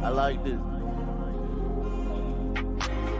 I like this.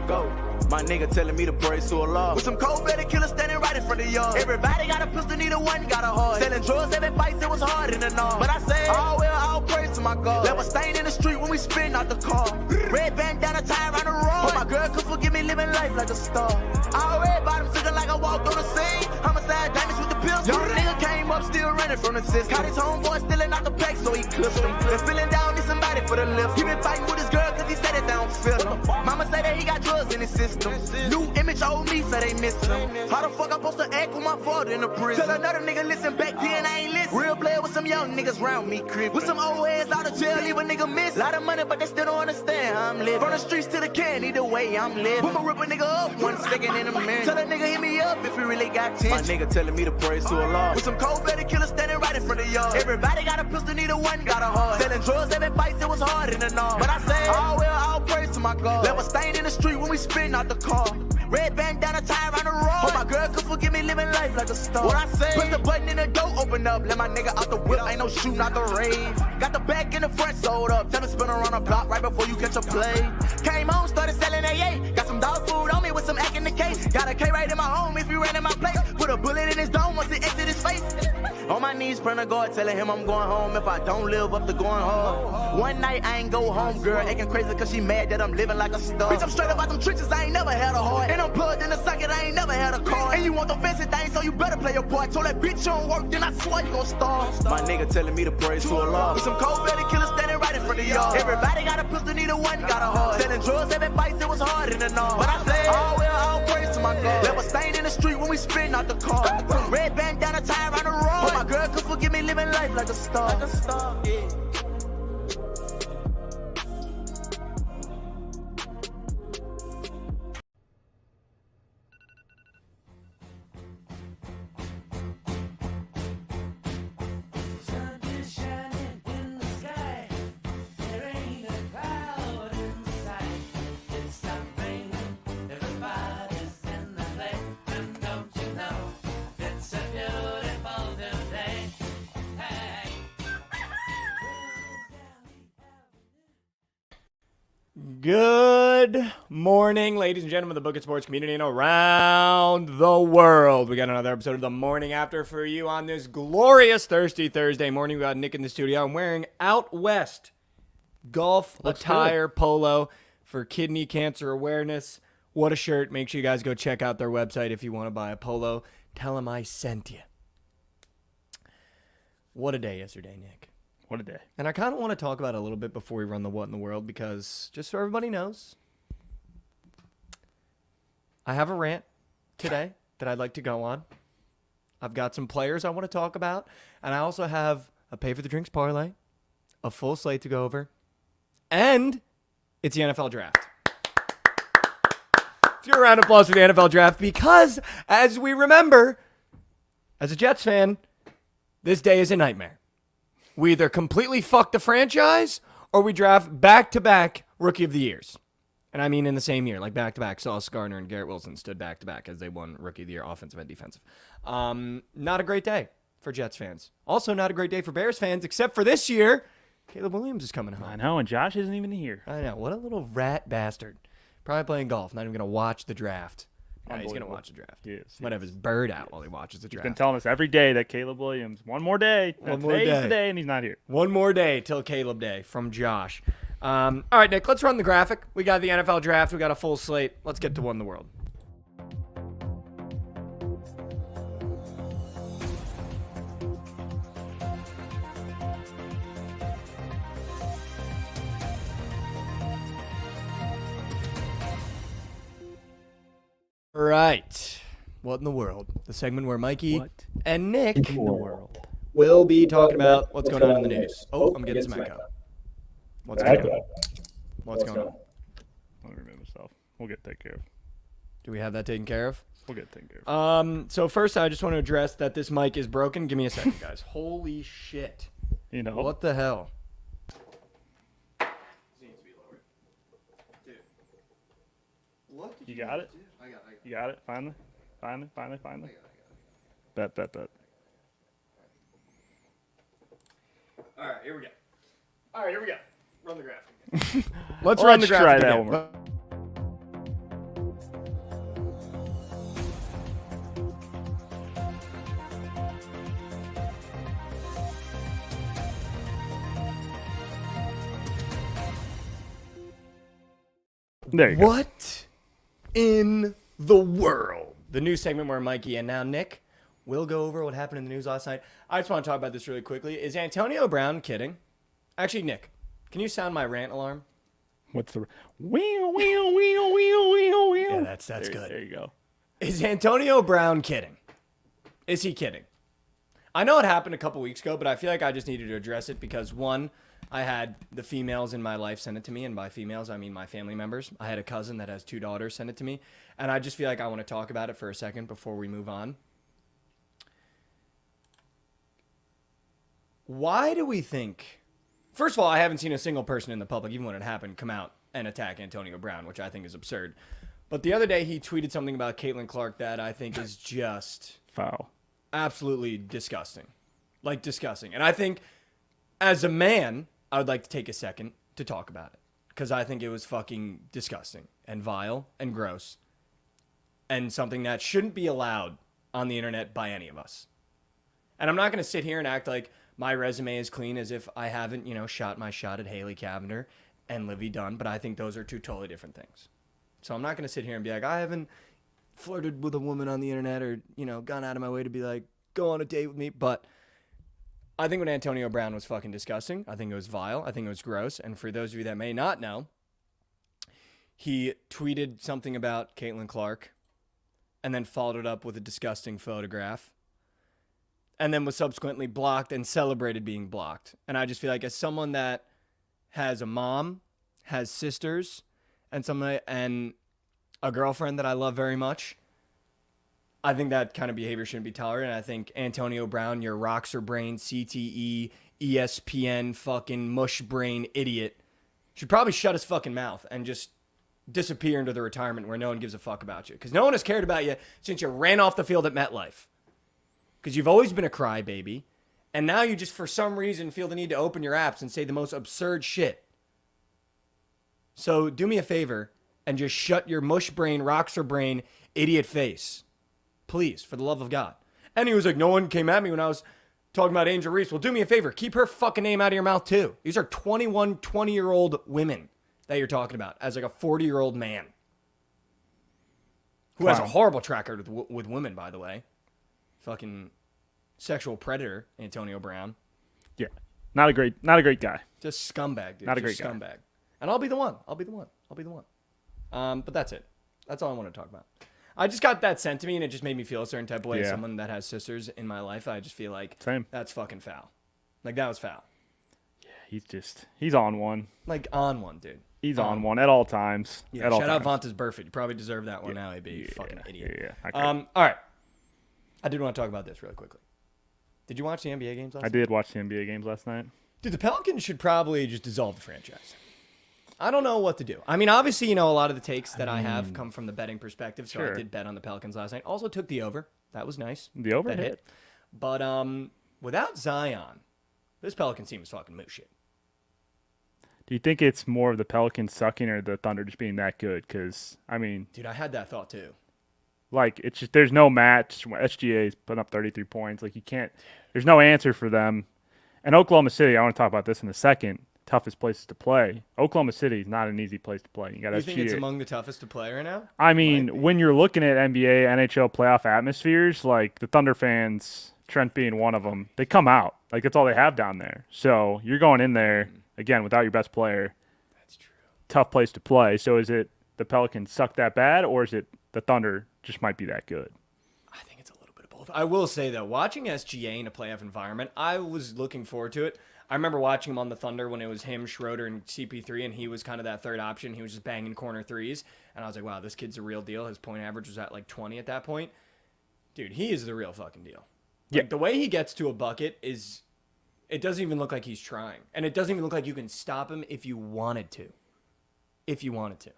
Go. My nigga telling me to praise to Allah. With some cold-blooded killers standing right in front of y'all. Everybody got a pistol, neither one got a heart. Selling drugs, every fight, it was hard in the north. But I say, all well, all praise to my God. Left a stain in the street when we spin out the car. Red bandana tie around the road. Hope my girl could forgive me living life like a star. I red bottom sitting like I walked on the scene. Homicide damage with the pills. Young nigga came up still running from the system. Caught his homeboy stealing out the pack, so he clipped him. Been feeling down, need somebody for the lift. He been fighting with his girl cause he said it don't feel him. Mama said that he got drugs in his system. New image old me, so they miss him. How the fuck I supposed to act with my father in the prison? Tell another nigga listen back then, I ain't listen. Real player with some young niggas round me, crib. With some old heads out of jail, leave a nigga miss. Lot of money, but they still don't understand how I'm living. From the streets to the can, either way I'm living. I'ma rip a nigga up 1 second in a minute. Tell a nigga hit me up if he really got tension. My nigga telling me to praise to Allah. With some cold-blooded killers standing right in front of y'all. Everybody got a pistol, neither one got a heart. Selling drugs, every fight, it was hard in the north. But I say, all well, all praise to my God. Left a stain in the street when we spin out the car. Red bandana tie around the road. Hope my girl could forgive me living life like a star. What I say? Press the button and the door open up. Let my nigga out the whip. Ain't no shooting out the rave. Got the back and the front sold up. Tell me spin around the block right before you catch a play. Came home, started selling AA. Got some dog food on me with some act in the case. Got a K right in my home if you ran in my place. Put a bullet in his dome once it exit his face. On my knees, praying to God, telling him I'm going home. If I don't live up to going hard. One night I ain't go home, girl. Acting crazy cause she mad that I'm living like a star. Bitch, I'm straight up out them trenches. I ain't never had a heart. And I'm plugged in the socket. I ain't never had a car. And you want the fancy things, so you better play your part. Told that bitch you don't work, then I swear you gon' starve. My nigga telling me to praise to Allah. With some cold-blooded killers standing right in front of y'all. Everybody got a pistol, neither one got a heart. Selling drugs, every fight, it was hard in the north. But I say, all well, all praise to my God. Left a stain in the street when we spin out the car. Red bandana tie around the road. Hope my girl could forgive me living life like a star. Like a star, yeah. Good morning, ladies and gentlemen of the Bookit Sports community and around the world. We got another episode of The Morning After for you on this glorious Thursday morning. We got Nick in the studio. I'm wearing Out West golf attire polo for kidney cancer awareness. What a shirt. Make sure you guys go check out their website if you want to buy a polo. Tell them I sent you. What a day yesterday, Nick. What a day. And I kind of want to talk about it a little bit before we run the What in the World because just so everybody knows, I have a rant today that I'd like to go on. I've got some players I want to talk about, and I also have a pay for the drinks parlay, a full slate to go over, and it's the NFL draft. Let's give a round of applause for the NFL draft because, as we remember, as a Jets fan, this day is a nightmare. We either completely fuck the franchise or we draft back-to-back Rookie of the Years. And I mean in the same year, like back-to-back. Sauce Gardner and Garrett Wilson stood back-to-back as they won Rookie of the Year, offensive and defensive. Not a great day for Jets fans. Also not a great day for Bears fans, except for this year, Caleb Williams is coming home. I know, and Josh isn't even here. I know. What a little rat bastard. Probably playing golf, not even going to watch the draft. No, he's going to watch the draft. Yes. Might have his bird out while he watches the draft. He's been telling us every day that Caleb Williams, one more day. Today's the day, and he's not here. One more day till Caleb Day from Josh. All right, Nick, let's run the graphic. We got the NFL draft. We got a full slate. Let's get to What in the World. Right. What in the world? The segment where Mikey and Nick will be talking about what's going on in the news. Oh, I'm getting some echo. What's going on? What's going on? I'll remove myself. We'll get taken care of. Do we have that taken care of? We'll get taken care of. So first, I just want to address that this mic is broken. Give me a second, guys. Holy shit. You know. What the hell? This needs to be lowered. Dude. What did you got it? I got it. You got it? Finally? I got it. Bet. All right, here we go. Run the graphic. Let's run Let's the try graphic that again. one. There you go. What in the world? The news segment where Mikey and now Nick will go over what happened in the news last night. I just want to talk about this really quickly. Is Antonio Brown kidding? Actually, Nick, can you sound my rant alarm? What's the wheel? Yeah, that's good. There you go. Is Antonio Brown kidding? Is he kidding? I know it happened a couple weeks ago, but I feel like I just needed to address it because, one, I had the females in my life send it to me, and by females, I mean my family members. I had a cousin that has 2 daughters send it to me, and I just feel like I want to talk about it for a second before we move on. Why do we think... First of all, I haven't seen a single person in the public, even when it happened, come out and attack Antonio Brown, which I think is absurd. But the other day, he tweeted something about Caitlin Clark that I think is just... Foul. Absolutely disgusting. Like, disgusting. And I think, as a man, I would like to take a second to talk about it. Because I think it was fucking disgusting and vile and gross. And something that shouldn't be allowed on the internet by any of us. And I'm not going to sit here and act like my resume is clean as if I haven't, shot my shot at Haley Cavender and Livy Dunn. But I think those are 2 totally different things. So I'm not going to sit here and be like, I haven't flirted with a woman on the internet or, gone out of my way to be like, go on a date with me. But I think what Antonio Brown was fucking disgusting. I think it was vile. I think it was gross. And for those of you that may not know, he tweeted something about Caitlin Clark and then followed it up with a disgusting photograph and then was subsequently blocked and celebrated being blocked. And I just feel like as someone that has a mom, has sisters, and a girlfriend that I love very much, I think that kind of behavior shouldn't be tolerated. And I think Antonio Brown, your Roxer brain, CTE, ESPN, fucking mush brain idiot, should probably shut his fucking mouth and just disappear into the retirement where no one gives a fuck about you. Because no one has cared about you since you ran off the field at MetLife. Because you've always been a crybaby. And now you just, for some reason, feel the need to open your apps and say the most absurd shit. So do me a favor and just shut your mush brain, Roxer brain, idiot face. Please, for the love of God. And he was like, no one came at me when I was talking about Angel Reese. Well, do me a favor. Keep her fucking name out of your mouth, too. These are 21, 20-year-old women that you're talking about as like a 40-year-old man. Who has a horrible track record with women, by the way. Fucking sexual predator, Antonio Brown. Yeah. Not a great guy. Just scumbag, dude. Not a great Just guy. scumbag. And I'll be the one. But that's it. That's all I want to talk about. I just got that sent to me, and it just made me feel a certain type of way as someone that has sisters in my life. I just feel like that's fucking foul. Like, that was foul. Yeah, he's on one. Like, on one, dude. He's on one at all times. Yeah, shout out Vontaze Burfict. You probably deserve that one now, AB. You fucking idiot. Yeah. All right. I did want to talk about this really quickly. Did you watch the NBA games last night? I did watch the NBA games last night. Dude, the Pelicans should probably just dissolve the franchise. I don't know what to do. I mean, obviously, a lot of the takes that I have come from the betting perspective, so I did bet on the Pelicans last night. Also took the over. That was nice. The over that hit. But without Zion, this Pelican team is fucking moose shit. Do you think it's more of the Pelicans sucking or the Thunder just being that good? Because, I mean... Dude, I had that thought, too. Like, it's just, there's no match. SGA is putting up 33 points. Like, you can't... There's no answer for them. And Oklahoma City, I want to talk about this in a second, toughest places to play. Oklahoma City is not an easy place to play. You got You think it's among the toughest to play right now? I mean, when you're looking at NBA, NHL playoff atmospheres, like the Thunder fans, Trent being one of them, they come out. Like, that's all they have down there. So you're going in there, again, without your best player. That's true. Tough place to play. So is it the Pelicans suck that bad, or is it the Thunder just might be that good? I think it's a little bit of both. I will say, though, watching SGA in a playoff environment, I was looking forward to it. I remember watching him on the Thunder when it was him, Schroeder, and CP3, and he was kind of that third option. He was just banging corner threes. And I was like, wow, this kid's a real deal. His point average was at like 20 at that point. Dude, he is the real fucking deal. Like, the way he gets to a bucket is, it doesn't even look like he's trying. And it doesn't even look like you can stop him if you wanted to. If you wanted to.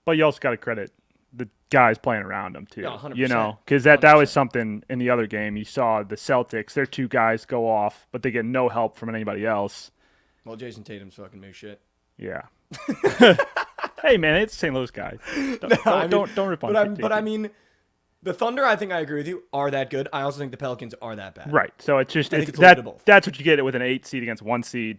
But you also got to credit the guys playing around him too. Yeah, 100%. You know, because that was something in the other game. You saw the Celtics, their 2 guys go off, but they get no help from anybody else. Well, Jason Tatum's fucking new shit. Yeah. Hey man, it's St. Louis guy. Don't rip on. But I mean, the Thunder, I think I agree with you, are that good. I also think the Pelicans are that bad. Right. So it's just I think it's a little bit of both. That's what you get with an 8 seed against 1 seed.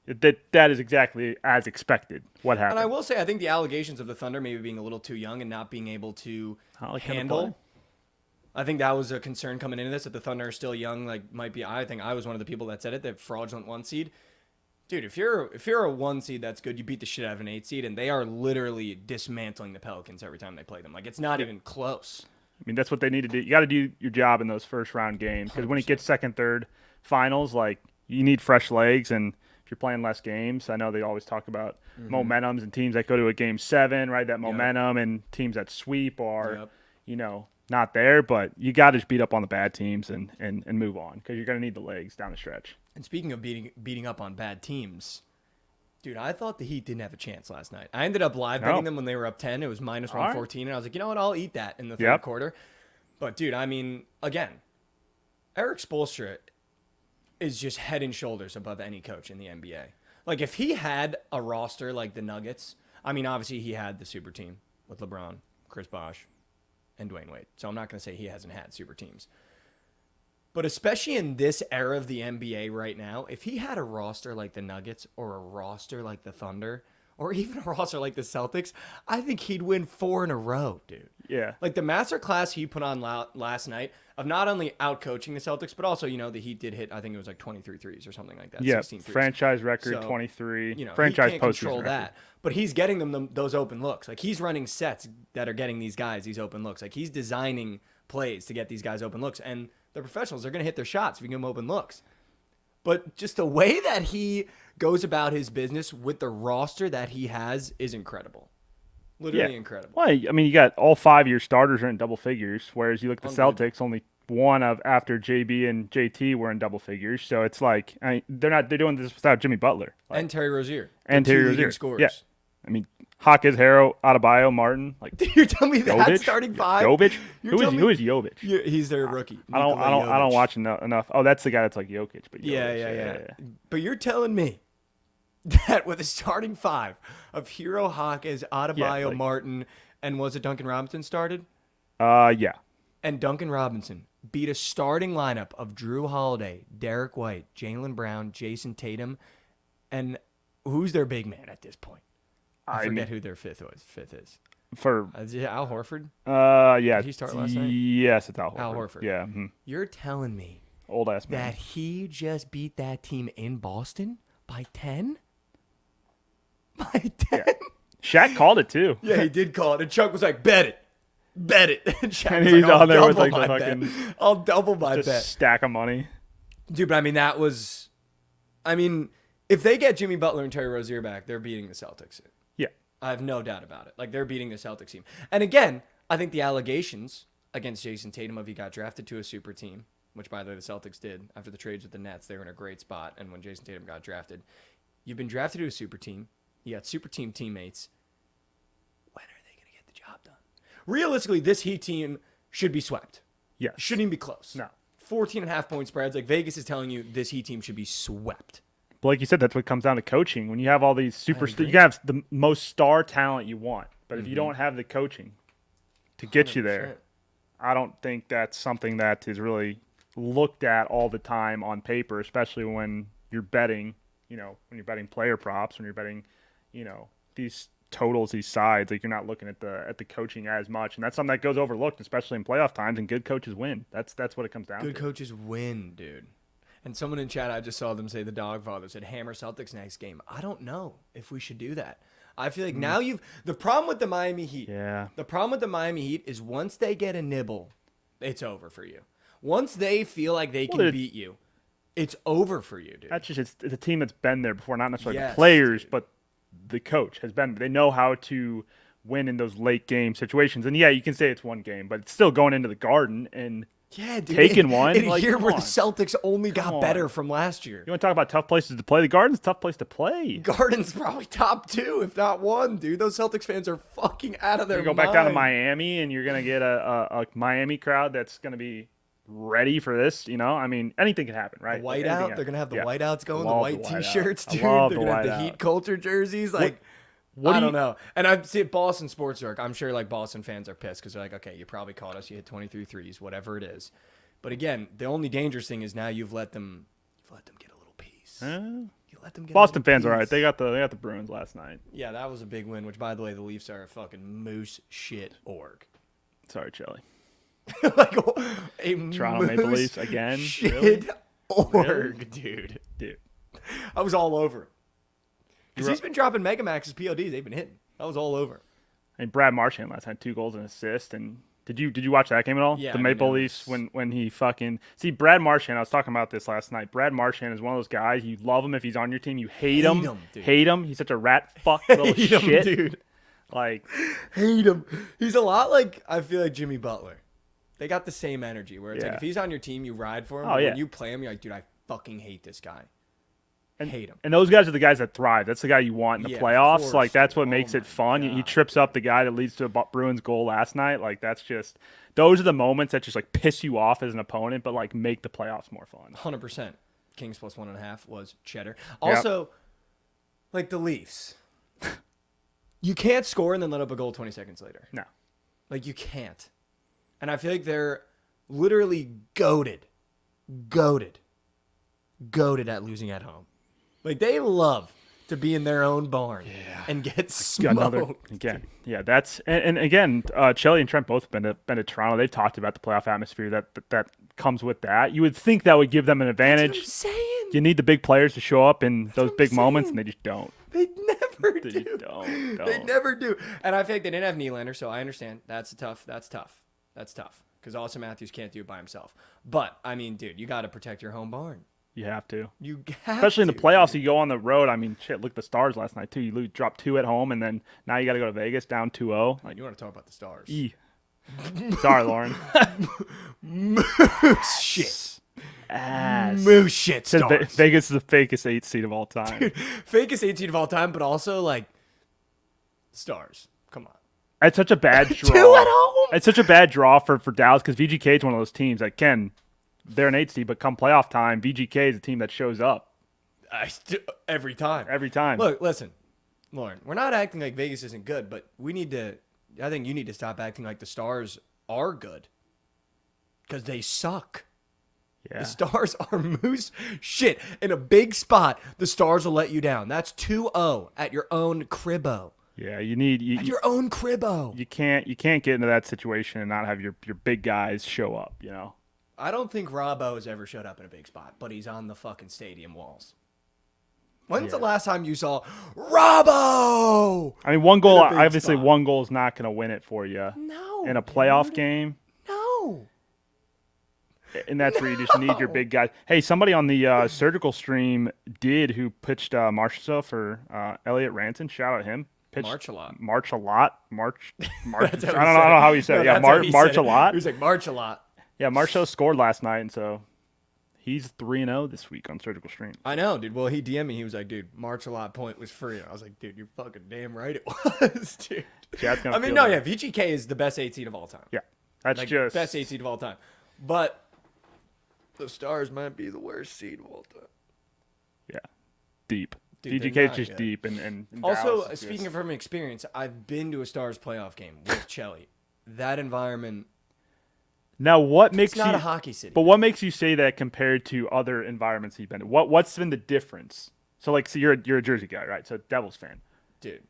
That is exactly as expected. What happened? And I will say, I think the allegations of the Thunder maybe being a little too young and not being able to handle. I think that was a concern coming into this, that the Thunder are still young. Like, might be. I think I was one of the people that said it. That fraudulent 1 seed. Dude, if you're a 1 seed that's good, you beat the shit out of an 8 seed, and they are literally dismantling the Pelicans every time they play them. Like, it's not even close. I mean, that's what they need to do. You got to do your job in those first round games, because when it gets second, third finals, like, you need fresh legs. And if you're playing less games, I know they always talk about momentums and teams that go to a game 7, right? That momentum, and teams that sweep are, not there. But you got to just beat up on the bad teams and move on, because you're going to need the legs down the stretch. And speaking of beating up on bad teams, dude, I thought the Heat didn't have a chance last night. I ended up live betting them when they were up 10. It was minus 114, and I was like, you know what? I'll eat that in the third quarter. But, dude, I mean, again, Eric Spoelstra is just head and shoulders above any coach in the NBA. Like, if he had a roster like the Nuggets, I mean, obviously he had the super team with LeBron, Chris Bosh, and Dwayne Wade. So I'm not going to say he hasn't had super teams. But especially in this era of the NBA right now, if he had a roster like the Nuggets or a roster like the Thunder or even a roster like the Celtics, I think he'd win 4 in a row, dude. Yeah. Like the masterclass he put on last night of not only out-coaching the Celtics, but also, the Heat did hit, I think it was like 23 threes or something like that. Yeah, 16 threes. franchise record, So, 23. he Franchise can't postseason control record. that. But he's getting them those open looks. Like, he's running sets that are getting these guys these open looks. Like, he's designing plays to get these guys open looks. And they're professionals. They're going to hit their shots if you give them open looks. But just the way that he goes about his business with the roster that he has is incredible. Literally incredible. Well, I mean, you got all 5 of your starters are in double figures, whereas you look at the Celtics, only one of after JB and JT were in double figures. So it's like, they're doing this without Jimmy Butler. Like, And Terry Rozier. and The two Terry leading Rozier. scorers. Yeah. I mean, Hawkins, Harrow, Adebayo, Martin, like You're telling me that Jovic? starting 5? Jovic? You're Who telling is Jovic? He's their rookie. I don't Jovic. watch enough. Oh, that's the guy that's like Jokic, but Jovic, Yeah. But you're telling me that with a starting 5 of Hero, Hawkins, Adebayo, Martin, and was it Duncan Robinson started? Yeah. And Duncan Robinson beat a starting lineup of Drew Holiday, Derek White, Jaylen Brown, Jason Tatum, and who's their big man at this point? I forget who their fifth is. For Is it Al Horford? yeah. Did he start last night? Yes, it's Al Horford. Al Horford. Yeah. You're telling me Old ass man. that he just beat that team in Boston by 10? By 10? Yeah. Shaq called it too. Yeah, he did call it. And Chuck was like, bet it. And Shaq And was he's like, I'll on there with, double like, the my fucking- bet. I'll double my Just bet. stack of money. Dude, but I mean, if they get Jimmy Butler and Terry Rozier back, they're beating the Celtics. Yeah. I have no doubt about it. Like, they're beating the Celtics team. And again, I think the allegations against Jason Tatum of he got drafted to a super team, which, by the way, the Celtics did after the trades with the Nets. They were in a great spot. And when Jason Tatum got drafted, you've been drafted to a super team. You got super team teammates. When are they going to get the job done? Realistically, this Heat team should be swept. Yeah. Shouldn't even be close. No. 14.5 point spreads. Like, Vegas is telling you this Heat team should be swept. But like you said, that's what comes down to coaching. When you have all these superstars, you can have the most star talent you want. But if you don't have the coaching to get you there, I don't think that's something that is really looked at all the time on paper, especially when you're betting, when you're betting player props, when you're betting, these totals, these sides, like you're not looking at the coaching as much. And that's something that goes overlooked, especially in playoff times, and good coaches win. That's what it comes down to. Good coaches win, dude. And someone in chat, I just saw them say, the Dogfather said, hammer Celtics next game. I don't know if we should do that. I feel like now the problem with the Miami Heat. Yeah. The problem with the Miami Heat is once they get a nibble, it's over for you. Once they feel like they can beat you, it's over for you, dude. That's just it's a team that's been there before, not necessarily Yes, the players, dude. but the coach has been. They know how to win in those late game situations. And yeah, you can say it's one game, but it's still going into the Garden, and Yeah, dude. taken one. In a Like, year come where the on. Celtics only got Come better on. from last year. You want to talk about tough places to play? The Garden's a tough place to play. Garden's probably top 2, if not 1, dude. Those Celtics fans are fucking out of their You go mind. back down to Miami, and you're gonna get a Miami crowd that's gonna be ready for this. You know, I mean, anything can happen, right? The whiteout. They're gonna have the whiteouts going, the Love white the whiteout. T-shirts, I dude. love They're the gonna have the whiteout. Heat culture jerseys. Like, what I do don't you- know. And I see Boston sports work. I'm sure like Boston fans are pissed because they're like, okay, you probably caught us. You hit 23 threes, whatever it is. But again, the only dangerous thing is now you've let them get a little piece. You let them get Boston a little fans, all right. piece. they got the Bruins last night. Yeah, that was a big win. Which, by the way, the Leafs are a fucking moose shit org. Sorry, Chelly. Like a Toronto Maple moose Leafs again? Shit Really? org, dude. I was all over. Because he's been dropping Megamax's PODs. They've been hitting. I was all over. And Brad Marchand last night, 2 goals and assist. And did you watch that game at all? Yeah, The I mean, Maple it was- Leafs when he fucking see Brad Marchand. I was talking about this last night. Brad Marchand is one of those guys. You love him if he's on your team. You hate him. dude. Hate him. He's such a rat fuck little Hate him, shit, dude. Like, Hate him. He's a lot like, I feel like Jimmy Butler. They got the same energy where it's like Yeah. if he's on your team, you ride for him. Oh, but yeah. When you play him, you're like, dude, I fucking hate this guy. Hate him. and those guys are the guys that thrive. That's the guy you want in the Yeah, of playoffs. course, Like that's dude. what makes Oh it my fun. He God. trips up the guy that leads to a Bruins goal last night. Like that's just those are the moments that just like piss you off as an opponent, but like make the playoffs more fun. 100%. Kings plus 1.5 was cheddar. Also, like the Leafs. You can't score and then let up a goal 20 seconds later. No. Like, you can't. And I feel like they're literally goated at losing at home. Like, they love to be in their own barn and get smoked. Yeah, that's and again, Chelly and Trent both have been to Toronto. They've talked about the playoff atmosphere that comes with that. You would think that would give them an advantage. That's what I'm saying. You need the big players to show up in those what big I'm moments, saying. and they just don't. They never They do. don't. They never do. And I feel like they didn't have Nylander, so I understand. That's tough. Because Austin Matthews can't do it by himself. But, I mean, dude, you got to protect your home barn. You have to. You have Especially in the to, playoffs, dude. you go on the road. I mean, shit, look at the Stars last night, too. You drop 2 at home, and then now you got to go to Vegas down 2-0. Like, you want to talk about the Stars. Sorry, Lauren. Shit. Ass. Moose shit Said Stars. Vegas is the fakest 8 seed of all time. Fakest 18 of all time, but also, like, Stars. Come on. It's such a bad draw. 2 at home. It's such a bad draw for Dallas because VGK is one of those teams that they're an 8 seed, but come playoff time, VGK is a team that shows up Every time. every time. Look, listen, Lauren, we're not acting like Vegas isn't good, but I think you need to stop acting like the Stars are good. Because they suck. yeah. The Stars are moose shit. In a big spot, the Stars will let you down. That's 2-0 at your own cribbo. Yeah, you need At your own cribbo. you can't get into that situation and not have your big guys show up, you know. I don't think Robbo has ever showed up in a big spot, but he's on the fucking stadium walls. When's the last time you saw Robbo? I mean, one goal In a big obviously spot. one goal is not going to win it for you. No. In a playoff dude. game, No. and that's where you just need your big guys. Hey, somebody on the surgical stream who pitched Marchessault for Elliot Ranson. Shout out him. Pitched March a lot. March a lot. I That's don't how he know said it. how he said it. No, Yeah, that's how he March said a it. lot. He was like, March a lot. Yeah, Marchessault scored last night, and so he's 3-0 this week on surgical stream. I know, dude. Well, he DM'd me. He was like, dude, March a lot point was free. And I was like, dude, you're fucking damn right it was, dude. Chad's gonna I mean, feel no, that. yeah, VGK is the best 18 of all time. Yeah, that's Like, just best 18 of all time. But the Stars might be the worst seed of all time. yeah, deep. Dude, they're VGK is not just good. deep, and Also, Dallas is speaking just- of from experience, I've been to a Stars playoff game with Chelly. That environment, now what makes it's not you a hockey city. But what makes you say that compared to other environments you've been to? What's been the difference? So like, so you're a Jersey guy, right? So Devils fan. Dude,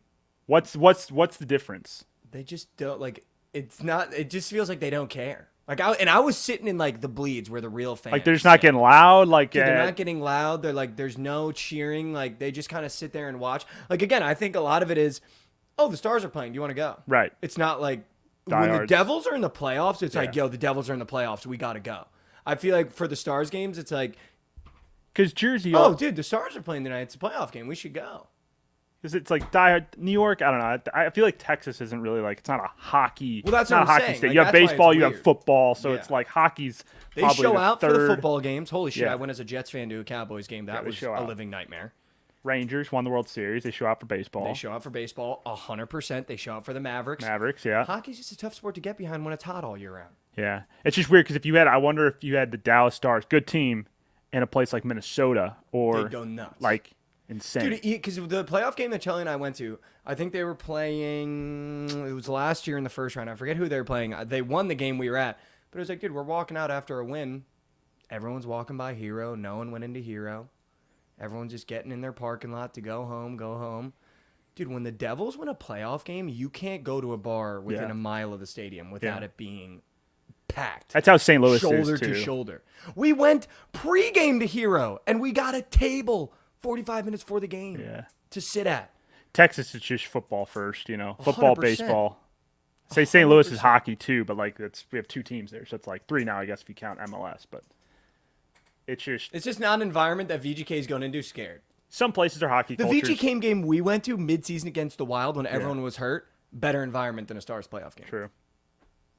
What's the difference? they just don't, like, it's not, it just feels like they don't care. Like, I was sitting in, like, the bleeds where the real fans Like they're just not sit. getting loud. Like Dude, they're not getting loud. They're like, there's no cheering. Like, they just kind of sit there and watch. Like, again, I think a lot of it is, oh, the Stars are playing. Do you want to go? Right. It's not like when the Diehards. Devils are in the playoffs, it's like, Yeah. yo, the Devils are in the playoffs. We got to go. I feel like for the Stars games, it's like, because Jersey. oh, dude, the Stars are playing tonight. It's a playoff game. We should go. Because it's like New York. I don't know. I feel like Texas isn't really like it's not a hockey. Well, that's not what a I'm hockey saying. state. Like, you have that's why baseball, it's you have weird. football, so Yeah. it's like hockey's. They probably show the out third. for the football games. Holy shit! Yeah. I went as a Jets fan to a Cowboys game. That they was show a out. living nightmare. Rangers won the World Series. They show out for baseball. They show out for baseball 100%. They show out for the Mavericks. Mavericks, yeah. Hockey's just a tough sport to get behind when it's hot all year round. Yeah. It's just weird because I wonder if you had the Dallas Stars, good team, in a place like Minnesota or They'd go nuts. like insane. Dude, because the playoff game that Chelly and I went to, I think they were playing, it was last year in the first round. I forget who they were playing. They won the game we were at. But it was like, dude, we're walking out after a win. Everyone's walking by Hero. No one went into Hero. Everyone's just getting in their parking lot to go home. Dude, when the Devils win a playoff game, you can't go to a bar within a mile of the stadium without it being packed. That's how St. Louis shoulder is, too. to shoulder. We went pregame to Hero, and we got a table 45 minutes before the game to sit at. Texas is just football first, football, 100%. baseball. Say St. Louis is hockey too, but like we have two teams there, so it's like three now, I guess, if you count MLS. But it's just not an environment that VGK is going into scared. some places are hockey The cultures. VGK game we went to midseason against the Wild when everyone was hurt, better environment than a Stars playoff game. True.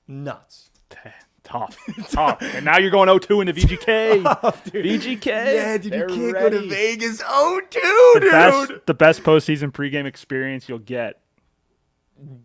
Nuts. Tough. And now you're going 0-2 into VGK. VGK. Yeah, dude, you they're can't go to ready. Vegas 0-2, dude. The best postseason pregame experience you'll get.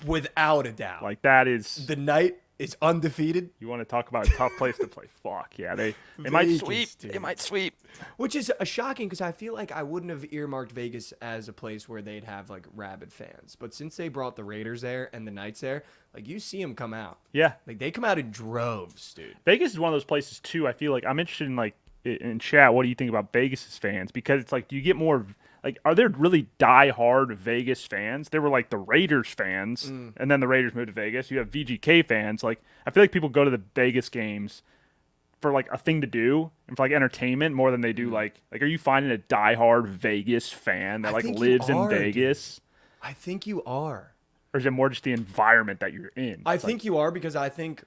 Without a doubt. Like that is The night is undefeated. you want to talk about a tough place to play. Fuck yeah, they might Vegas, sweep. dude. They might sweep. Which is a shocking because I feel like I wouldn't have earmarked Vegas as a place where they'd have like rabid fans. But since they brought the Raiders there and the Knights there, like you see them come out. Yeah, Like they come out in droves, dude. Vegas is one of those places too. I feel like I'm interested in like in chat. What do you think about Vegas's fans? Because it's like, do you get more? Like, are there really die-hard Vegas fans? There were like the Raiders fans, and then the Raiders moved to Vegas. You have VGK fans. Like, I feel like people go to the Vegas games for like a thing to do and for like entertainment more than they do like are you finding a die-hard Vegas fan that I like think you lives in are, dude. Vegas, I think you are. or is it more just the environment that you're in? I think you are because I think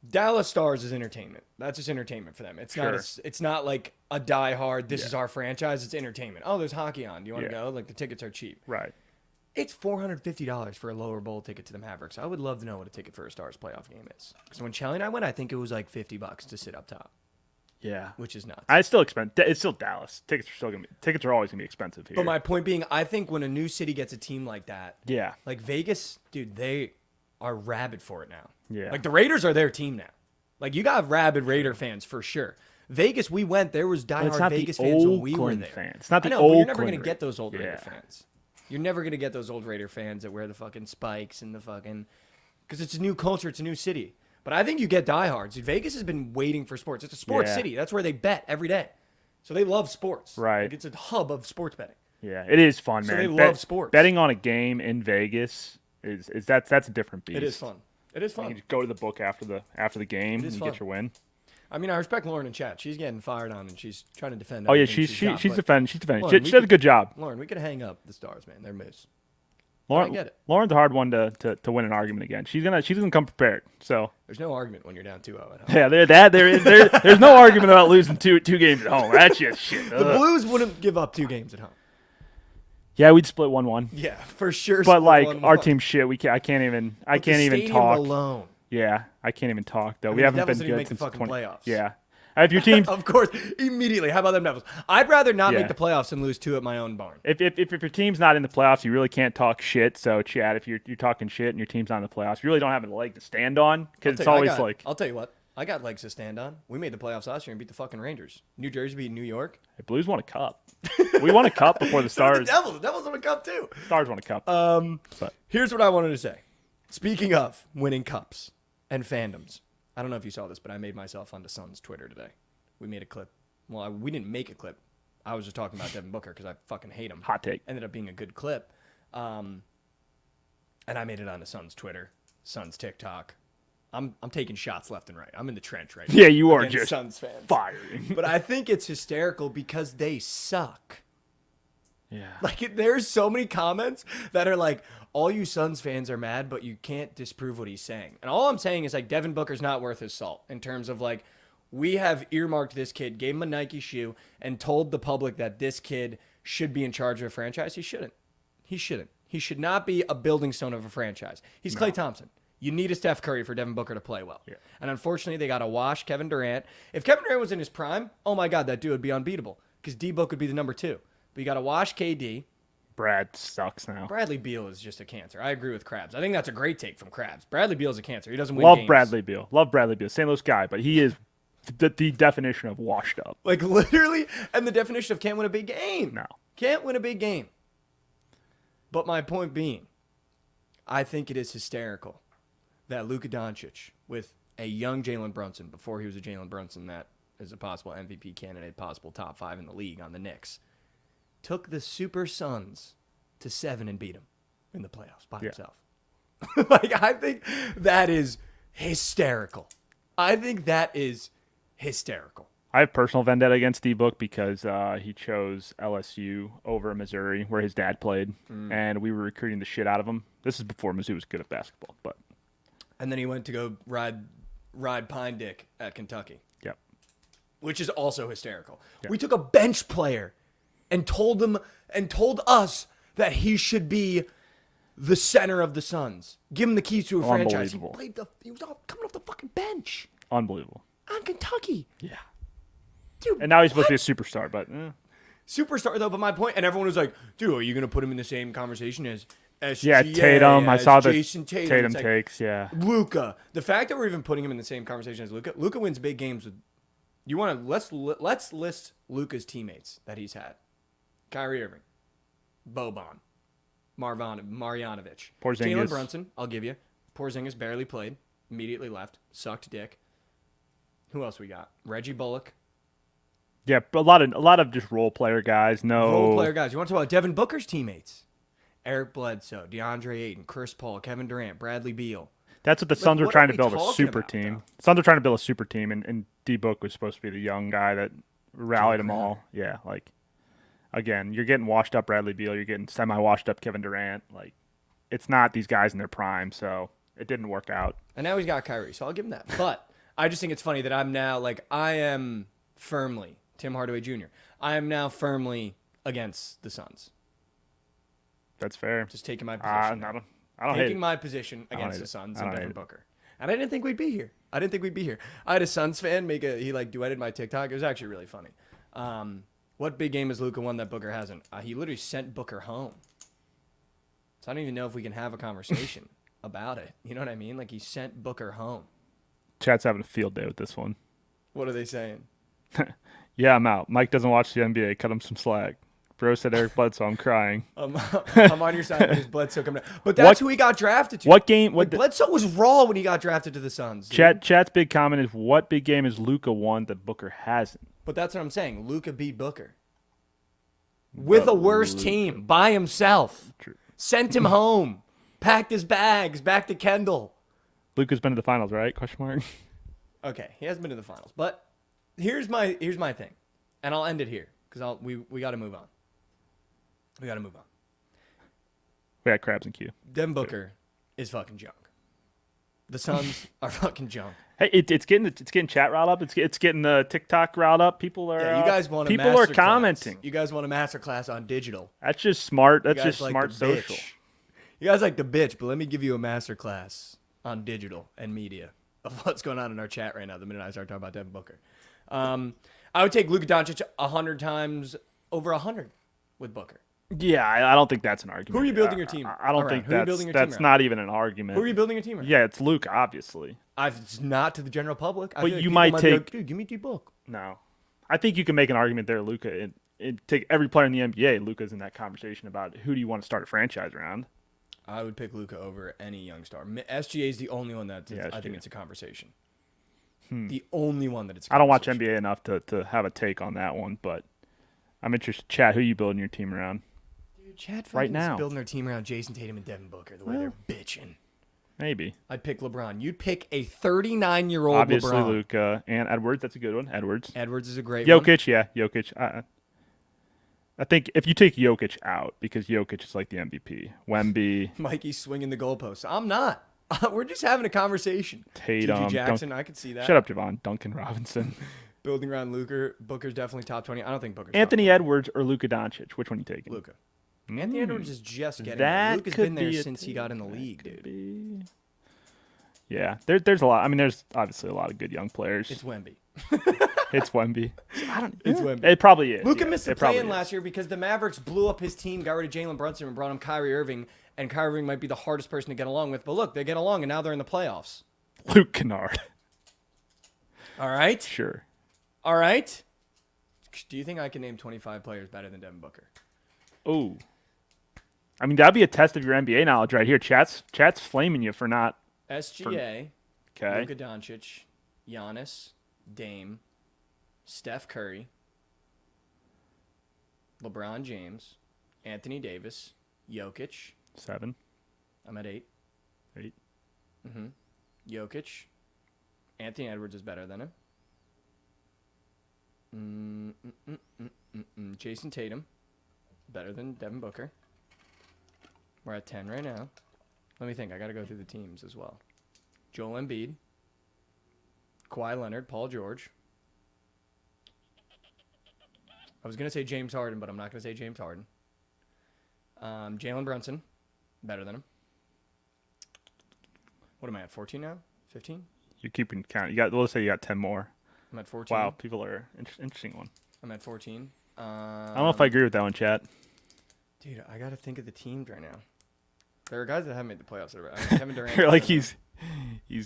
Dallas Stars is entertainment. That's just entertainment for them. It's Sure. not. It's not like a diehard. This is our franchise. It's entertainment. Oh, there's hockey on. Do you want to Yeah. go? Like the tickets are cheap. right. It's $450 for a lower bowl ticket to the Mavericks. I would love to know what a ticket for a Stars playoff game is. Because when Chelly and I went, I think it was like $50 to sit up top, Yeah, which is nuts. it's still expensive. It's still Dallas. Tickets are always gonna be expensive here. But my point being, I think when a new city gets a team like that, yeah, like Vegas, dude, they are rabid for it now. Yeah. Like the Raiders are their team now. Like you got rabid Raider fans for sure. Vegas, we went. There was it's diehard not the Vegas fans when we were Oakland there. fans. It's not the I know, but you're never Oakland gonna get those old Raider Yeah. fans. You're never gonna get those old Raider fans that wear the fucking spikes and the fucking, because it's a new culture, it's a new city. But I think you get diehards. Dude, Vegas has been waiting for sports. It's a sports Yeah. city. That's where they bet every day. So they love sports. Right. Like it's a hub of sports betting. Yeah, it is fun, So man. they love sports. Betting on a game in Vegas is that's a different beast. It is fun. It is You fun. can just go to the book after the game and is you fun. get your win. I mean, I respect Lauren in chat. She's getting fired on and she's trying to defend. Oh yeah, everything she's got, but defending. She's defending. Lauren, She we did a could- good job. Lauren, we could hang up the Stars, man. They're moose. Lauren, get it. Lauren's a hard one to win an argument again. She's gonna come prepared. So There's no argument when you're down 2-0 at home. yeah, there's no argument about losing two games at home. That's just shit. The Ugh. Blues wouldn't give up 2 games at home. Yeah, we'd split 1-1. Yeah, for sure. But split like 1-1. our team's shit. I can't even But the stadium talk. alone. Yeah, I can't even talk though. mean, We the haven't Devils been didn't good make the since fucking 20 playoffs. Yeah, if your team's Of course, immediately. How about them Devils? I'd rather not Yeah. make the playoffs than lose 2 at my own barn. If your team's not in the playoffs, you really can't talk shit. So, Chad, if you're talking shit and your team's not in the playoffs, you really don't have a leg to stand on because it's always like I'll tell you what. I got legs to stand on. We made the playoffs last year and beat the fucking Rangers. New Jersey beat New York. the Blues won a cup. We won a cup before the So did Stars. the Devils. The Devils won a cup too. Stars won a cup. But Here's what I wanted to say. Speaking of winning cups and fandoms, I don't know if you saw this, but I made myself onto Suns Twitter today. We made a clip. Well, we didn't make a clip. I was just talking about Devin Booker because I fucking hate him. Hot take. Ended up being a good clip. And I made it onto Suns Twitter, Suns TikTok. I'm taking shots left and right. I'm in the trench right now. Yeah, you are against just Suns fans. firing. But I think it's hysterical because they suck. Yeah. Like, there's so many comments that are like, all you Suns fans are mad, but you can't disprove what he's saying. And all I'm saying is, like, Devin Booker's not worth his salt in terms of, like, we have earmarked this kid, gave him a Nike shoe, and told the public that this kid should be in charge of a franchise. He shouldn't. He shouldn't. He should not be a building stone of a franchise. He's Klay Thompson. You need a Steph Curry for Devin Booker to play well. Yeah. And unfortunately, they got to wash Kevin Durant. If Kevin Durant was in his prime, oh my God, that dude would be unbeatable because D-Book would be the number 2. But you got to wash KD. Brad sucks now. Bradley Beal is just a cancer. I agree with Krabs. I think that's a great take from Krabs. Bradley Beal is a cancer. He doesn't win games. Bradley Beal. Love Bradley Beal. St. Louis guy, but he is the definition of washed up. Like literally, and the definition of can't win a big game. No. Can't win a big game. But my point being, I think it is hysterical that Luka Doncic, with a young Jalen Brunson, before he was a Jalen Brunson that is a possible MVP candidate, possible top 5 in the league on the Knicks, took the Super Suns to 7 and beat them in the playoffs by himself. Like, I think that is hysterical. I think that is hysterical. I have personal vendetta against D-Book because he chose LSU over Missouri, where his dad played, and we were recruiting the shit out of him. This is before Mizzou was good at basketball, but. And then he went to go ride Pine Dick at Kentucky. Yep. Which is also hysterical. Yep. We took a bench player and told us that he should be the center of the Suns. Give him the keys to a franchise. He was coming off the fucking bench. Unbelievable. On Kentucky. Yeah. Dude, and now he's supposed to be a superstar, but superstar though. But my point, and everyone was like, "Dude, are you gonna put him in the same conversation as SGA, yeah, Tatum? I saw the Jason Tatum like, takes. Yeah, Luka. The fact that we're even putting him in the same conversation as Luka. Luka wins big games with. You want to let's list Luka's teammates that he's had: Kyrie Irving, Boban, Marjanovic, Porzingis. Jalen Brunson. I'll give you. Porzingis barely played, immediately left, sucked dick. Who else we got? Reggie Bullock. Yeah, a lot of just role player guys. No role player guys. You want to talk about Devin Booker's teammates? Eric Bledsoe, DeAndre Ayton, Chris Paul, Kevin Durant, Bradley Beal. That's what the Suns were trying to build, a super team. Suns are trying to build a super team, and D-Book was supposed to be the young guy that rallied them all. Yeah, like, again, you're getting washed up Bradley Beal. You're getting semi-washed up Kevin Durant. Like, it's not these guys in their prime, so it didn't work out. And now he's got Kyrie, so I'll give him that. But I just think it's funny that I'm now, like, I am firmly, Tim Hardaway Jr., I am now firmly against the Suns. That's fair. Just taking my position. I don't hate taking my position against the Suns and Devin Booker. And I didn't think we'd be here. I had a Suns fan he duetted my TikTok. It was actually really funny. What big game has Luka won that Booker hasn't? He literally sent Booker home. So I don't even know if we can have a conversation about it. You know what I mean? Like, he sent Booker home. Chat's having a field day with this one. What are they saying? Yeah, I'm out. Mike doesn't watch the NBA. Cut him some slack. Bro said Eric Bledsoe. I'm crying. I'm on your side because Bledsoe coming down. But that's who he got drafted to. What game? Bledsoe was raw when he got drafted to the Suns. Chat's big comment is, what big game has Luka won that Booker hasn't? But that's what I'm saying. Luka beat Booker. With a worse team. By himself. True. Sent him home. Packed his bags. Back to Kendall. Luka's been to the finals, right? Question mark. Okay, he hasn't been to the finals. But here's my thing. And I'll end it here. Because we got to move on. We got We got crabs in queue. Devin Booker is fucking junk. The Suns are fucking junk. Hey, it's getting chat riled up. It's getting the TikTok riled up. People are you guys want people are commenting. You guys want a masterclass on digital. That's just smart. That's just smart social. You guys like the bitch, but let me give you a masterclass on digital and media of what's going on in our chat right now. The minute I start talking about Devin Booker, I would take Luka Doncic 100 times over 100 with Booker. Yeah, I don't think that's an argument. Who are you building your team? I don't think that's not even an argument. Who are you building your team around? Yeah, it's Luke, obviously. It's not to the general public. But you might take... Like, dude, give me D-Book. No. I think you can make an argument there, Luka, and take every player in the NBA. Luka's in that conversation about who do you want to start a franchise around. I would pick Luka over any young star. SGA is the only one that I think it's a conversation. The only one that it's a conversation. I don't watch NBA enough to have a take on that one, but I'm interested. Chat, who are you building your team around? Chad right now building their team around Jason Tatum and Devin Booker the way they're bitching. Maybe I'd pick LeBron. You'd pick a 39-year-old obviously LeBron. Luka and Edwards. That's a good one. Edwards is a great Jokic, one. Yeah, Jokic. I think if you take Jokic out, because Jokic is like the MVP. Wemby. Mikey's swinging the goalposts. I'm not. We're just having a conversation. Tatum. Gigi Jackson, I could see that. Shut up, Javon. Duncan Robinson. Building around Luka. Booker's definitely top 20. I don't think Booker's Anthony Edwards or Luka Doncic. Which one are you taking? Luka. Anthony Edwards is just getting there. That Luke has could been there be a since he got in the league, dude. Yeah, there's a lot. I mean, there's obviously a lot of good young players. It's Wemby. It's Wemby. It's Wemby. It probably is. Luka yeah, missed the play-in last year because the Mavericks blew up his team, got rid of Jalen Brunson, and brought him Kyrie Irving. And Kyrie Irving might be the hardest person to get along with. But look, they get along, and now they're in the playoffs. Luke Kennard. All right? Sure. All right? Do you think I can name 25 players better than Devin Booker? Oh. I mean, that'd be a test of your NBA knowledge right here. Chat's flaming you for not. SGA, Okay. Luka Doncic, Giannis, Dame, Steph Curry, LeBron James, Anthony Davis, Jokic. 7. I'm at 8. 8. Jokic. Anthony Edwards is better than him. Jason Tatum, better than Devin Booker. We're at 10 right now. Let me think. I got to go through the teams as well. Joel Embiid, Kawhi Leonard, Paul George. I was going to say James Harden, but I'm not going to say James Harden. Jalen Brunson, better than him. What am I at, 14 now? 15? You're keeping count. Let's say you got 10 more. I'm at 14. Wow, people are interesting one. I'm at 14. I don't know if I agree with that one, chat. Dude, I got to think of the teams right now. There are guys that haven't made the playoffs. I mean, Kevin Durant. You're like he's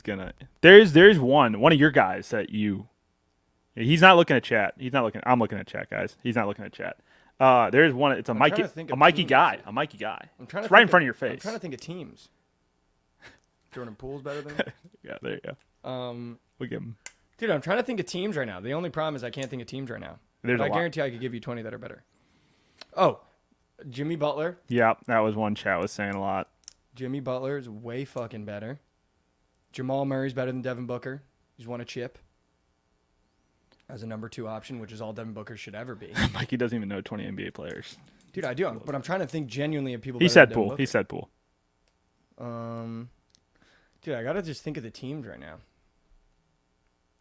gonna. There's one of your guys that you. He's not looking at chat. He's not looking. I'm looking at chat, guys. He's not looking at chat. There's one. It's a Mikey guy. A Mikey guy. I'm trying to it's right in think front of your face. I'm trying to think of teams. Jordan Poole's better than him. Yeah, there you go. We'll give him. Dude, I'm trying to think of teams right now. The only problem is I can't think of teams right now. There's but a I guarantee I could give you 20 that are better. Oh, Jimmy Butler. Yeah, that was one chat was saying a lot. Jimmy Butler is way fucking better. Jamal Murray's better than Devin Booker. He's won a chip as a number 2 option, which is all Devin Booker should ever be. Mikey doesn't even know 20 NBA players. Dude, I do. But I'm trying to think genuinely of people. He said Poole. He said Poole. Dude, I gotta just think of the teams right now.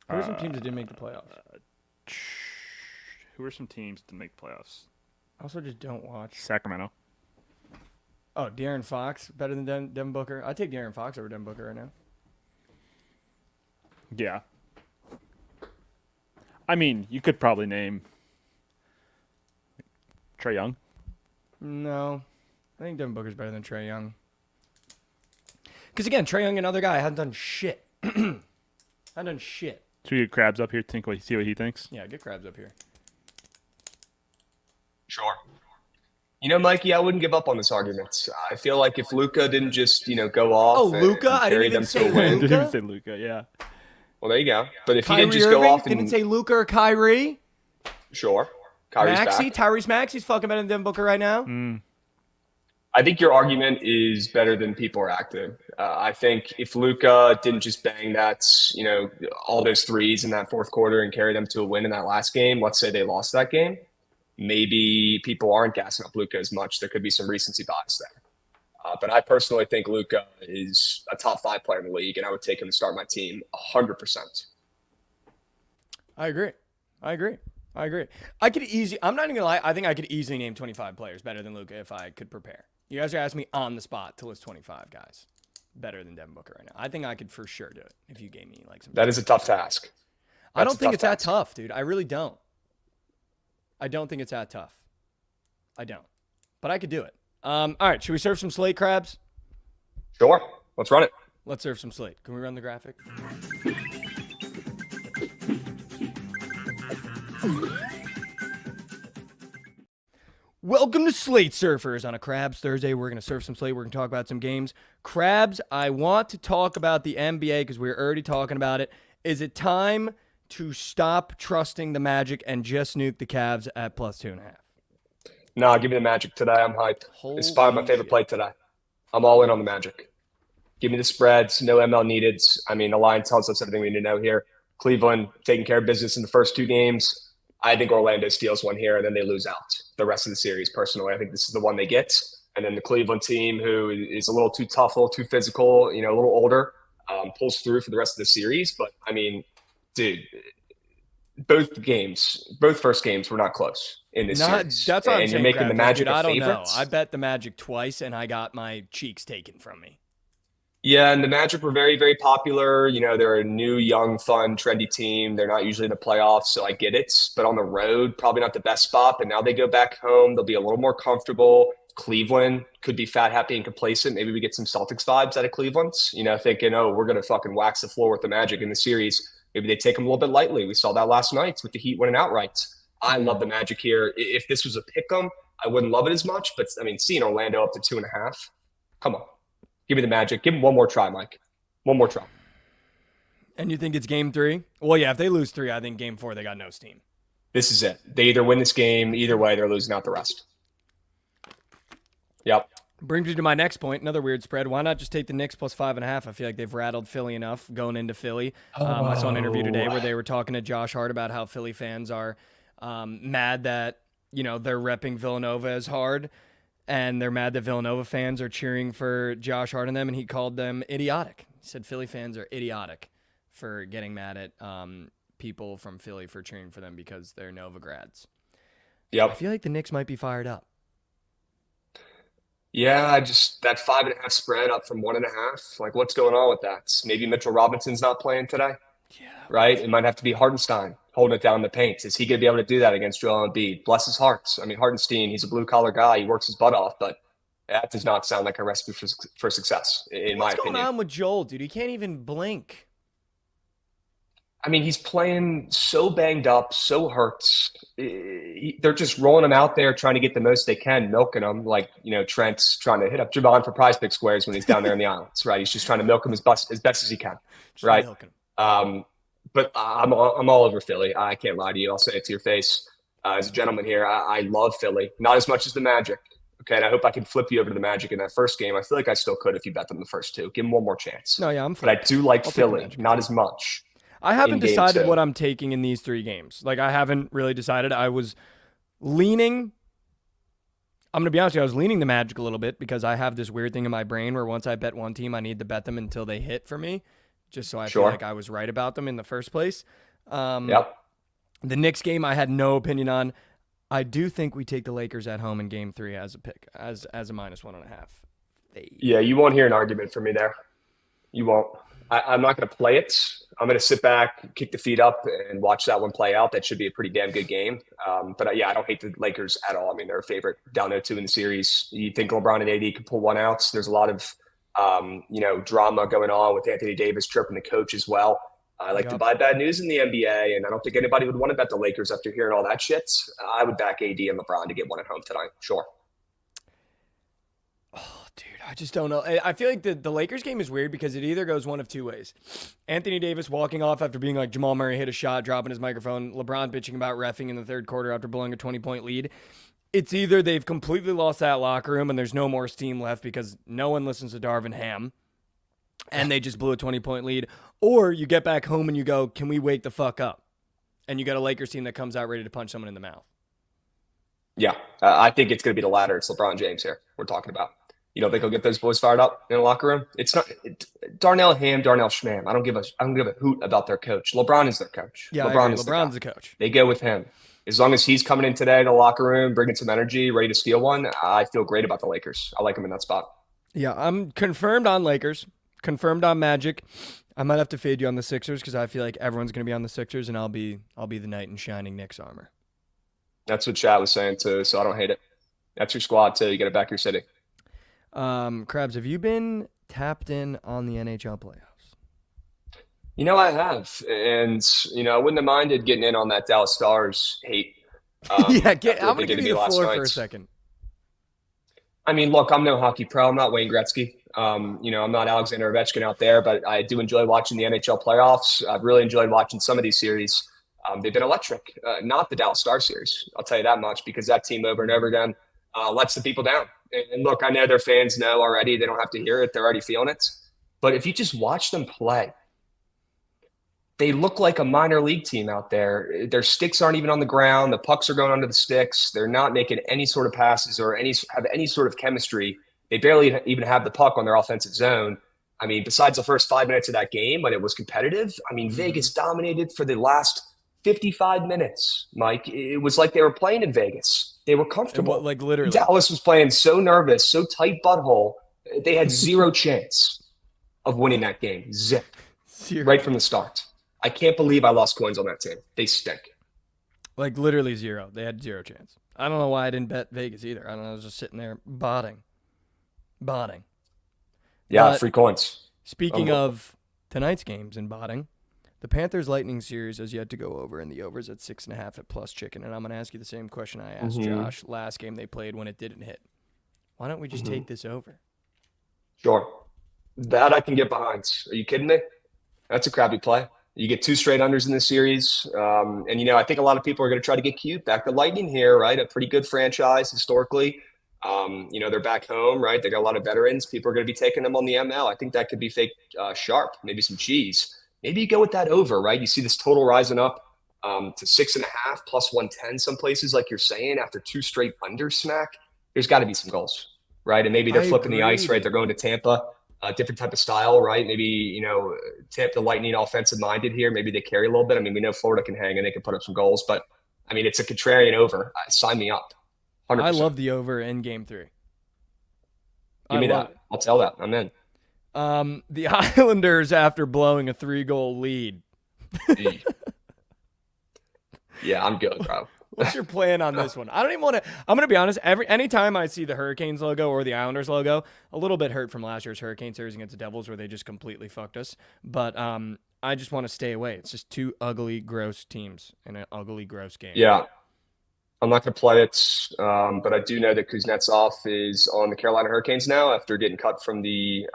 Who are some teams that didn't make the playoffs? Who are some teams to make playoffs? I also just don't watch. Sacramento. Oh, De'Aaron Fox better than Devin Booker. I'd take De'Aaron Fox over Devin Booker right now. Yeah. I mean, you could probably name Trae Young. No. I think Devin Booker's better than Trae Young. Because, again, Trae Young, another guy, hasn't done shit. Hasn't done shit. Should we get Krabs up here to see what he thinks? Yeah, get Krabs up here. Sure. You know, Mikey, I wouldn't give up on this argument. I feel like if Luka didn't just, go off. Oh, Luka? I didn't even say I Luka. didn't even say Luka, yeah. Well, there you go. But if Kyrie he didn't just Irving? go off and Didn't say Luka or Kyrie. Sure, Kyrie's Maxey, back. Tyrese Maxey's fucking better than Devin Booker right now. I think your argument is better than people are acting. I think if Luka didn't just bang that, all those threes in that fourth quarter and carry them to a win in that last game, let's say they lost that game, maybe people aren't gassing up Luka as much. There could be some recency bias there. But I personally think Luka is a top 5 player in the league, and I would take him to start my team 100%. I agree. I'm not even going to lie. I think I could easily name 25 players better than Luka if I could prepare. You guys are asking me on the spot to list 25 guys better than Devin Booker right now. I think I could for sure do it if you gave me some. That is a tough task. I don't think it's that tough, dude. I really don't. I don't think it's that tough. I don't. But I could do it. All right. Should we serve some slate crabs? Sure. Let's run it. Let's serve some slate. Can we run the graphic? Welcome to Slate Surfers. On a Crabs Thursday, we're going to surf some slate. We're going to talk about some games. Crabs, I want to talk about the NBA because we're already talking about it. Is it time to stop trusting the Magic and just nuke the Cavs at +2.5? Nah, give me the Magic today. I'm hyped. It's probably my favorite shit. play today. I'm all in on the Magic. Give me the spreads. No ML needed. I mean, the line tells us everything we need to know here. Cleveland taking care of business in the first 2 games. I think Orlando steals one here, and then they lose out the rest of the series, personally. I think this is the one they get. And then the Cleveland team, who is a little too tough, a little too physical, a little older, pulls through for the rest of the series. But, I mean, dude, both first games were not close in this series. That's what I'm and saying. you're making the Magic dude, I don't favorites. know. I bet the Magic twice, and I got my cheeks taken from me. Yeah, and the Magic were very, very popular. They're a new, young, fun, trendy team. They're not usually in the playoffs, so I get it. But on the road, probably not the best spot. But now they go back home. They'll be a little more comfortable. Cleveland could be fat, happy, and complacent. Maybe we get some Celtics vibes out of Cleveland, thinking, oh, we're going to fucking wax the floor with the Magic in the series. Maybe they take them a little bit lightly. We saw that last night with the Heat winning outright. I love the Magic here. If this was a pick 'em, I wouldn't love it as much. But, seeing Orlando up to 2.5, come on. Give me the Magic. Give them one more try, Mike. One more try. And you think it's game 3? Well, yeah, if they lose 3, I think game 4, they got no steam. This is it. They either win this game, either way, they're losing out the rest. Yep. Brings me to my next point, another weird spread. Why not just take the Knicks plus 5.5? I feel like they've rattled Philly enough going into Philly. I saw an interview today where they were talking to Josh Hart about how Philly fans are mad that, they're repping Villanova as hard, and they're mad that Villanova fans are cheering for Josh Hart and them, and he called them idiotic. He said Philly fans are idiotic for getting mad at people from Philly for cheering for them because they're Nova grads. Yep. I feel like the Knicks might be fired up. Yeah, just that 5.5 spread up from 1.5. Like, what's going on with that? Maybe Mitchell Robinson's not playing today. Yeah. Right? It might have to be Hartenstein holding it down in the paint. Is he going to be able to do that against Joel Embiid? Bless his heart. Hartenstein, he's a blue-collar guy. He works his butt off, but that does not sound like a recipe for success, in my opinion. What's going on with Joel, dude? He can't even blink. He's playing so banged up, so hurt. They're just rolling him out there, trying to get the most they can, milking him. Like, Trent's trying to hit up Javon for PrizePicks squares when he's down there in the islands, right? He's just trying to milk him as best as he can, right? But I'm all over Philly. I can't lie to you. I'll say it to your face. As a gentleman here, I love Philly. Not as much as the Magic. Okay, and I hope I can flip you over to the Magic in that first game. I feel like I still could if you bet them the first 2. Give them one more chance. No, yeah, but I do like Philly, not as much. I haven't decided what I'm taking in these 3 games. Like, I haven't really decided. I was leaning. I'm going to be honest with you. I was leaning the Magic a little bit because I have this weird thing in my brain where once I bet one team, I need to bet them until they hit for me, just so I feel like I was right about them in the first place. Yep. The Knicks game, I had no opinion on. I do think we take the Lakers at home in game 3 as a pick, as a minus 1.5. Yeah, you won't hear an argument from me there. You won't. I'm not going to play it. I'm going to sit back, kick the feet up, and watch that one play out. That should be a pretty damn good game. But yeah, I don't hate the Lakers at all. They're a favorite, down 0-2 in the series. You think LeBron and AD could pull one out? There's a lot of, drama going on with Anthony Davis chirping the coach as well. I like to buy bad news in the NBA, and I don't think anybody would want to bet the Lakers after hearing all that shit. I would back AD and LeBron to get one at home tonight. Sure. Dude, I just don't know. I feel like the Lakers game is weird because it either goes one of 2 ways. Anthony Davis walking off after being like Jamal Murray hit a shot, dropping his microphone. LeBron bitching about reffing in the third quarter after blowing a 20-point lead. It's either they've completely lost that locker room and there's no more steam left because no one listens to Darvin Ham and they just blew a 20-point lead. Or you get back home and you go, can we wake the fuck up? And you got a Lakers team that comes out ready to punch someone in the mouth. Yeah, I think it's going to be the latter. It's LeBron James here we're talking about. You don't think he'll get those boys fired up in the locker room? It's not Darnell Ham, Darnell Schmam. I don't give a hoot about their coach. LeBron is their coach. Yeah, LeBron's the coach. They go with him. As long as he's coming in today to the locker room, bringing some energy, ready to steal one, I feel great about the Lakers. I like them in that spot. Yeah, I'm confirmed on Lakers, confirmed on Magic. I might have to fade you on the Sixers because I feel like everyone's going to be on the Sixers, and I'll be the knight in shining Knicks armor. That's what Chat was saying too, so I don't hate it. That's your squad too. You got to back your city. Krabs, have you been tapped in on the NHL playoffs? I have. And, I wouldn't have minded getting in on that Dallas Stars hate. I'm going to give you the floor for a second. Look, I'm no hockey pro. I'm not Wayne Gretzky. I'm not Alexander Ovechkin out there, but I do enjoy watching the NHL playoffs. I've really enjoyed watching some of these series. They've been electric. Not the Dallas Stars series, I'll tell you that much, because that team over and over again lets the people down. And look, I know their fans know already. They don't have to hear it. They're already feeling it. But if you just watch them play, they look like a minor league team out there. Their sticks aren't even on the ground. The pucks are going under the sticks. They're not making any sort of passes or have any sort of chemistry. They barely even have the puck on their offensive zone. Besides the first 5 minutes of that game when it was competitive, Vegas dominated for the last 55 minutes, Mike. It was like they were playing in Vegas. They were comfortable. Like literally. Dallas was playing so nervous, so tight butthole. They had zero chance of winning that game. Zip. Zero. Right from the start. I can't believe I lost coins on that team. They stink. Like literally zero. They had zero chance. I don't know why I didn't bet Vegas either. I don't know. I was just sitting there botting. Yeah, But free coins. Speaking of tonight's games and botting, the Panthers Lightning series has yet to go over, and the over's at 6.5 at plus chicken. And I'm going to ask you the same question I asked Josh last game they played when it didn't hit. Why don't we just take this over? Sure. That I can get behind. Are you kidding me? That's a crappy play. You get 2 straight unders in this series. And, you know, I think a lot of people are going to try to get cute. Back to Lightning here, right? A pretty good franchise historically. You know, they're back home, right? They got a lot of veterans. People are going to be taking them on the ML. I think that could be fake sharp, maybe some cheese. Maybe you go with that over, right? You see this total rising up to 6.5 plus 110 some places, like you're saying, after 2 straight under smack. There's got to be some goals, right? And maybe they're flipping the ice, right? They're going to Tampa. Different type of style, right? Maybe, you know, Tampa Lightning offensive minded here. Maybe they carry a little bit. I mean, we know Florida can hang and they can put up some goals, but I mean, it's a contrarian over. Sign me up. 100%. I love the over in Game 3. Give me that. I'll tell that. I'm in. The Islanders, after blowing a 3-goal lead. Yeah, I'm good, bro. What's your plan on this one? I don't even want to. I'm going to be honest. Anytime I see the Hurricanes logo or the Islanders logo, a little bit hurt from last year's Hurricane series against the Devils where they just completely fucked us. But I just want to stay away. It's just 2 ugly, gross teams in an ugly, gross game. Yeah. I'm not going to play it, but I do know that Kuznetsov is on the Carolina Hurricanes now after getting cut from the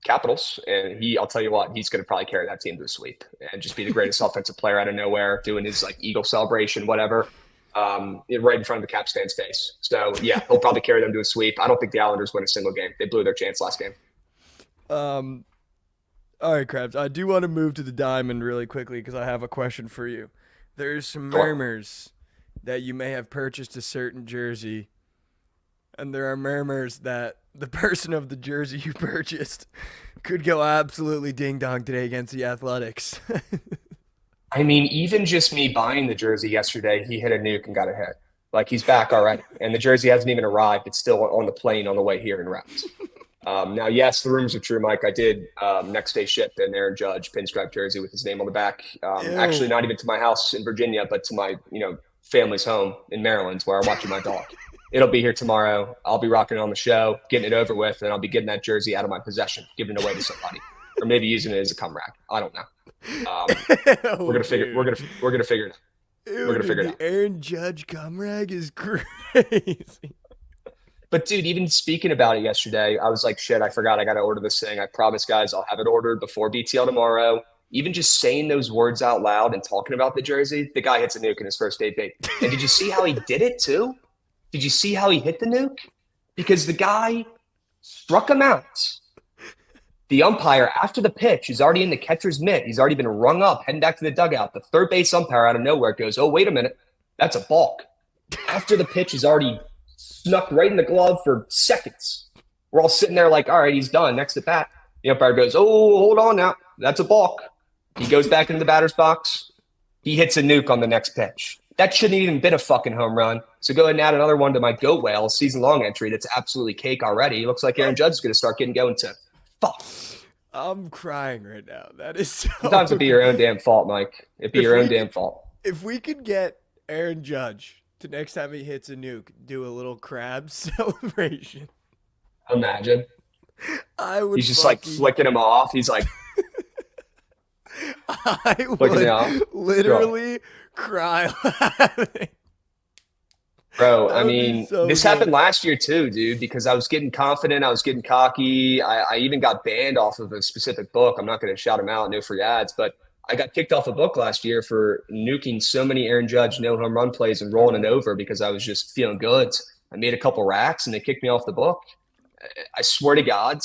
Capitals. And I'll tell you what, he's going to probably carry that team to a sweep and just be the greatest offensive player out of nowhere, doing his like Eagle celebration, whatever, right in front of the Cap stand's face. So yeah, he'll probably carry them to a sweep. I don't think the Islanders win a single game. They blew their chance last game. All right, Krabs. I do want to move to the diamond really quickly because I have a question for you. There's some murmurs that you may have purchased a certain jersey, and there are murmurs that the person of the jersey you purchased could go absolutely ding-dong today against the Athletics. I mean, even just me buying the jersey yesterday, he hit a nuke and got a hit. Like, he's back already. And the jersey hasn't even arrived. It's still on the plane on the way here in routes. Now, yes, the rumors are true, Mike. I did next day ship an Aaron Judge pinstripe jersey with his name on the back. Actually, not even to my house in Virginia, but to my, family's home in Maryland where I'm watching my dog. It'll be here tomorrow. I'll be rocking it on the show, getting it over with, and I'll be getting that jersey out of my possession, giving it away to somebody, or maybe using it as a cum rack. I don't know. We're gonna figure it out. We're gonna figure it out. Aaron Judge cum rag is crazy. But dude, even speaking about it yesterday, I was like, shit, I forgot I got to order this thing. I promise, guys, I'll have it ordered before BTL tomorrow. Even just saying those words out loud and talking about the jersey, the guy hits a nuke in his first date. And did you see how he did it too? Did you see how he hit the nuke? Because the guy struck him out. The umpire, after the pitch, is already in the catcher's mitt. He's already been rung up, heading back to the dugout. The third base umpire out of nowhere goes, oh, wait a minute. That's a balk. After the pitch is already snuck right in the glove for seconds. We're all sitting there like, all right, he's done. Next at bat. The umpire goes, oh, hold on now. That's a balk. He goes back into the batter's box. He hits a nuke on the next pitch. That shouldn't even been a fucking home run. So go ahead and add another one to my Goat Whale season-long entry that's absolutely cake already. Looks like Aaron Judge is going to start getting going to. Fuck. I'm crying right now. That is so Sometimes it'd be your own damn fault, Mike. It'd be your own damn fault. If we could get Aaron Judge to next time he hits a nuke, do a little crab celebration. Imagine. I would. He's just like flicking him off. He's like. I would literally cry laughing. Bro, I mean, this happened last year too, dude, because I was getting confident. I was getting cocky. I even got banned off of a specific book. I'm not going to shout him out, no free ads, but I got kicked off a book last year for nuking so many Aaron Judge no home run plays and rolling it over because I was just feeling good. I made a couple racks and they kicked me off the book. I swear to God,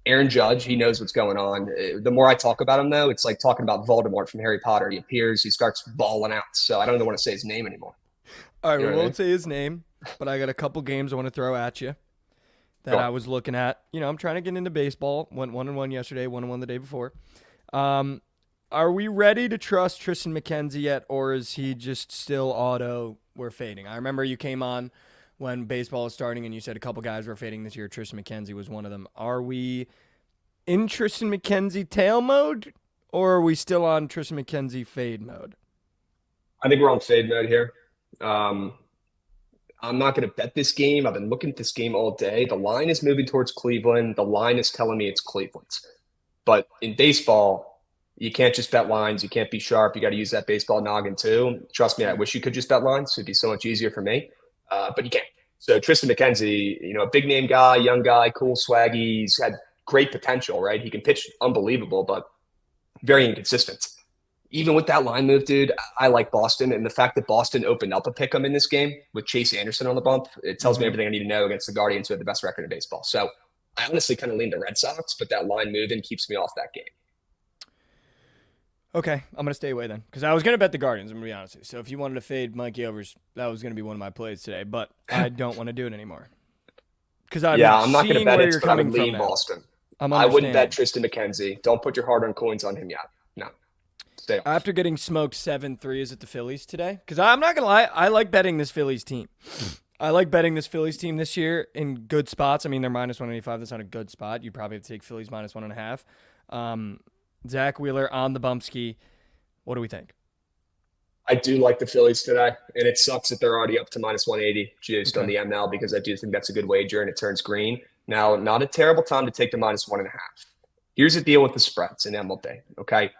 Aaron Judge, he knows what's going on. The more I talk about him, though, it's like talking about Voldemort from Harry Potter. He appears, he starts bawling out. So I don't even want to say his name anymore. All right, we won't say his name, but I got a couple games I want to throw at you that I was looking at. I'm trying to get into baseball. Went 1-1 yesterday, 1-1 the day before. I Are we ready to trust Tristan McKenzie yet, or is he just still auto? We're fading. I remember you came on when baseball was starting, and you said a couple guys were fading this year. Tristan McKenzie was one of them. Are we in Tristan McKenzie tail mode, or are we still on Tristan McKenzie fade mode? I think we're on fade mode here. I'm not going to bet this game. I've been looking at this game all day. The line is moving towards Cleveland. The line is telling me it's Cleveland. But in baseball, you can't just bet lines. You can't be sharp. You got to use that baseball noggin too. Trust me, I wish you could just bet lines. It'd be so much easier for me. But you can't. So Tristan McKenzie, a big name guy, young guy, cool swaggy. He's had great potential, right? He can pitch unbelievable, but very inconsistent. Even with that line move, dude, I like Boston. And the fact that Boston opened up a pick 'em in this game with Chase Anderson on the bump, it tells me everything I need to know against the Guardians, who have the best record in baseball. So I honestly kind of lean the Red Sox, but that line moving keeps me off that game. Okay, I'm going to stay away then, because I was going to bet the Guardians, I'm going to be honest with you. So if you wanted to fade Mikey Overs, that was going to be one of my plays today, but I don't want to do it anymore. Because I'm not going to bet it, but I would lean Boston. I wouldn't bet Tristan McKenzie. Don't put your hard-earned coins on him yet. No. Stay off. After getting smoked 7-3 at the Phillies today, because I'm not going to lie, I like betting this Phillies team. I like betting this Phillies team this year in good spots. I mean, they're minus 185. That's not a good spot. You probably have to take Phillies minus 1.5. Zach Wheeler on the bump ski. What do we think? I do like the Phillies today, and it sucks that they're already up to minus 180 just on the ML, because I do think that's a good wager and it turns green. Now, not a terrible time to take the minus 1.5. Here's the deal with the spreads in MLB, okay?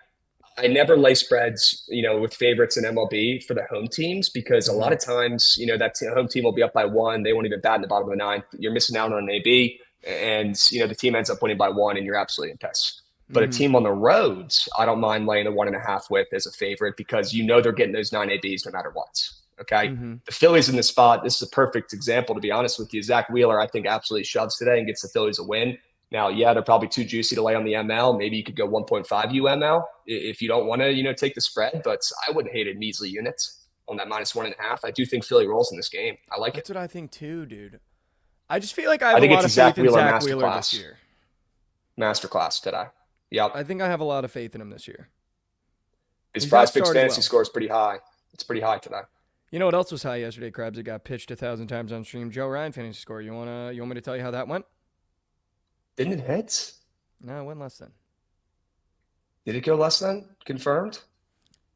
I never lay spreads, with favorites in MLB for the home teams, because a lot of times, that home team will be up by 1. They won't even bat in the bottom of the 9th. You're missing out on an AB, and, the team ends up winning by 1, and you're absolutely in piss. But a team on the roads, I don't mind laying the 1.5 with as a favorite, because they're getting those 9 ABs no matter what. Okay. The Phillies in this spot, this is a perfect example, to be honest with you. Zach Wheeler, I think, absolutely shoves today and gets the Phillies a win. Now, yeah, they're probably too juicy to lay on the ML. Maybe you could go 1.5 UML if you don't want to, take the spread, but I wouldn't hate a measly unit on that minus 1.5. I do think Philly rolls in this game. I like That's it. what I think too, dude. I just feel like I have a lot of faith in Zach Wheeler this year. Masterclass today. Yep. I think I have a lot of faith in him this year. His PrizePicks fantasy score is pretty high. It's pretty high today. You know what else was high yesterday, Krabs? It got pitched 1,000 times on stream. Joe Ryan fantasy score. You want me to tell you how that went? Didn't it hit? No, it went less than. Did it go less than? Confirmed?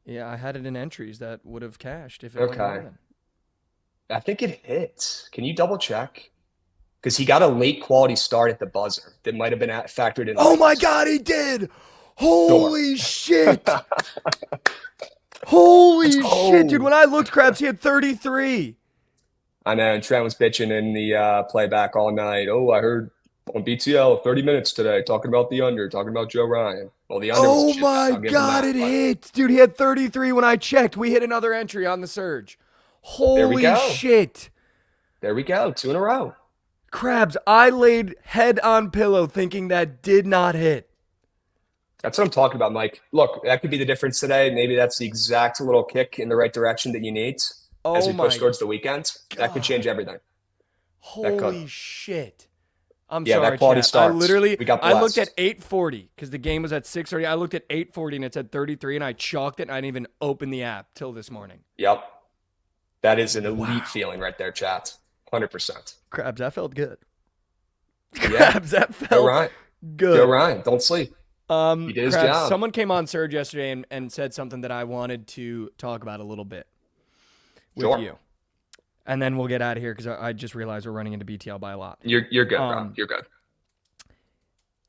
Yeah, I had it in entries that would have cashed if it went more than. I think it hit. Can you double check? Because he got a late quality start at the buzzer that might have been factored in. Oh my God, he did! Holy shit! Holy shit, dude! When I looked, Krabs, he had 33. I know, and Trent was bitching in the playback all night. Oh, I heard on BTL 30 minutes today talking about the under, talking about Joe Ryan. Well, the under. Oh my God, it hit, dude! He had 33 when I checked. We hit another entry on the surge. Holy shit! There we go, 2 in a row. Krabs, I laid head on pillow thinking that did not hit. That's what I'm talking about, Mike. Look, that could be the difference today. Maybe that's the exact little kick in the right direction that you need as we push towards the weekend. God. That could change everything. Holy shit. I'm sorry, that quality starts. I looked at 8:40 because the game was at 6:30. I looked at 8:40 and it said 33, and I chalked it, and I didn't even open the app till this morning. Yep. That is an elite feeling right there, chat. 100%. Krabs, that felt good. Yeah. Krabs, that felt good. Go Ryan. Don't sleep. He did his job. Someone came on Surge yesterday and said something that I wanted to talk about a little bit with you. And then we'll get out of here because I just realized we're running into BTL by a lot. You're good, bro. You're good.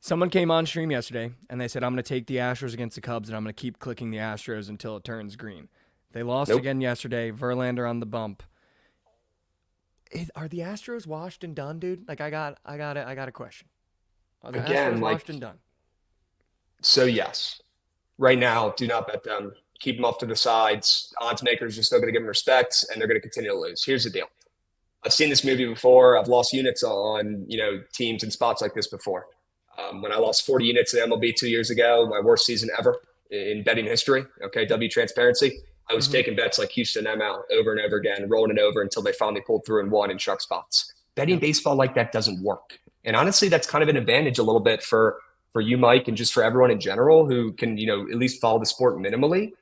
Someone came on stream yesterday and they said, I'm going to take the Astros against the Cubs and I'm going to keep clicking the Astros until it turns green. They lost again yesterday. Verlander on the bump. Are the Astros washed and done, dude? Like I got a question. Are the Astros washed and done? So yes, right now, do not bet them. Keep them off to the sides. Odds makers are still going to give them respect, and they're going to continue to lose. Here's the deal: I've seen this movie before. I've lost units on teams and spots like this before. When I lost 40 units in MLB 2 years ago, my worst season ever in betting history. Okay, W transparency. I was taking bets like Houston ML over and over again, rolling it over until they finally pulled through and won in shark spots. Betting baseball like that doesn't work. And honestly, that's kind of an advantage a little bit for for you, Mike, and just for everyone in general who can, at least follow the sport minimally,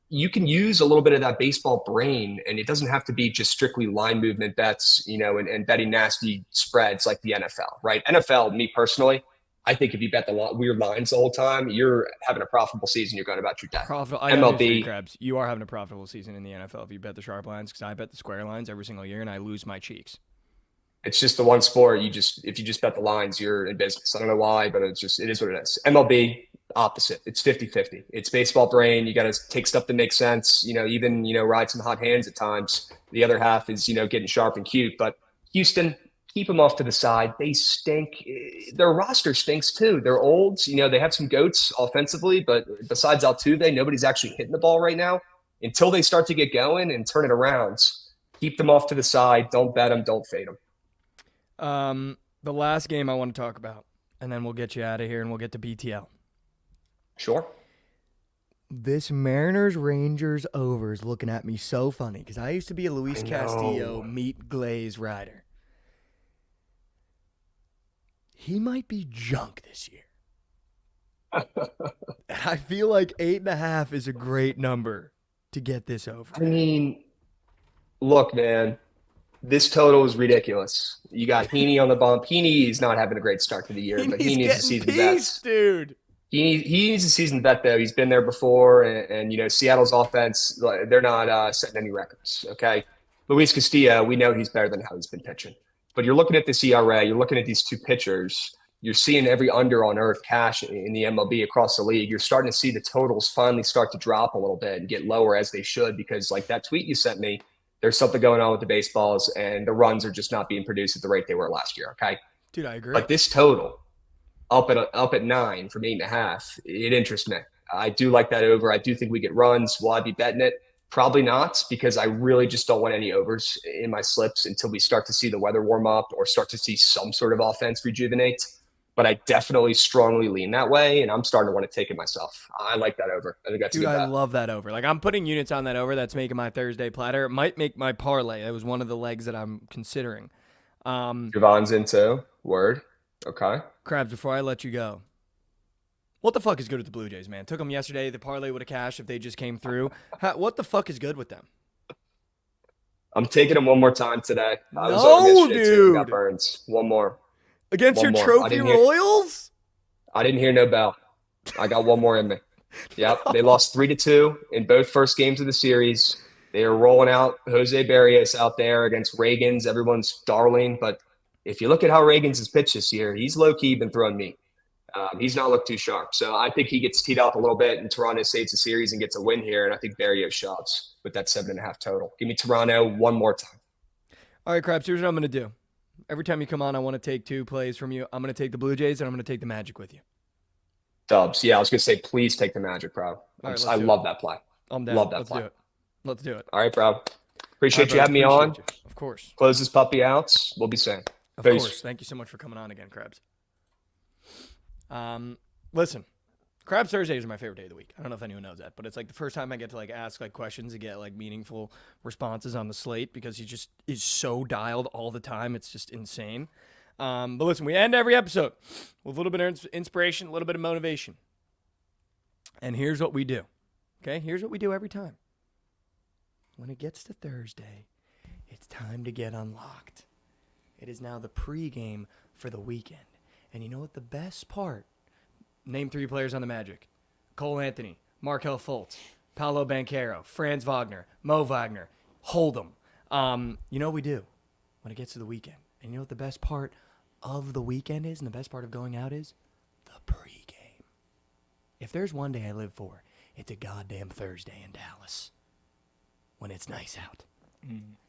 you can use a little bit of that baseball brain, and it doesn't have to be just strictly line movement bets, and betting nasty spreads like the NFL, right? NFL, me personally, I think if you bet the weird lines the whole time, you're having a profitable season. You're going about your day. MLB, Krebs, you are having a profitable season in the NFL if you bet the sharp lines, because I bet the square lines every single year, and I lose my cheeks. It's just the one sport. If you just bet the lines, you're in business. I don't know why, but it is what it is. MLB, opposite. It's 50-50. It's baseball brain. You got to take stuff that makes sense, even, ride some hot hands at times. The other half is, getting sharp and cute. But Houston, keep them off to the side. They stink. Their roster stinks too. They're old. They have some goats offensively, but besides Altuve, nobody's actually hitting the ball right now. Until they start to get going and turn it around, keep them off to the side. Don't bet them. Don't fade them. The last game I want to talk about, and then we'll get you out of here and we'll get to BTL. Sure. This Mariners-Rangers over is looking at me so funny because I used to be a Luis Castillo meat glaze rider. He might be junk this year. I feel like 8.5 is a great number to get this over. I mean, look, man. This total is ridiculous. You got Heaney on the bump. Heaney is not having a great start to the year, but he needs a season bet. Dude. He needs a season bet, though. He's been there before, and Seattle's offense, they're not setting any records, okay? Luis Castillo, we know he's better than how he's been pitching. But you're looking at this ERA, you're looking at these two pitchers, you're seeing every under on earth cash in the MLB across the league. You're starting to see the totals finally start to drop a little bit and get lower as they should because, like that tweet you sent me, there's something going on with the baseballs, and the runs are just not being produced at the rate they were last year, okay? Dude, I agree. But this total, up at 9 from 8.5, it interests me. I do like that over. I do think we get runs. Will I be betting it? Probably not, because I really just don't want any overs in my slips until we start to see the weather warm up or start to see some sort of offense rejuvenate. But I definitely strongly lean that way, and I'm starting to want to take it myself. I like that over. I think that's a good bet. I love that over. Like, I'm putting units on that over. That's making my Thursday platter. It might make my parlay. That was one of the legs that I'm considering. Javon's into word. Okay. Krabs, before I let you go, what the fuck is good with the Blue Jays, man? Took them yesterday. The parlay would have cashed if they just came through. What the fuck is good with them? I'm taking them one more time today. No, dude. Got Burns. One more. Against your trophy Royals? I didn't hear no bell. I got one more in me. Yep. They lost 3-2 in both first games of the series. They are rolling out Jose Barrios out there against Reagans, everyone's darling. But if you look at how Reagans has pitched this year, he's low-key been throwing meat. He's not looked too sharp. So I think he gets teed up a little bit, and Toronto saves the series and gets a win here. And I think Barrios shoves with that 7.5 total. Give me Toronto one more time. All right, Krabs, here's what I'm going to do. Every time you come on, I want to take 2 plays from you. I'm going to take the Blue Jays, and I'm going to take the Magic with you. Dubs. Yeah, I was going to say, please take the Magic, bro. Right, I love that play. I'm down. Love that play. Let's do it. All right, bro. Appreciate you having me on. Of course. Close this puppy out. We'll be saying. Of course. Thank you so much for coming on again, Krabs. Listen, Krabs Thursdays are my favorite day of the week. I don't know if anyone knows that, but it's like the first time I get to ask questions and get meaningful responses on the slate because he just is so dialed all the time. It's just insane. But listen, we end every episode with a little bit of inspiration, a little bit of motivation. And here's what we do. Okay? Here's what we do every time. When it gets to Thursday, it's time to get unlocked. It is now the pregame for the weekend. And you know what the best part? Name 3 players on the Magic. Cole Anthony, Markel Fultz, Paolo Banchero, Franz Wagner, Mo Wagner, Hold'em. You know what we do when it gets to the weekend? And you know what the best part of the weekend is and the best part of going out is? The pregame. If there's one day I live for, it's a goddamn Thursday in Dallas when it's nice out.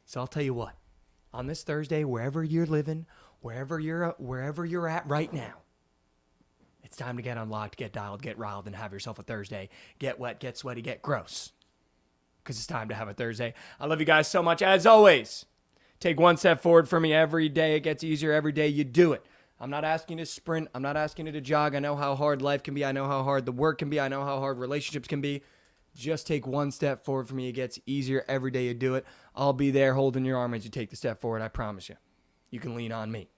So I'll tell you what. On this Thursday, wherever you're living, wherever you're at right now, it's time to get unlocked, get dialed, get riled, and have yourself a Thursday. Get wet, get sweaty, get gross. Because it's time to have a Thursday. I love you guys so much. As always, take one step forward for me every day. It gets easier every day you do it. I'm not asking you to sprint. I'm not asking you to jog. I know how hard life can be. I know how hard the work can be. I know how hard relationships can be. Just take one step forward for me. It gets easier every day you do it. I'll be there holding your arm as you take the step forward. I promise you. You can lean on me.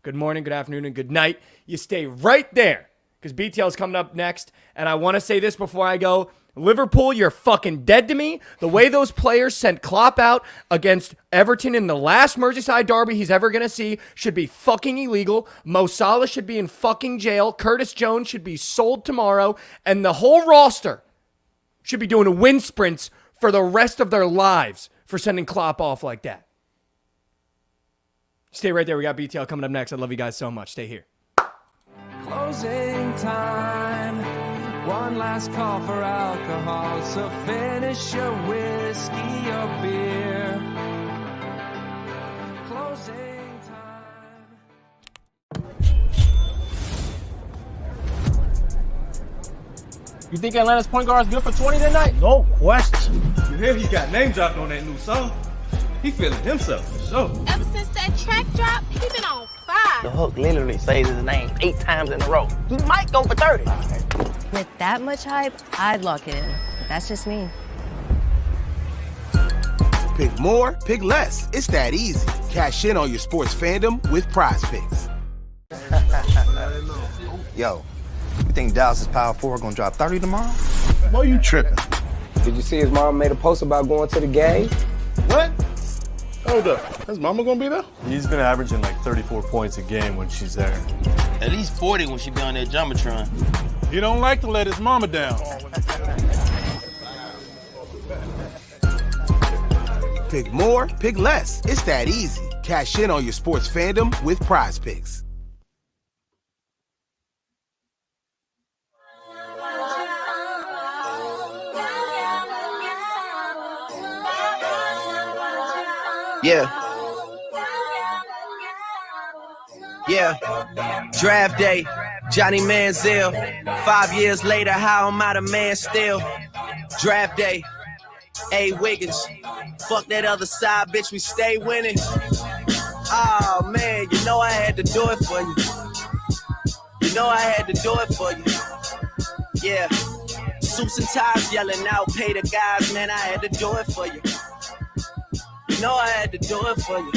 Good morning, good afternoon, and good night. You stay right there. because BTL is coming up next. And I want to say this before I go. Liverpool, you're fucking dead to me. The way those players sent Klopp out against Everton in the last Merseyside derby he's ever going to see should be fucking illegal. Mo Salah should be in fucking jail. Curtis Jones should be sold tomorrow. And the whole roster should be doing wind sprints for the rest of their lives for sending Klopp off like that. Stay right there. We got BTL coming up next. I love you guys so much. Stay here. Closing time. One last call for alcohol, so finish your whiskey or beer. Closing time. You think Atlanta's point guard is good for 20 tonight? No question. You hear he got name dropped on that new song? He feeling himself for sure. Ever since that track drop, he been on fire. The hook literally says his name 8 times in a row. He might go for 30. With that much hype, I'd lock it in. But that's just me. Pick more, pick less. It's that easy. Cash in on your sports fandom with PrizePicks. Yo, you think Dallas' Power 4 gonna drop 30 tomorrow? Boy, you tripping. Did you see his mom made a post about going to the game? What? Hold up. His mama gonna be there? He's been averaging like 34 points a game when she's there. At least 40 when she be on that Jumbotron. He don't like to let his mama down. Pick more, pick less. It's that easy. Cash in on your sports fandom with PrizePicks. Yeah. Yeah. Draft day. Johnny Manziel. 5 years later, how am I the man still? Draft day. A. Wiggins. Fuck that other side, bitch, we stay winning. Oh, man, you know I had to do it for you. You know I had to do it for you. Yeah. Suits and ties yelling out, pay the guys, man, I had to do it for you. You know I had to do it for you.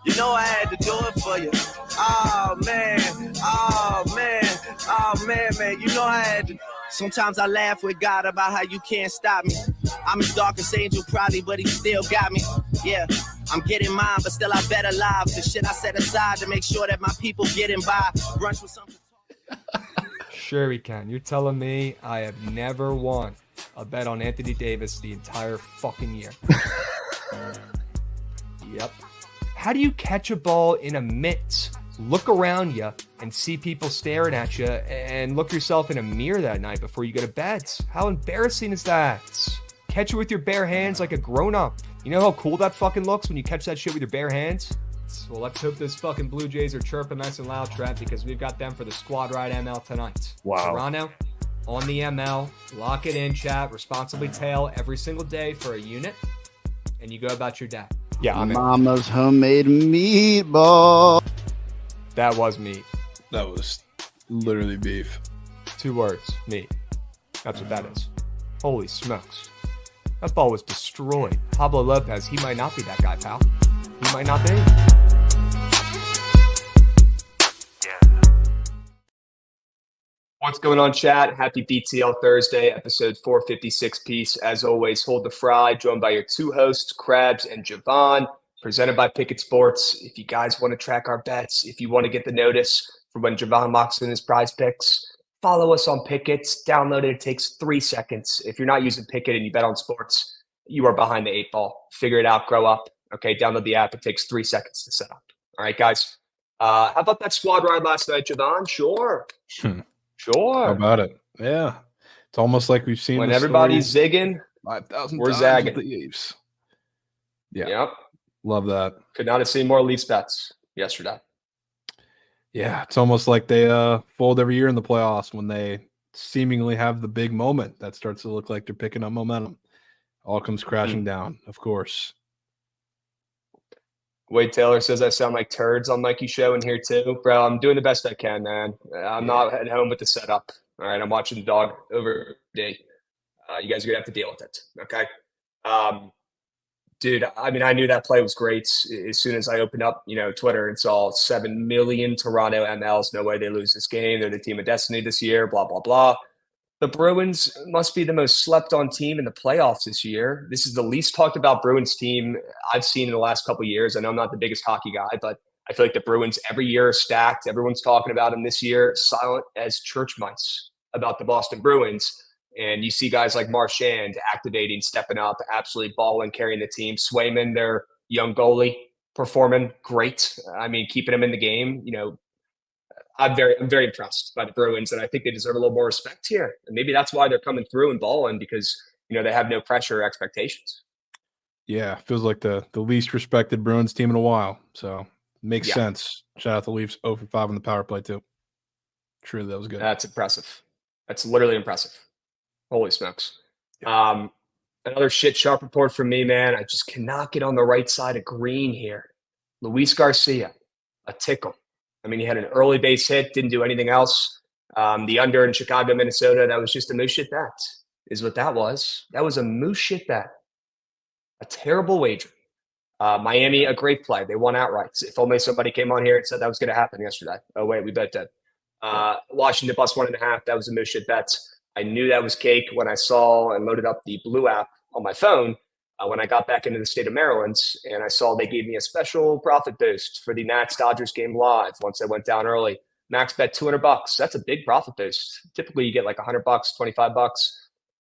You know I had to do it for you. Oh, man. Oh, man. Oh, man, you know I had to. Sometimes I laugh with God about how you can't stop me. I'm his darkest angel probably, but he still got me. Yeah, I'm getting mine, but still I bet alive. The shit I set aside to make sure that my people getting by. Brunch with something. Sure he can. You're telling me I have never won a bet on Anthony Davis the entire fucking year. Yep. How do you catch a ball in a mitt, look around you, and see people staring at you, and look yourself in a mirror that night before you go to bed? How embarrassing is that? Catch it with your bare hands like a grown-up. You know how cool that fucking looks when you catch that shit with your bare hands? Well, let's hope those fucking Blue Jays are chirping nice and loud, Trev, because we've got them for the Squad Ride ML tonight. Wow. Toronto, on the ML, lock it in, chat, responsibly tail every single day for a unit, and you go about your day. Yeah, I'm in. Mama's homemade meatball. That was meat. That was literally beef. 2 words, meat. That's what that is. Holy smokes. That ball was destroyed. Pablo Lopez, he might not be that guy, pal. He might not be. What's going on, chat? Happy BTL Thursday, episode 456 piece. As always, hold the fry, joined by your 2 hosts, Krabs and Javon, presented by Pickett Sports. If you guys want to track our bets, if you want to get the notice for when Javon locks in his PrizePicks, follow us on Pickett. Download it. It takes 3 seconds. If you're not using Pickett and you bet on sports, you are behind the 8 ball. Figure it out. Grow up. Okay, download the app. It takes 3 seconds to set up. All right, guys. How about that squad ride last night, Javon? Sure. Sure. How about it? Yeah. It's almost like we've seen when everybody's zigging, 5,000 we're times zagging. with the Leafs. Yeah. Yep. Love that. Could not have seen more Leafs bets yesterday. Yeah. It's almost like they fold every year in the playoffs when they seemingly have the big moment that starts to look like they're picking up momentum. All comes crashing down, of course. Wade Taylor says I sound like turds on Mikey's show in here too. Bro, I'm doing the best I can, man. I'm not at home with the setup. All right, I'm watching the dog over day. You guys are going to have to deal with it, okay? Dude, I mean, I knew that play was great as soon as I opened up, Twitter and saw 7 million Toronto MLs. No way they lose this game. They're the team of destiny this year, blah, blah, blah. The Bruins must be the most slept on team in the playoffs this year. This is the least talked about Bruins team I've seen in the last couple of years. I know I'm not the biggest hockey guy, but I feel like the Bruins every year are stacked. Everyone's talking about them this year, silent as church mice about the Boston Bruins. And you see guys like Marchand activating, stepping up, absolutely balling, carrying the team. Swayman, their young goalie, performing great. I mean, keeping him in the game. I'm very impressed by the Bruins, and I think they deserve a little more respect here. And maybe that's why they're coming through and balling, because they have no pressure or expectations. Yeah, feels like the least respected Bruins team in a while. So makes sense. Shout out the Leafs 0 for 5 on the power play too. Truly, that was good. That's impressive. That's literally impressive. Holy smokes. Another shit sharp report from me, man. I just cannot get on the right side of green here. Luis Garcia, a tickle. I mean, he had an early base hit, didn't do anything else. The under in Chicago, Minnesota, that was just a moose shit bet, is what that was. That was a moose shit bet. A terrible wager. Miami, a great play. They won outright. If only somebody came on here and said that was going to happen yesterday. Oh, wait, we bet that. Washington plus 1.5, that was a moose shit bet. I knew that was cake when I saw and loaded up the Blue app on my phone when I got back into the state of Maryland, and I saw they gave me a special profit boost for the Nats-Dodgers game live once I went down early. Max bet $200. That's a big profit boost. Typically, you get like $100, $25,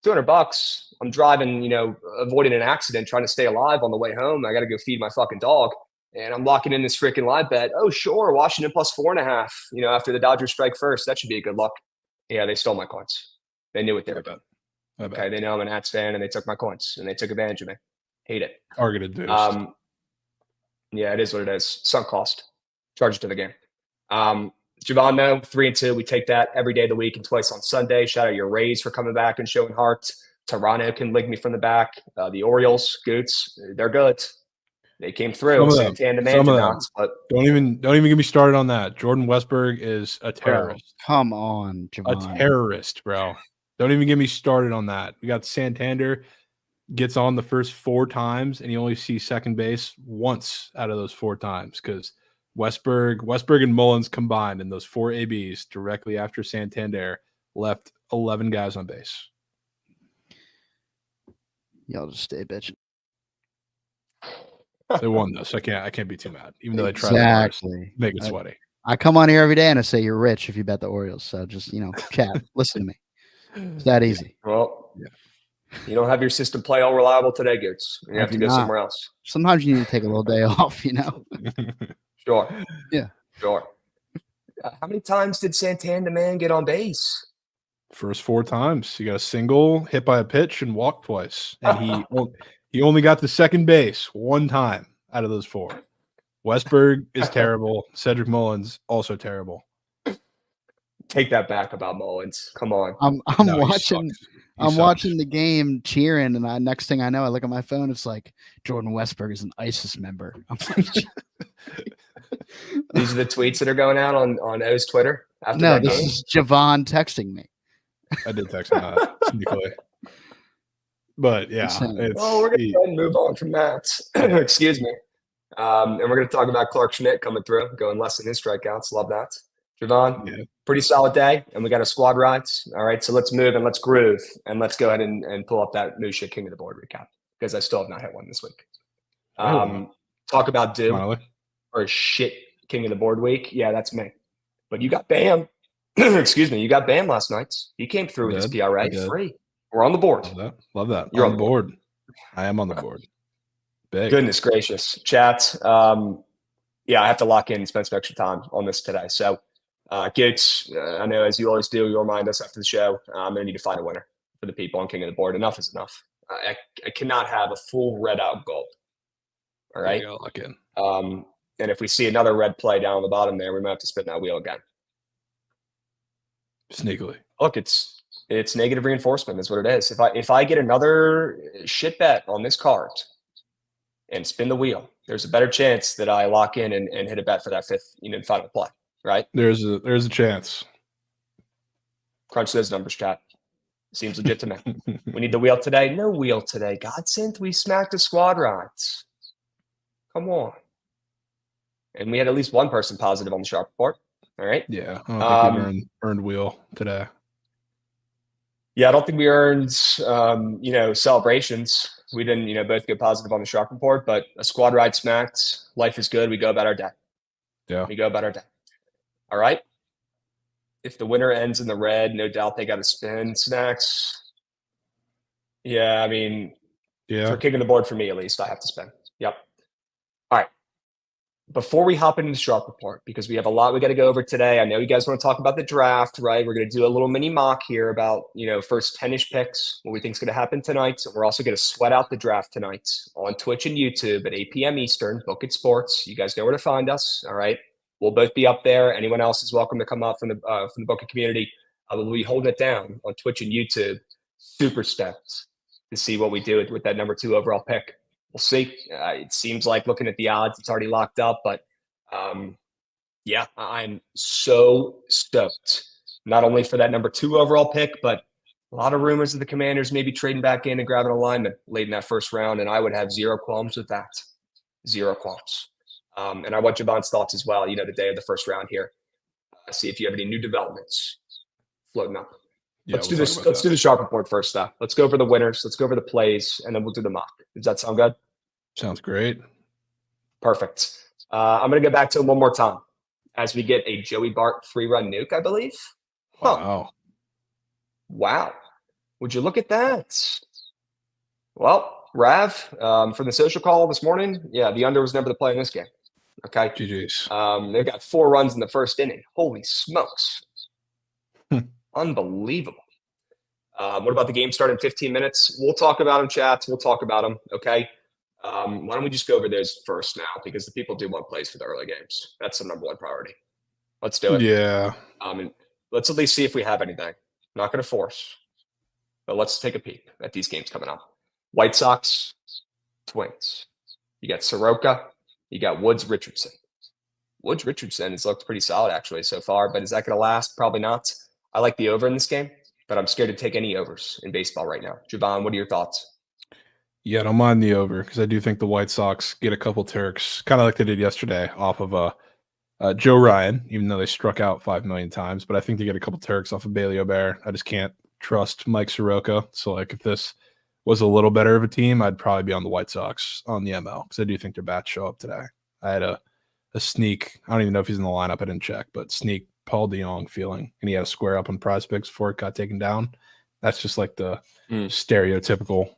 $200. I'm driving, avoiding an accident, trying to stay alive on the way home. I got to go feed my fucking dog, and I'm locking in this freaking live bet. Oh, sure, Washington plus 4.5. After the Dodgers strike first, that should be a good look. Yeah, they stole my coins. They knew what they were doing. Okay, they know I'm an Nats fan, and they took my coins, and they took advantage of me. Hate it. Targeted boost. Yeah, it is what it is. Sunk cost. Charge it to the game. Javon, though, 3-2. We take that every day of the week and twice on Sunday. Shout out your Rays for coming back and showing heart. Toronto can lig me from the back. The Orioles, Goots, they're good. They came through. Santan did not. But don't even get me started on that. Jordan Westberg is a terrorist. Bro, come on, Javon. A terrorist, bro. Don't even get me started on that. We got Santander gets on the first 4 times, and you only see second base once out of those 4 times because Westberg and Mullins combined in those 4 ABs directly after Santander left 11 guys on base. Y'all just stay bitching. They won though, so I can't be too mad, even though they tried to make it sweaty. I come on here every day and I say you're rich if you bet the Orioles. So just chat, listen to me. It's that easy. Well, you don't have your system play all reliable today, Goots. You have to go somewhere else. Sometimes you need to take a little day off. Sure. Yeah. Sure. How many times did Santander get on base? First 4 times. He got a single, hit by a pitch, and walked twice. And he only got to second base 1 time out of those 4. Westberg is terrible. Cedric Mullins also terrible. Take that back about Mullins. Come on. I'm watching. I'm watching the game, cheering, and next thing I know, I look at my phone. It's like Jordan Westberg is an ISIS member. I'm like, these are the tweets that are going out on O's Twitter. No, this is Javon texting me. I did text him that sneakily. But yeah, we're going to go ahead and move on from that. Excuse me. And we're going to talk about Clark Schmidt coming through, going less than his strikeouts. Love that. Javon, pretty solid day, and we got a squad rides. All right, so let's move and let's groove, and let's go ahead and pull up that Musha King of the Board recap, because I still have not hit one this week. Talk about doom or shit King of the Board week. Yeah, that's me. But you got Bam. Excuse me. You got Bam last night. He came through with his PRA free. We're on the board. Love that. You're on the board. I am on the board. Big. Goodness gracious. Chat. I have to lock in and spend some extra time on this today. So, Gates, I know as you always do, you'll remind us after the show. I'm going to need to find a winner for the people on King of the Board. Enough is enough. I cannot have a full red out gold. All right. Lock in. And if we see another red play down on the bottom there, we might have to spin that wheel again. Sneakily. Look, it's negative reinforcement is what it is. If I get another shit bet on this card and spin the wheel, there's a better chance that I lock in and hit a bet for that 5th final play. Right? There's a chance. Crunch those numbers, chat. Seems legit to me. We need the wheel today. No wheel today. Godsend, we smacked the squad rides. Come on. And we had at least one person positive on the sharp report. All right. Yeah, I don't think we earned wheel today. Yeah, I don't think we earned, celebrations. We didn't, both get positive on the sharp report, but a squad ride smacked. Life is good. We go about our day. Yeah. We go about our day. All right. If the winner ends in the red, no doubt they got to spin. Snacks. Yeah, I mean, for kicking the board for me, at least, I have to spin. Yep. All right. Before we hop into the sharp report, because we have a lot we got to go over today. I know you guys want to talk about the draft, right? We're going to do a little mini mock here about, first 10-ish picks, what we think is going to happen tonight. So we're also going to sweat out the draft tonight on Twitch and YouTube at 8 p.m. Eastern, Bookit Sports. You guys know where to find us, all right? We'll both be up there. Anyone else is welcome to come up from the Bookit community. We'll be holding it down on Twitch and YouTube. Super stoked to see what we do with that number 2 overall pick. We'll see. It seems like looking at the odds, it's already locked up. But yeah, I'm so stoked. Not only for that number 2 overall pick, but a lot of rumors of the Commanders maybe trading back in and grabbing a lineman late in that first round. And I would have zero qualms with that. Zero qualms. And I want Javon's thoughts as well, the day of the first round here. See if you have any new developments floating up. Yeah, let's do this. Let's do the sharp report first, though. Let's go over the winners. Let's go over the plays, and then we'll do the mock. Does that sound good? Sounds great. Perfect. I'm going to go back to him one more time as we get a Joey Bart 3-run nuke, I believe. Wow. Wow. Would you look at that? Well, Rav, from the social call this morning, yeah, the under was never the play in this game. Okay. GG's. They've got 4 runs in the first inning. Holy smokes. Unbelievable. What about the game start in 15 minutes? We'll talk about them, chats. We'll talk about them. Okay. Why don't we just go over those first now? Because the people do want plays for the early games. That's the number 1 priority. Let's do it. Yeah. And let's at least see if we have anything. I'm not going to force, but let's take a peek at these games coming up. White Sox, Twins. You got Soroka. You got Woods Richardson. Woods Richardson has looked pretty solid actually so far, but is that going to last? Probably not. I like the over in this game, but I'm scared to take any overs in baseball right now. Javon, what are your thoughts? Yeah, I don't mind the over because I do think the White Sox get a couple Turks, kind of like they did yesterday off of Joe Ryan, even though they struck out 5 million times. But I think they get a couple Turks off of Bailey Obear. I just can't trust Mike Soroka. So, like, if this was a little better of a team, I'd probably be on the White Sox on the ML because I do think their bats show up today. I had a sneak. I don't even know if he's in the lineup. I didn't check, but sneak Paul DeJong feeling, and he had a square up on PrizePicks before it got taken down. That's just like the stereotypical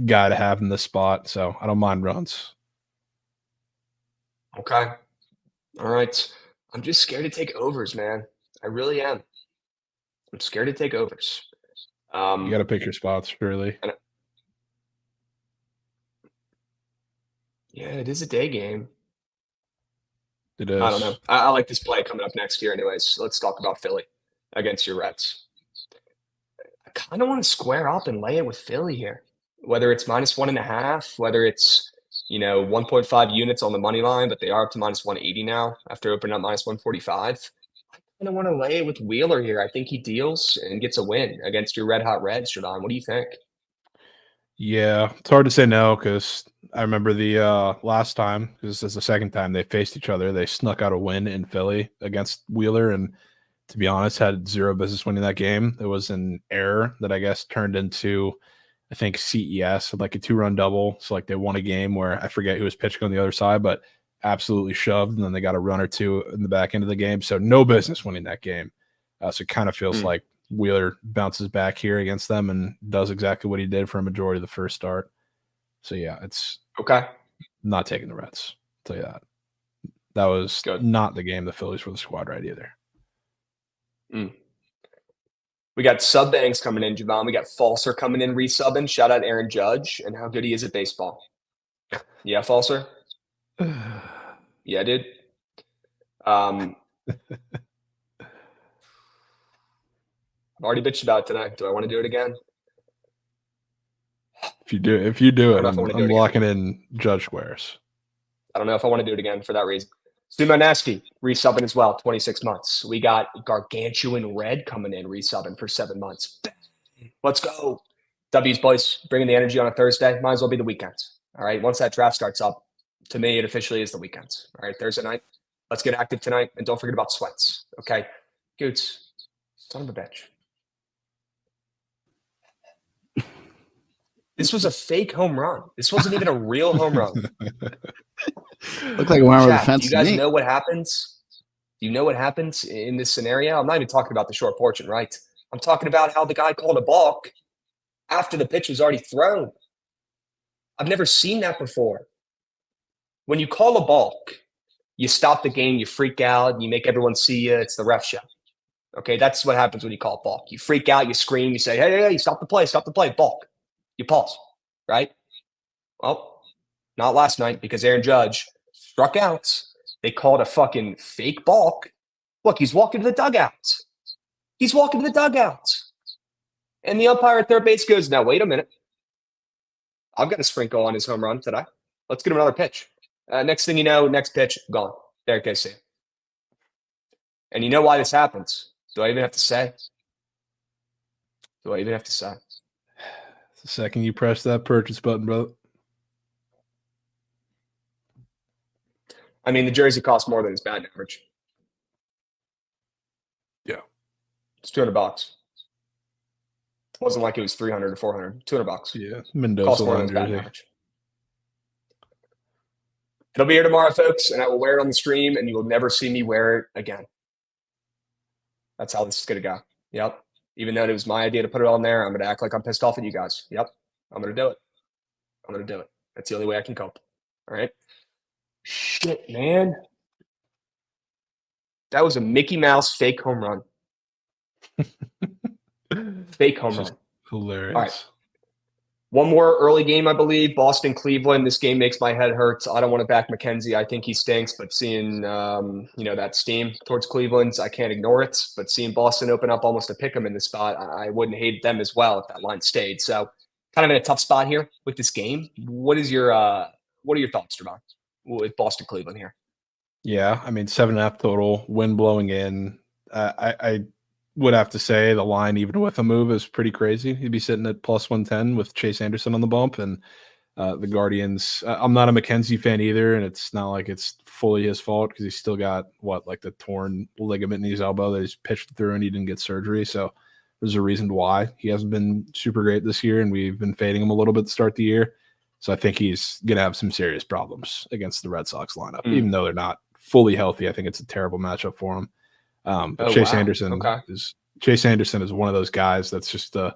guy to have in this spot. So I don't mind runs. Okay. All right. I'm just scared to take overs, man. I really am. I'm scared to take overs. You got to pick your spots, surely. Yeah, it is a day game. It is. I don't know. I like this play coming up next year anyways. Let's talk about Philly against your Reds. I kind of want to square up and lay it with Philly here. Whether it's -1.5, whether it's, 1.5 units on the money line, but they are up to -180 now after opening up -145. I kind of want to lay it with Wheeler here. I think he deals and gets a win against your red hot Reds, Jordan. What do you think? Yeah, it's hard to say no because I remember the last time, this is the second time they faced each other, they snuck out a win in Philly against Wheeler, and to be honest, had zero business winning that game. It was an error that I guess turned into, I think, CES, like a 2-run double. So like they won a game where I forget who was pitching on the other side, but absolutely shoved, and then they got a run or two in the back end of the game. So no business winning that game. So it kind of feels like Wheeler bounces back here against them and does exactly what he did for a majority of the first start. So yeah, it's okay. Not taking the Reds. I'll tell you that. That was not the game the Phillies were the squad right either. We got sub bangs coming in, Javon. We got Falser coming in, resubbing. Shout out Aaron Judge and how good he is at baseball. Yeah, Falser? Yeah, dude. I've already bitched about it tonight. Do I want to do it again? If you do it, I'm locking in Judge squares. I don't know if I want to do it again for that reason. Sumonaski resubbing as well, 26 months. We got Gargantuan Red coming in, resubbing for 7 months. Let's go. W's, boys. Bringing the energy on a Thursday. Might as well be the weekend. All right. Once that draft starts up, to me, it officially is the weekend. All right. Thursday night. Let's get active tonight. And don't forget about sweats. Okay. Goots. Son of a bitch. This was a fake home run. This wasn't even a real home run. Looked like it went over the Chat, fence. do you guys to me. know what happens? Do you know what happens in this scenario? I'm not even talking about the short porch and right. I'm talking about how the guy called a balk after the pitch was already thrown. I've never seen that before. When you call a balk, you stop the game, you freak out, you make everyone see you. It's the ref show. Okay, that's what happens when you call a balk. You freak out, you scream, you say, hey, stop the play, balk. You pause, right? Well, not last night because Aaron Judge struck out. They called a fucking fake balk. Look, he's walking to the dugout. And the umpire at third base goes, now, wait a minute. I've got a sprinkle on his home run today. Let's get him another pitch. Next thing you know, next pitch, gone. There it goes. And you know why this happens? Do I even have to say? The second you press that purchase button, brother. I mean, the jersey costs more than his batting average. Yeah. It's $200. It wasn't like it was 300 or 400. $200. Yeah. Mendoza costs more than his line batting jersey. average. It'll be here tomorrow, folks, and I will wear it on the stream, and you will never see me wear it again. That's how this is going to go. Yep. Even though it was my idea to put it on there, I'm going to act like I'm pissed off at you guys. Yep. I'm going to do it. That's the only way I can cope. All right. Shit, man. That was a Mickey Mouse fake home run. Fake home run. Hilarious. All right. One more early game, I believe. Boston, Cleveland. This game makes my head hurt. I don't want to back McKenzie. I think he stinks, but seeing that steam towards Cleveland, I can't ignore it. But seeing Boston open up almost a pick 'em in the spot, I wouldn't hate them as well if that line stayed. So kind of in a tough spot here with this game. What are your thoughts, Javon, with Boston, Cleveland here? Yeah, I mean 7.5 total, wind blowing in. I would have to say the line, even with a move, is pretty crazy. He'd be sitting at plus 110 with Chase Anderson on the bump, and the Guardians. I'm not a McKenzie fan either, and it's not like it's fully his fault because he's still got the torn ligament in his elbow that he's pitched through, and he didn't get surgery. So there's a reason why he hasn't been super great this year, and we've been fading him a little bit to start the year. So I think he's going to have some serious problems against the Red Sox lineup, even though they're not fully healthy. I think it's a terrible matchup for him. But Chase Anderson is one of those guys that's just I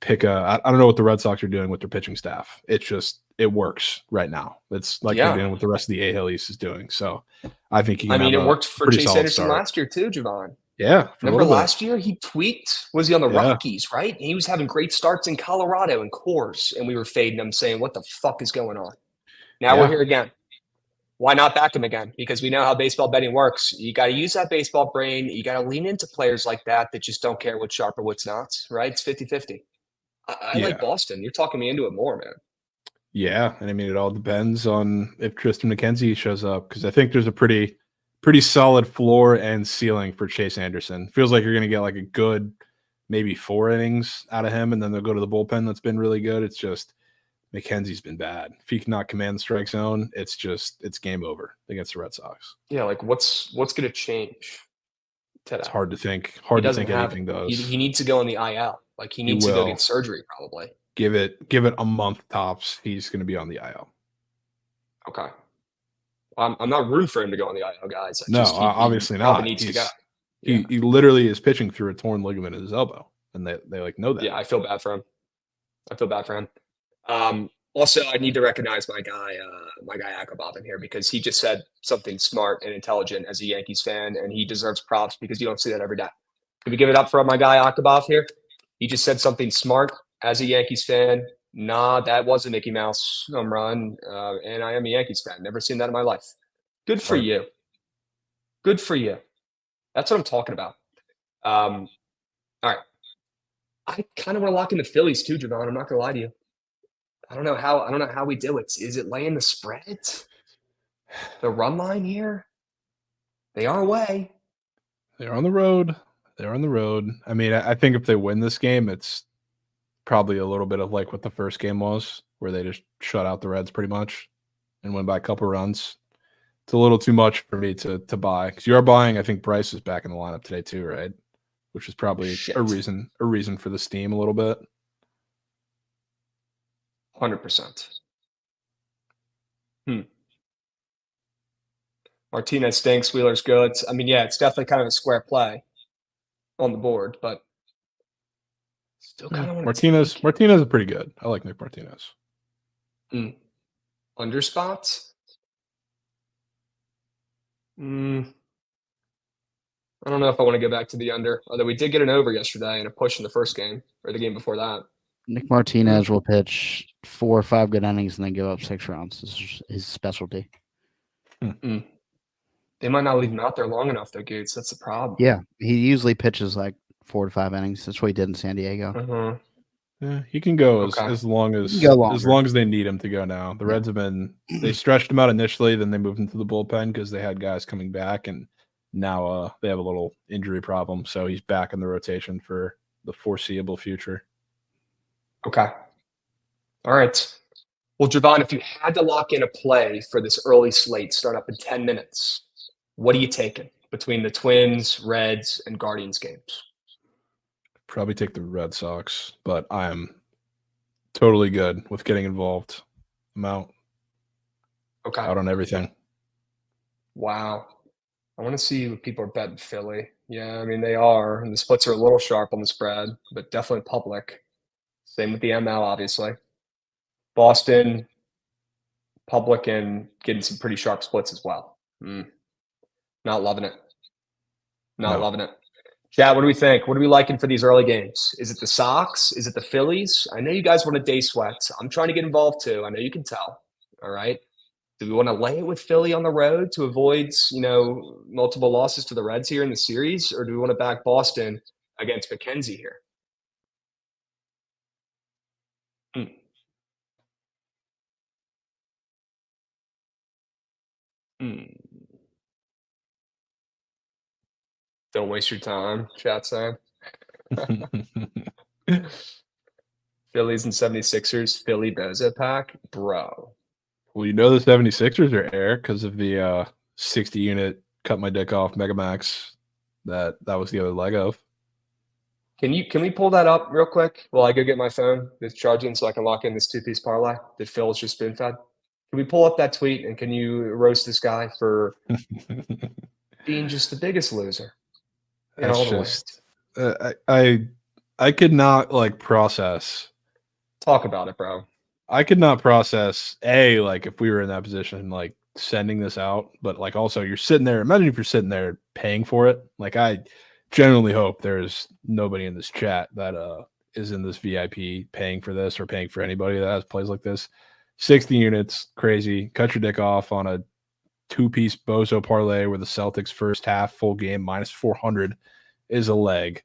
don't know what the Red Sox are doing with their pitching staff. It works right now. It's like they're doing what the rest of the AL East is doing. So I think it worked for Chase Anderson last year too, Javon. Yeah. Remember last year he tweaked? Was he on the Rockies, right? He was having great starts in Colorado and Coors, and we were fading him saying, what the fuck is going on? Now we're here again. Why not back him again? Because we know how baseball betting works. You got to use that baseball brain. You got to lean into players like that just don't care what's sharp or what's not, right? It's 50-50. I like Boston. You're talking me into it more, man. Yeah, and I mean, it all depends on if Tristan McKenzie shows up, because I think there's a pretty solid floor and ceiling for Chase Anderson. Feels like you're going to get like a good maybe 4 innings out of him, and then they'll go to the bullpen that's been really good. It's just McKenzie's been bad. If he cannot command the strike zone, it's game over against the Red Sox. Yeah, like what's going to change today? It's hard to think. Anything does. He needs to go on the IL. Like he needs to go get surgery probably. Give it a month tops. He's going to be on the IL. Okay. I'm not rooting for him to go on the IL, guys. Obviously he not. Needs to go. He literally is pitching through a torn ligament in his elbow, and they know that. Yeah, I feel bad for him. Also, I need to recognize my guy Akabov in here because he just said something smart and intelligent as a Yankees fan, and he deserves props because you don't see that every day. Can we give it up for my guy Akabov here? He just said something smart as a Yankees fan. Nah, that was a Mickey Mouse home run, and I am a Yankees fan. Never seen that in my life. Good for you. Good for you. That's what I'm talking about. All right. I kind of want to lock in the Phillies too, Javon. I'm not gonna lie to you. I don't know how we do it. Is it laying the spread? The run line here? They are away. They're on the road. I mean, I think if they win this game, it's probably a little bit of like what the first game was, where they just shut out the Reds pretty much and win by a couple runs. It's a little too much for me to buy, because you are buying. I think Bryce is back in the lineup today too, right? Which is probably a reason for the steam a little bit. 100%. Martinez stinks. Wheeler's good. I mean, yeah, it's definitely kind of a square play on the board, but still kind of want Martinez is pretty good. I like Nick Martinez. Under spots? I don't know if I want to go back to the under, although we did get an over yesterday and a push in the first game or the game before that. Nick Martinez will pitch 4 or 5 good innings and then give up 6 runs. This is his specialty. They might not leave him out there long enough, though, Gates. That's the problem. Yeah, he usually pitches like 4 to 5 innings. That's what he did in San Diego. Yeah, he can go as long as they need him to go now. The Reds they stretched him out initially, then they moved him to the bullpen because they had guys coming back, and now they have a little injury problem. So he's back in the rotation for the foreseeable future. Okay. All right. Well, Javon, if you had to lock in a play for this early slate, start up in 10 minutes, what are you taking between the Twins, Reds, and Guardians games? Probably take the Red Sox, but I am totally good with getting involved. I'm out. Okay. Out on everything. Wow. I want to see what people are betting Philly. Yeah, I mean, they are. And the splits are a little sharp on the spread, but definitely public. Same with the ML, obviously. Boston, public, and getting some pretty sharp splits as well. Not loving it. Not loving it. Chad, what do we think? What are we liking for these early games? Is it the Sox? Is it the Phillies? I know you guys want a day sweat. I'm trying to get involved too. I know you can tell. All right. Do we want to lay it with Philly on the road to avoid, multiple losses to the Reds here in the series? Or do we want to back Boston against McKenzie here? Don't waste your time, chat saying. Phillies and 76ers, Philly Bozo pack, bro. Well, the 76ers are air because of the 60-unit cut my dick off Megamax that was the other leg of. Can we pull that up real quick while I go get my phone that's charging so I can lock in this 2-piece parlay that Phil's just spoon fed? Can we pull up that tweet and can you roast this guy for being just the biggest loser? I could not process. Talk about it, bro. I could not process if we were in that position, sending this out, but also you're sitting there. Imagine if you're sitting there paying for it. I genuinely hope there's nobody in this chat that is in this VIP paying for this or paying for anybody that has plays like this. 60 units, crazy. Cut your dick off on a 2-piece bozo parlay where the Celtics first half full game minus 400 is a leg.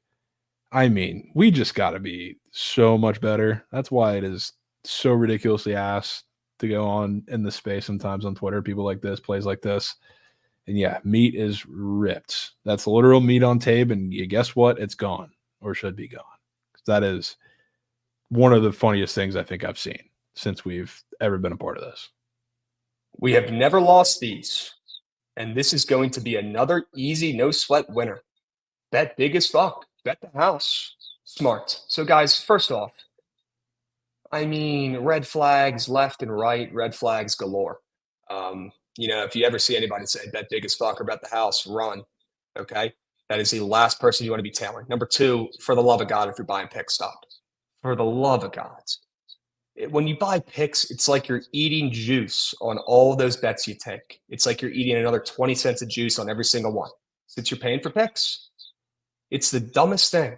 I mean, we just got to be so much better. That's why it is so ridiculously ass to go on in the space sometimes on Twitter. People like this, plays like this. And yeah, meat is ripped. That's literal meat on tape. And you guess what? It's gone or should be gone. That is one of the funniest things I think I've seen since we've ever been a part of this. We have never lost these. And this is going to be another easy, no sweat winner. Bet big as fuck. Bet the house. Smart. So guys, first off, red flags left and right, red flags galore. If you ever see anybody say bet big as fuck or bet the house, run. Okay. That is the last person you want to be tailing. Number 2, for the love of God, if you're buying picks, stop. For the love of God. When you buy picks, it's like you're eating juice on all of those bets you take. It's like you're eating another 20 cents of juice on every single one. Since you're paying for picks, it's the dumbest thing.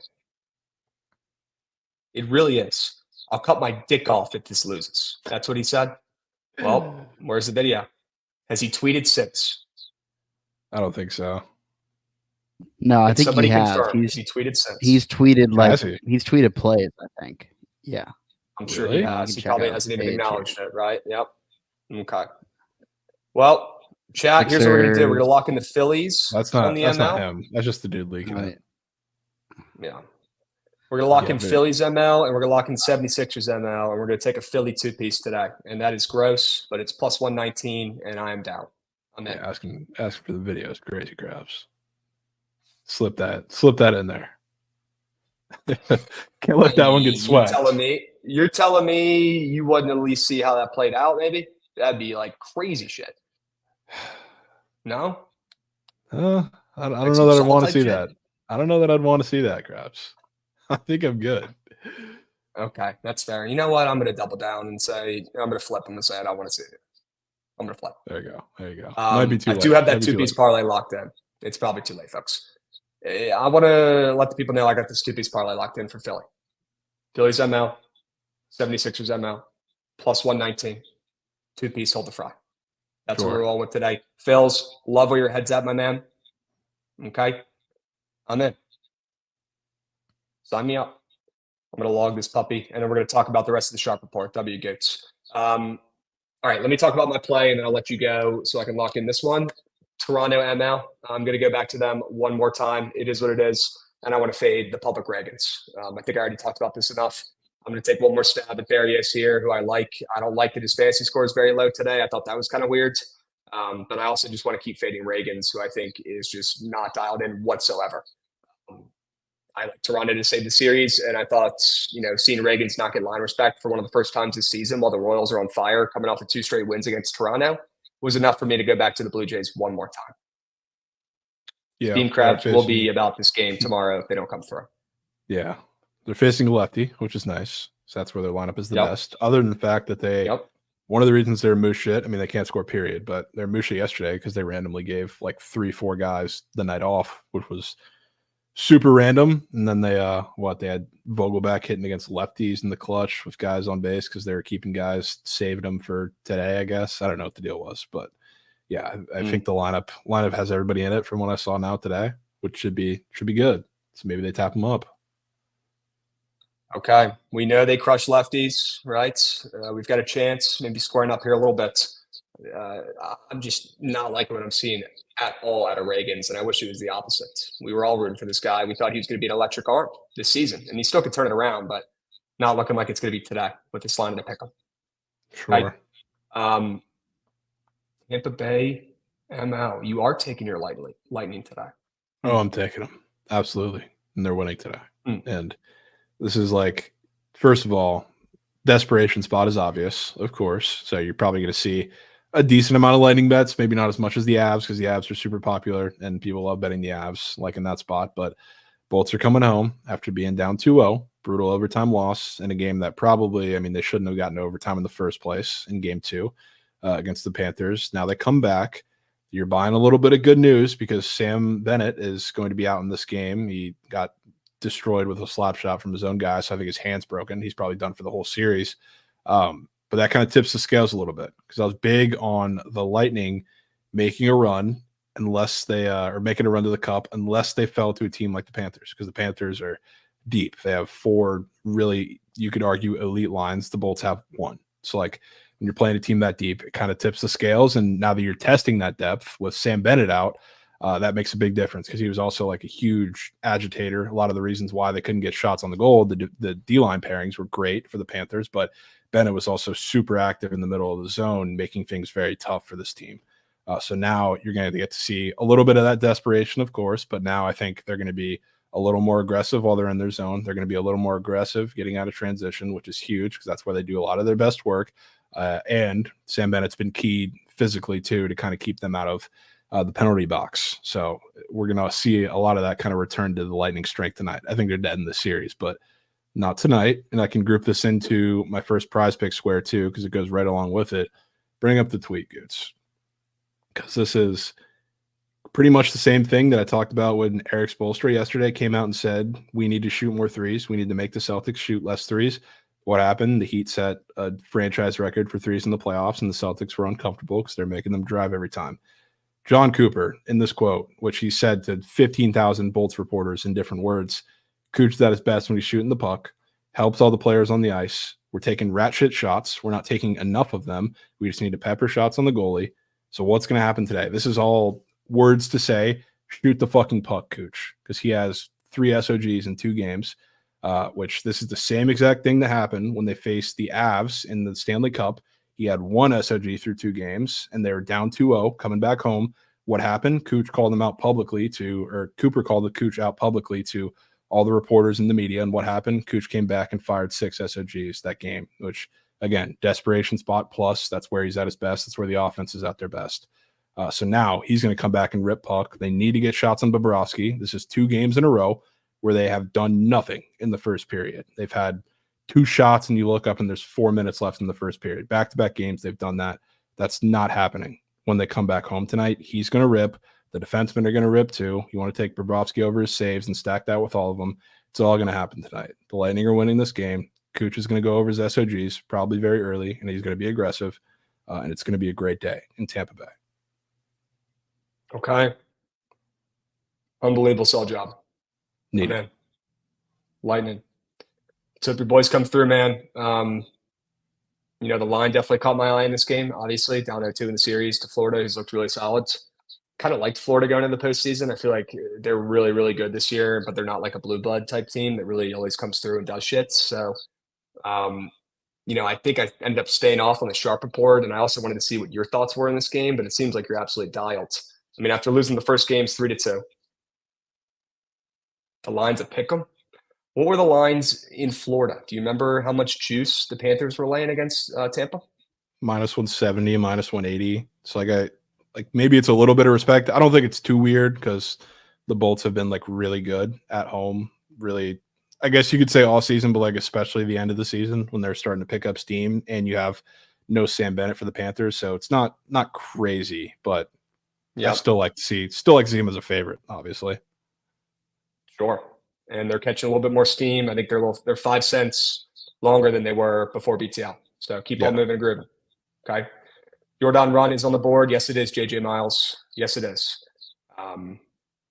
It really is. I'll cut my dick off if this loses. That's what he said. Well, where's the video? Has he tweeted since? I don't think so. No, I think he has. Has he tweeted since? He's tweeted he's tweeted plays, I think. Yeah. I'm sure he has. He probably hasn't even acknowledged it, right? Yep. Okay. Well, chat, here's what we're going to do. We're going to lock in the Phillies. That's not him. That's just the dude leaking it. Yeah. We're going to lock Yeah, in but- Phillies ML, and we're going to lock in 76ers ML, and we're going to take a Philly two-piece today. And that is gross, but it's plus 119, and I am down. I'm in. Yeah, asking for the videos, crazy crabs. Slip that in there. Can't let that one get swept. You're telling me you wouldn't at least see how that played out, maybe? That'd be like crazy shit. No? I don't Like know that I some want to type see shit? that. I don't know that I'd want to see that, Krabs. I think I'm good. Okay, that's fair. You know what? I'm going to double down and say, I'm going to flip. I'm going to say I don't want to see it. I'm going to flip. There you go. Might be too I late. do have that Might be too two-piece late. parlay locked in. It's probably too late, folks. I want to let the people know I got this two-piece parlay locked in for Philly. Phillies ML, 76ers ML, plus 119. Two-piece, hold the fry. That's what we're rolling with today. Phils, love where your head's at, my man. Okay? I'm in. Sign me up. I'm going to log this puppy, and then we're going to talk about the rest of the sharp report. W. Goats. All right, let me talk about my play, and then I'll let you go so I can lock in this one. Toronto ML. I'm going to go back to them one more time. It is what it is, and I want to fade the public Reagans. I think I already talked about this enough. I'm going to take one more stab at Barrios here, who I like. I don't like that his fantasy score is very low today. I thought that was kind of weird. But I also just want to keep fading Reagans, who I think is just not dialed in whatsoever. I like Toronto to save the series, and I thought, seeing Reagans not get line respect for one of the first times this season while the Royals are on fire, coming off of 2 straight wins against Toronto, was enough for me to go back to the Blue Jays one more time. Yeah, Steam Crabs will be about this game tomorrow if they don't come through. Yeah, they're facing a lefty, which is nice. So that's where their lineup is the best. Other than the fact that they, one of the reasons they're moose shit. I mean, they can't score, period, but they're moose shit yesterday because they randomly gave like 3-4 guys the night off, which was super random. And then they had Vogelback hitting against lefties in the clutch with guys on base because they were keeping guys, saving them for today, I guess. I don't know what the deal was, but yeah, I think the lineup has everybody in it from what I saw now today, which should be good. So maybe they tap them up. Okay, we know they crush lefties, right? We've got a chance, maybe squaring up here a little bit. I'm just not liking what I'm seeing at all out of Reagans, and I wish it was the opposite. We were all rooting for this guy. We thought he was going to be an electric arm this season, and he still could turn it around, but not looking like it's going to be today with this line to pick him. Sure. Right? Tampa Bay ML, you are taking your Lightning today. Oh, I'm taking them. Absolutely. And they're winning today. And this is like, first of all, desperation spot is obvious, of course. So you're probably going to see a decent amount of Lightning bets, maybe not as much as the Avs because the Avs are super popular and people love betting the Avs like in that spot. But Bolts are coming home after being down 2-0, brutal overtime loss in a game that probably, I mean, they shouldn't have gotten overtime in the first place in game 2 against the Panthers. Now they come back. You're buying a little bit of good news because Sam Bennett is going to be out in this game. He got destroyed with a slap shot from his own guy, so I think his hand's broken. He's probably done for the whole series. But that kind of tips the scales a little bit because I was big on the Lightning making a run unless they are making a run to the cup, unless they fell to a team like the Panthers, because the Panthers are deep. They have 4 really, you could argue, elite lines. The Bolts have 1. So like when you're playing a team that deep, it kind of tips the scales. And now that you're testing that depth with Sam Bennett out, that makes a big difference because he was also like a huge agitator. A lot of the reasons why they couldn't get shots on the goal, the D-line pairings were great for the Panthers, but Bennett was also super active in the middle of the zone, making things very tough for this team. So now you're going to get to see a little bit of that desperation, of course, but now I think they're going to be a little more aggressive while they're in their zone. They're going to be a little more aggressive getting out of transition, which is huge because that's where they do a lot of their best work. And Sam Bennett's been key physically, too, to kind of keep them out of the penalty box. So we're going to see a lot of that kind of return to the Lightning strength tonight. I think they're dead in the series, but not tonight. And I can group this into my first prize pick square, too, because it goes right along with it. Bring up the tweet, Goots. Because this is pretty much the same thing that I talked about when Eric Spoelstra yesterday came out and said, we need to shoot more threes. We need to make the Celtics shoot less threes. What happened? The Heat set a franchise record for threes in the playoffs, and the Celtics were uncomfortable because they're making them drive every time. John Cooper, in this quote, which he said to 15,000 Bolts reporters in different words, Cooch's at his best when he's shooting the puck, helps all the players on the ice. We're taking rat shit shots. We're not taking enough of them. We just need to pepper shots on the goalie. So what's going to happen today? This is all words to say, shoot the fucking puck, Cooch, because he has 3 SOGs in 2 games. which this is the same exact thing that happened when they faced the Avs in the Stanley Cup. He had one SOG through 2 games, and they were down 2-0 coming back home. What happened? Cooper called the Cooch out publicly to all the reporters in the media. And what happened? Cooch came back and fired 6 SOGs that game, which, again, desperation spot plus. That's where he's at his best. That's where the offense is at their best. So now he's going to come back and rip puck. They need to get shots on Bobrovsky. This is 2 games in a row where they have done nothing in the first period. They've had 2 shots, and you look up and there's 4 minutes left in the first period. Back-to-back games, they've done that. That's not happening when they come back home tonight. He's going to rip. The defensemen are going to rip too. You want to take Bobrovsky over his saves and stack that with all of them. It's all going to happen tonight. The Lightning are winning this game. Cooch is going to go over his SOGs probably very early, and he's going to be aggressive, and it's going to be a great day in Tampa Bay. Okay. Unbelievable sell job. Need it. Lightning. So if your boys come through, man, the line definitely caught my eye in this game, obviously, down 0-2 in the series to Florida, who's looked really solid. Kind of liked Florida going into the postseason. I feel like they're really, really good this year, but they're not like a blue blood type team that really always comes through and does shit. So, I think I ended up staying off on the Sharp report, and I also wanted to see what your thoughts were in this game, but it seems like you're absolutely dialed. I mean, after losing the first games 3-2, the lines at Pick'em. What were the lines in Florida? Do you remember how much juice the Panthers were laying against Tampa? -170, -180. So maybe it's a little bit of respect. I don't think it's too weird because the Bolts have been really good at home. Really, I guess you could say all season, but especially the end of the season when they're starting to pick up steam, and you have no Sam Bennett for the Panthers. So it's not crazy, but I still like to see him as a favorite, obviously. Sure. And they're catching a little bit more steam. I think they're 5 cents longer than they were before BTL. So keep on moving and grooving. Okay. Jordan Run is on the board. Yes, it is. JJ Miles. Yes, it is.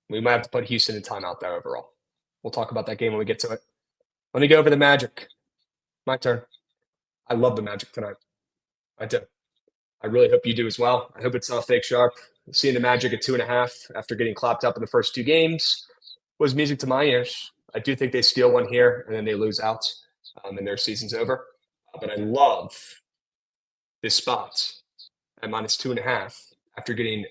We might have to put Houston in timeout though overall. We'll talk about that game when we get to it. Let me go over the Magic. My turn. I love the Magic tonight. I do. I really hope you do as well. I hope it's not fake sharp. Seeing the Magic at 2.5 after getting clapped up in the first 2 games was music to my ears. I do think they steal one here and then they lose out and their season's over. But I love this spot at -2.5 after getting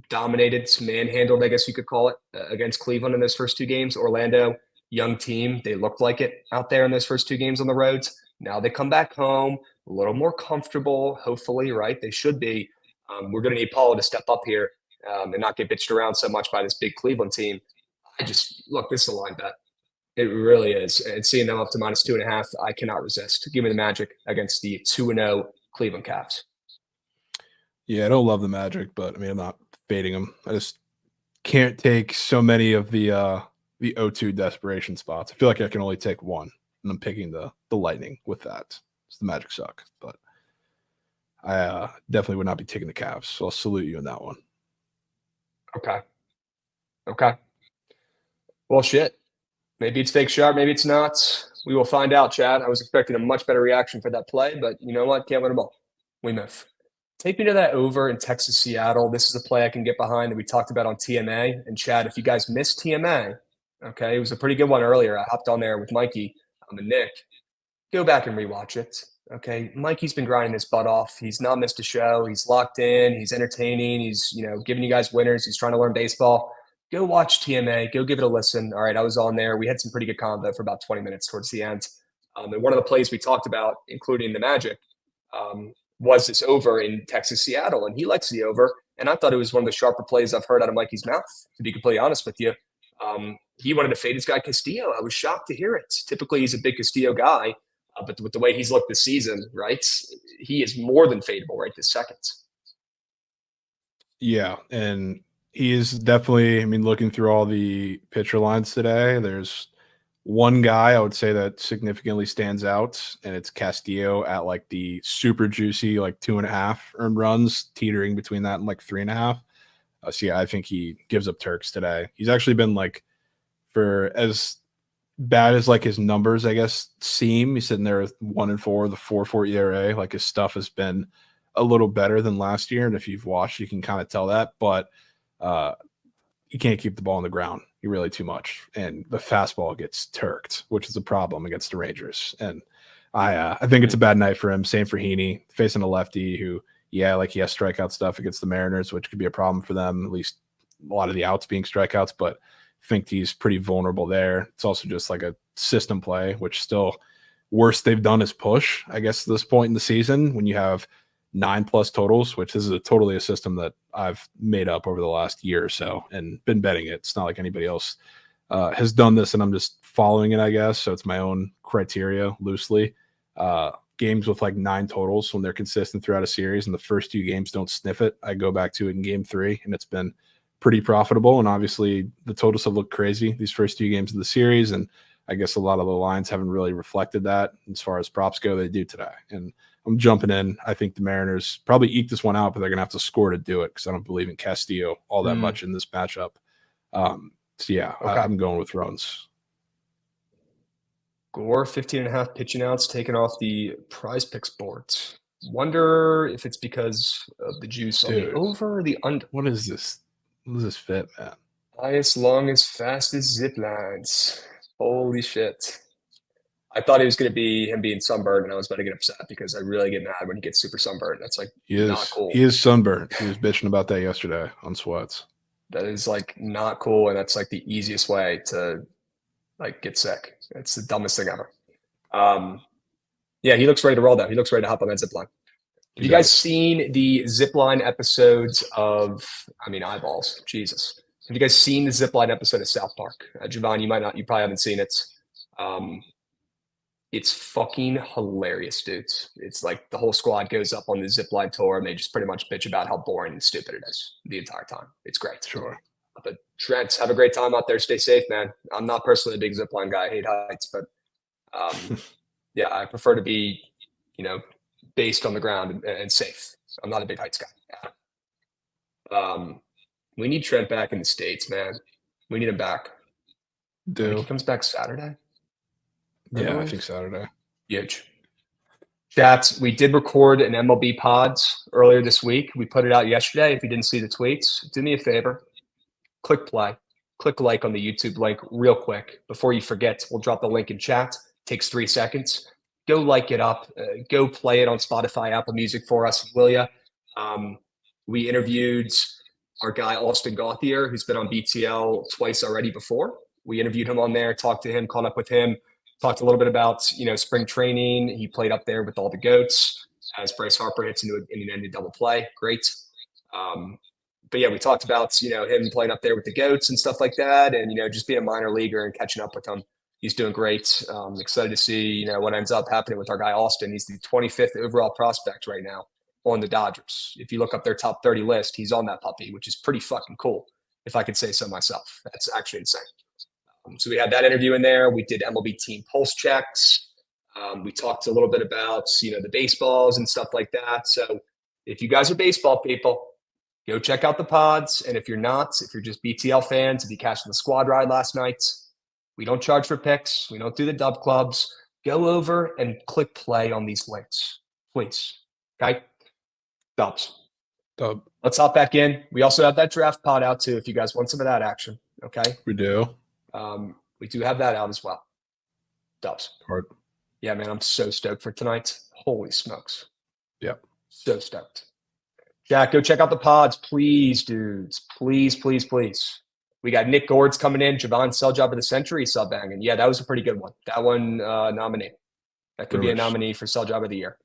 dominated, manhandled, I guess you could call it, against Cleveland in those first 2 games. Orlando, young team. They looked like it out there in those first 2 games on the roads. Now they come back home a little more comfortable, hopefully, right? They should be. We're going to need Paulo to step up here and not get bitched around so much by this big Cleveland team. This is a line bet. It really is. And seeing them up to -2.5, I cannot resist. Give me the Magic against the 2-0 Cleveland Cavs. Yeah, I don't love the Magic, but I'm not fading them. I just can't take so many of the 0-2 desperation spots. I feel like I can only take one, and I'm picking the Lightning with that. It's the Magic suck, but I definitely would not be taking the Cavs. So I'll salute you in that one. Okay. Well, shit. Maybe it's fake sharp. Maybe it's not. We will find out, Chad. I was expecting a much better reaction for that play, but you know what? Can't win them all. We move. Take me to that over in Texas, Seattle. This is a play I can get behind that we talked about on TMA. And Chad, if you guys missed TMA, okay, it was a pretty good one earlier. I hopped on there with Mikey and Nick. Go back and rewatch it. Okay, Mikey's been grinding his butt off. He's not missed a show. He's locked in. He's entertaining. He's giving you guys winners. He's trying to learn baseball. Go watch TMA. Go give it a listen. All right, I was on there. We had some pretty good combo for about 20 minutes towards the end. And one of the plays we talked about, including the Magic, was this over in Texas, Seattle. And he likes the over. And I thought it was one of the sharper plays I've heard out of Mikey's mouth, to be completely honest with you. He wanted to fade his guy Castillo. I was shocked to hear it. Typically, he's a big Castillo guy. But with the way he's looked this season, right, he is more than fadeable right this second. Yeah, and he is definitely, looking through all the pitcher lines today, there's one guy I would say that significantly stands out, and it's Castillo at the super juicy 2.5 earned runs, teetering between that and 3.5. So yeah, I think he gives up Turks today. He's actually been for as bad as his numbers, I guess, seem. He's sitting there with 1-4, the 4.4 ERA. His stuff has been a little better than last year, and if you've watched, you can kind of tell that. But you can't keep the ball on the ground. You're really too much. And the fastball gets turked, which is a problem against the Rangers. And I think it's a bad night for him. Same for Heaney, facing a lefty who, like he has strikeout stuff against the Mariners, which could be a problem for them, at least a lot of the outs being strikeouts, but I think he's pretty vulnerable there. It's also just like a system play, which still worst they've done is push, I guess, at this point in the season when you have 9+ totals, which this is totally a system that I've made up over the last year or so and been betting it. It's not like anybody else has done this and I'm just following it, I guess. So it's my own criteria loosely. Games with like 9 totals when they're consistent throughout a series and the first 2 games don't sniff it, I go back to it in game 3 and it's been pretty profitable. And obviously the totals have looked crazy these first 2 games of the series. And I guess a lot of the lines haven't really reflected that as far as props go. They do today. And I'm jumping in. I think the Mariners probably eke this one out, but they're going to have to score to do it because I don't believe in Castillo all that much in this matchup. Okay. I'm going with runs. Gore, 15.5 pitching outs taken off the PrizePicks boards. Wonder if it's because of the juice on the over or the under. What is this? What does this fit, man? Highest, longest, fastest zip lines. Holy shit. I thought it was going to be him being sunburned, and I was about to get upset because I really get mad when he gets super sunburned. That's like not cool. He is sunburned. He was bitching about that yesterday on Sweats. That is like not cool, and that's like the easiest way to like get sick. It's the dumbest thing ever. Yeah, he looks ready to roll though. He looks ready to hop on that zip line. Have you guys seen the zip line episodes of, eyeballs, Jesus. Have you guys seen the zip line episode of South Park? Javon, you probably haven't seen it. It's fucking hilarious, dudes. It's like the whole squad goes up on the zip line tour and they just pretty much bitch about how boring and stupid it is the entire time. It's great. Sure. But Trent, have a great time out there. Stay safe, man. I'm not personally a big zip line guy. I hate heights, but yeah, I prefer to be, based on the ground and safe. I'm not a big heights guy. We need Trent back in the States, man. We need him back. He comes back Saturday. Yeah, I think Saturday. Huge. Chats, we did record an MLB pods earlier this week. We put it out yesterday. If you didn't see the tweets, do me a favor. Click play. Click like on the YouTube link real quick. Before you forget, we'll drop the link in chat. Takes 3 seconds. Go like it up. Go play it on Spotify, Apple Music for us, will ya? We interviewed our guy, Austin Gauthier, who's been on BTL twice already before. We interviewed him on there, talked to him, caught up with him. Talked a little bit about, spring training. He played up there with all the GOATs as Bryce Harper hits into an ended double play. Great. But yeah, we talked about, him playing up there with the GOATs and stuff like that. And, just being a minor leaguer and catching up with him. He's doing great. Excited to see, what ends up happening with our guy, Austin. He's the 25th overall prospect right now on the Dodgers. If you look up their top 30 list, he's on that puppy, which is pretty fucking cool, if I could say so myself. That's actually insane. So we had that interview in there. We did MLB team pulse checks. We talked a little bit about, the baseballs and stuff like that. So if you guys are baseball people, go check out the pods. And if you're not, if you're just BTL fans, if you cashed the squad ride last night, we don't charge for picks. We don't do the dub clubs. Go over and click play on these links, please. Okay? Dubs. Dub. Let's hop back in. We also have that draft pod out too if you guys want some of that action. Okay? We do. We do have that out as well. Dubs. Hard. Yeah, man, I'm so stoked for tonight. Holy smokes. Yep. So stoked. Jack, go check out the pods, please, dudes. Please, please, please. We got Nick Gord's coming in. Javon Sell Job of the Century sub-banging. Yeah, that was a pretty good one. That one nominee. That could be a nominee for Sell Job of the Year.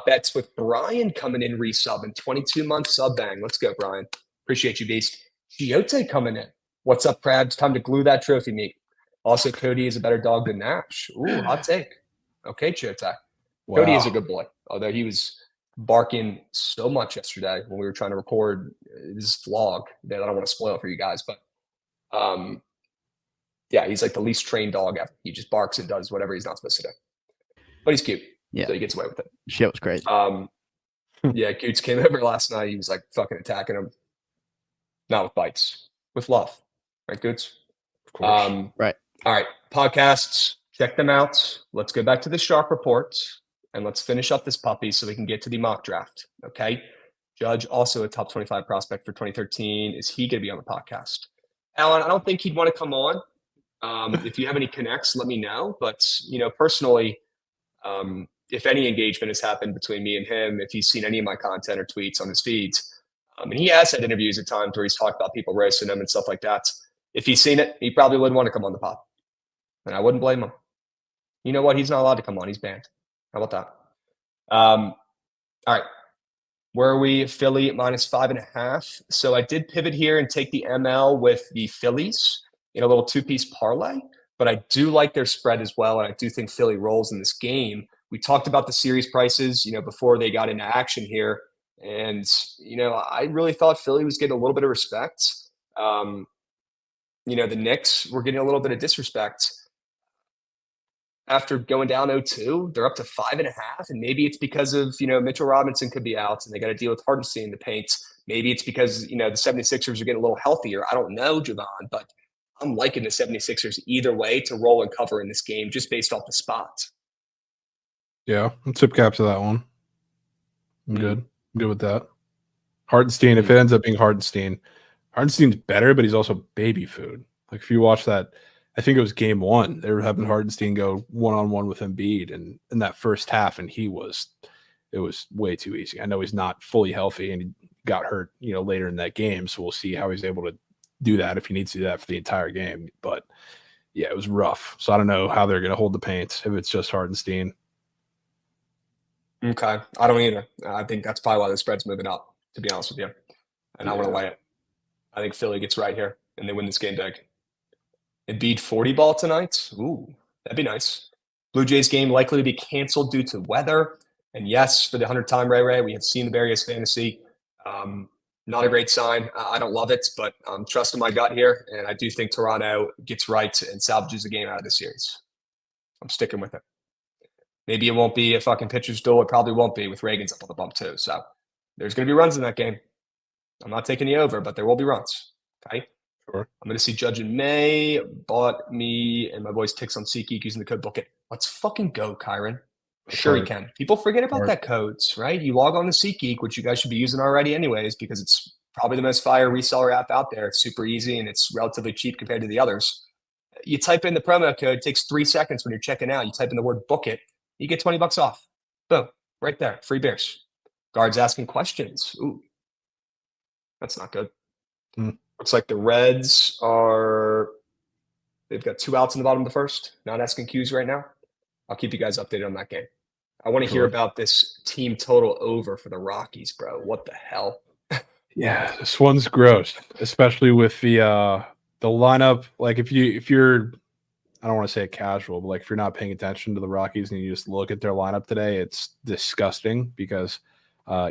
Bets with Brian coming in resubbing. 22-month sub-bang. Let's go, Brian. Appreciate you, Beast. Giote coming in. What's up, Crabs? Time to glue that trophy meat. Also, Cody is a better dog than Nash. Ooh, hot take. Okay, Chiotai. Wow. Cody is a good boy, although he was barking so much yesterday when we were trying to record this vlog that I don't want to spoil it for you guys. But, yeah, he's like the least trained dog ever. He just barks and does whatever he's not supposed to do. But he's cute. Yeah. So he gets away with it. Shit was great. Yeah, Coots came over last night. He was like fucking attacking him. Not with bites, with love. Right, Goods? Of course. Right. All right. Podcasts, check them out. Let's go back to the Shark Report and let's finish up this puppy so we can get to the mock draft. Okay. Judge, also a top 25 prospect for 2013. Is he going to be on the podcast? Alan, I don't think he'd want to come on. If you have any connects, let me know. But, personally, if any engagement has happened between me and him, if he's seen any of my content or tweets on his feeds, and he has had interviews at times where he's talked about people racing him and stuff like that. If he's seen it, he probably wouldn't want to come on the pod. And I wouldn't blame him. You know what? He's not allowed to come on. He's banned. How about that? All right. Where are we? Philly -5.5. So I did pivot here and take the ML with the Phillies in a little two-piece parlay, but I do like their spread as well, and I do think Philly rolls in this game. We talked about the series prices, before they got into action here, and I really thought Philly was getting a little bit of respect. The Knicks were getting a little bit of disrespect. After going down 0-2, they're up to 5.5, and maybe it's because of, Mitchell Robinson could be out and they got to deal with Hardenstein in the paint. Maybe it's because, the 76ers are getting a little healthier. I don't know, Javon, but I'm liking the 76ers either way to roll and cover in this game just based off the spots. Yeah, I'm tip cap to that one. I'm good. I'm good with that. Hardenstein, if it ends up being Hardenstein's better, but he's also baby food. Like if you watch that, I think it was game 1. They were having Hardenstein go one-on-one with Embiid and in that first half, and it was way too easy. I know he's not fully healthy and he got hurt, later in that game. So we'll see how he's able to do that if he needs to do that for the entire game. But yeah, it was rough. So I don't know how they're going to hold the paint if it's just Hardenstein. Okay. I don't either. I think that's probably why the spread's moving up, to be honest with you. And I want to lay it. I think Philly gets right here and they win this game big. Embiid 40 ball tonight. Ooh, that'd be nice. Blue Jays game likely to be canceled due to weather. And yes, for the 100th time, Ray, we have seen the various fantasy. Not a great sign. I don't love it, but I'm trusting my gut here. And I do think Toronto gets right and salvages the game out of the series. I'm sticking with it. Maybe it won't be a fucking pitcher's duel. It probably won't be with Reagan's up on the bump too. So there's going to be runs in that game. I'm not taking the over, but there will be runs. Okay. Sure. I'm going to see Judge in May, bought me and my boys ticks on SeatGeek using the code Bookit. Let's fucking go, Kyron. Sure you can. People forget about that codes, right? You log on to SeatGeek, which you guys should be using already anyways, because it's probably the most fire reseller app out there. It's super easy and it's relatively cheap compared to the others. You type in the promo code, it takes 3 seconds when you're checking out. You type in the word Bookit, you get $20 off. Boom, right there, free beers. Guards asking questions. Ooh, that's not good. Looks like the Reds they've got 2 outs in the bottom of the first. Not asking Qs right now. I'll keep you guys updated on that game. I want to hear about this team total over for the Rockies, bro. What the hell? Yeah, this one's gross, especially with the lineup. Like if you're, I don't want to say casual, but like if you're not paying attention to the Rockies and you just look at their lineup today, it's disgusting because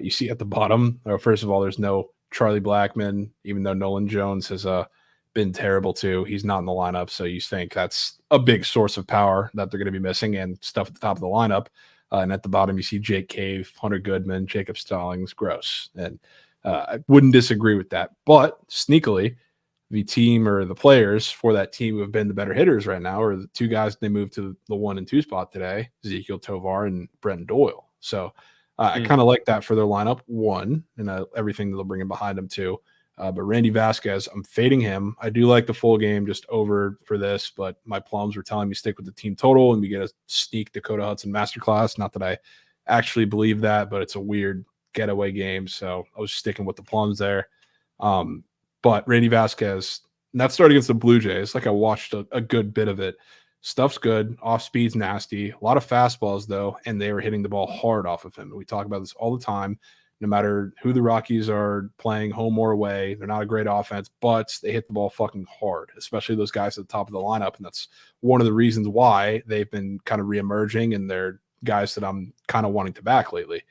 you see at the bottom, first of all, there's no Charlie Blackmon, even though Nolan Jones has been terrible too. He's not in the lineup, so you think that's a big source of power that they're going to be missing and stuff at the top of the lineup. And at the bottom, you see Jake Cave, Hunter Goodman, Jacob Stallings, gross. And I wouldn't disagree with that. But sneakily, the team or the players for that team who have been the better hitters right now are the 2 guys they moved to the 1 and 2 spot today, Ezekiel Tovar and Brent Doyle. So I kind of like that for their lineup, 1, and everything that they'll bring in behind them, 2. But Randy Vasquez, I'm fading him. I do like the full game just over for this, but my plums were telling me stick with the team total and we get a sneak Dakota Hudson masterclass. Not that I actually believe that, but it's a weird getaway game. So I was sticking with the plums there. But Randy Vasquez, and that started against the Blue Jays. Like I watched a good bit of it. Stuff's good. Off speed's nasty. A lot of fastballs, though, and they were hitting the ball hard off of him. We talk about this all the time. No matter who the Rockies are playing, home or away, they're not a great offense, but they hit the ball fucking hard, especially those guys at the top of the lineup. And that's one of the reasons why they've been kind of reemerging, and they're guys that I'm kind of wanting to back lately.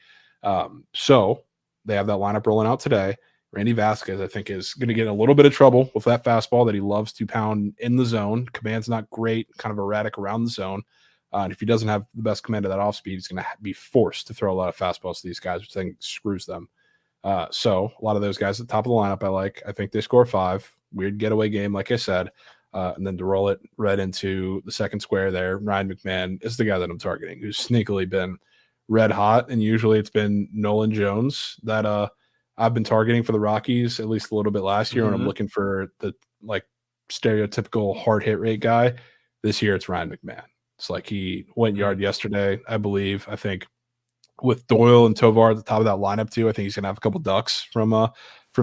So they have that lineup rolling out today. Randy Vasquez, I think, is going to get a little bit of trouble with that fastball that he loves to pound in the zone. Command's not great, kind of erratic around the zone. And if he doesn't have the best command of that off speed, he's going to be forced to throw a lot of fastballs to these guys, which I think screws them. So a lot of those guys at the top of the lineup I like. I think they score 5. Weird getaway game, like I said. And then to roll it right into the second square there, Ryan McMahon is the guy that I'm targeting, who's sneakily been red hot. And usually it's been Nolan Jones that I've been targeting for the Rockies at least a little bit last year when I'm Mhm. looking for the like stereotypical hard hit rate guy. This year it's Ryan McMahon. It's like he went yard yesterday, I believe. I think with Doyle and Tovar at the top of that lineup too, I think he's gonna have a couple ducks from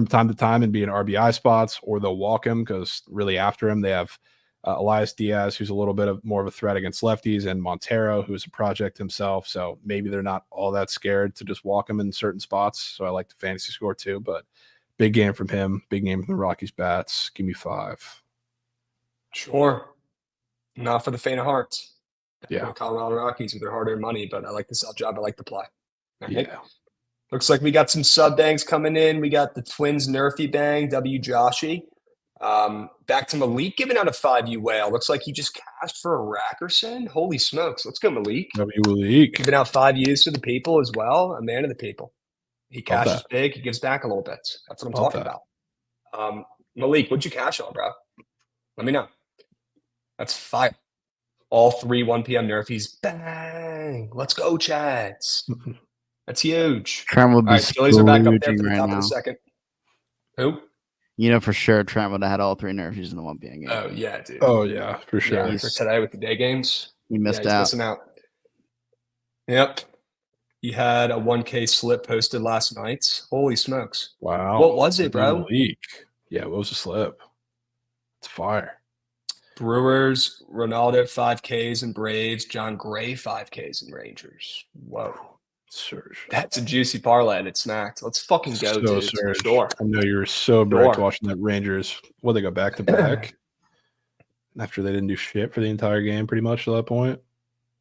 time to time and be in RBI spots, or they'll walk him because really after him they have Elias Diaz, who's a little bit of more of a threat against lefties, and Montero, who's a project himself. So maybe they're not all that scared to just walk him in certain spots. So I like the fantasy score too, but big game from him, big game from the Rockies bats. Give me 5. Sure. Not for the faint of heart. Yeah. Colorado Rockies with their hard-earned money, but I like the sell job. I like the play. All right. Yeah. Looks like we got some sub bangs coming in. We got the Twins Nerfy bang, W Joshy. Back to Malik giving out a 5U whale. Looks like he just cashed for a Rackerson. Holy smokes. Let's go, Malik. W Malik. Giving out 5Us for the people as well. A man of the people. He Love cashes that. big. He gives back a little bit. That's what I'm Love talking that. about. Malik, what'd you cash on, bro? Let me know. That's fire. All 3 1 p.m. Nerfies. Bang. Let's go, Chads. That's huge. Trent would be All right, Phillies are back up there splurging for the right top of now. the second. Who? You know for sure Trent would have had all 3 Nerfies in the 1 p.m. game. Oh, yeah, dude. Oh yeah, for sure. Yeah, for today with the day games. He missed he's out. missing out. Yep. He had a 1K slip posted last night. Holy smokes. Wow. What was it, bro? Malik. Yeah, what was the slip? It's fire. Brewers, Ronaldo 5Ks and Braves, John Gray 5Ks and Rangers. Whoa. Surge. That's a juicy parlay and it's smacked. Let's fucking go, So dude. surge. Sure. I know you were so bright Sure. watching that Rangers. Well, they go back to back after they didn't do shit for the entire game, pretty much to that point.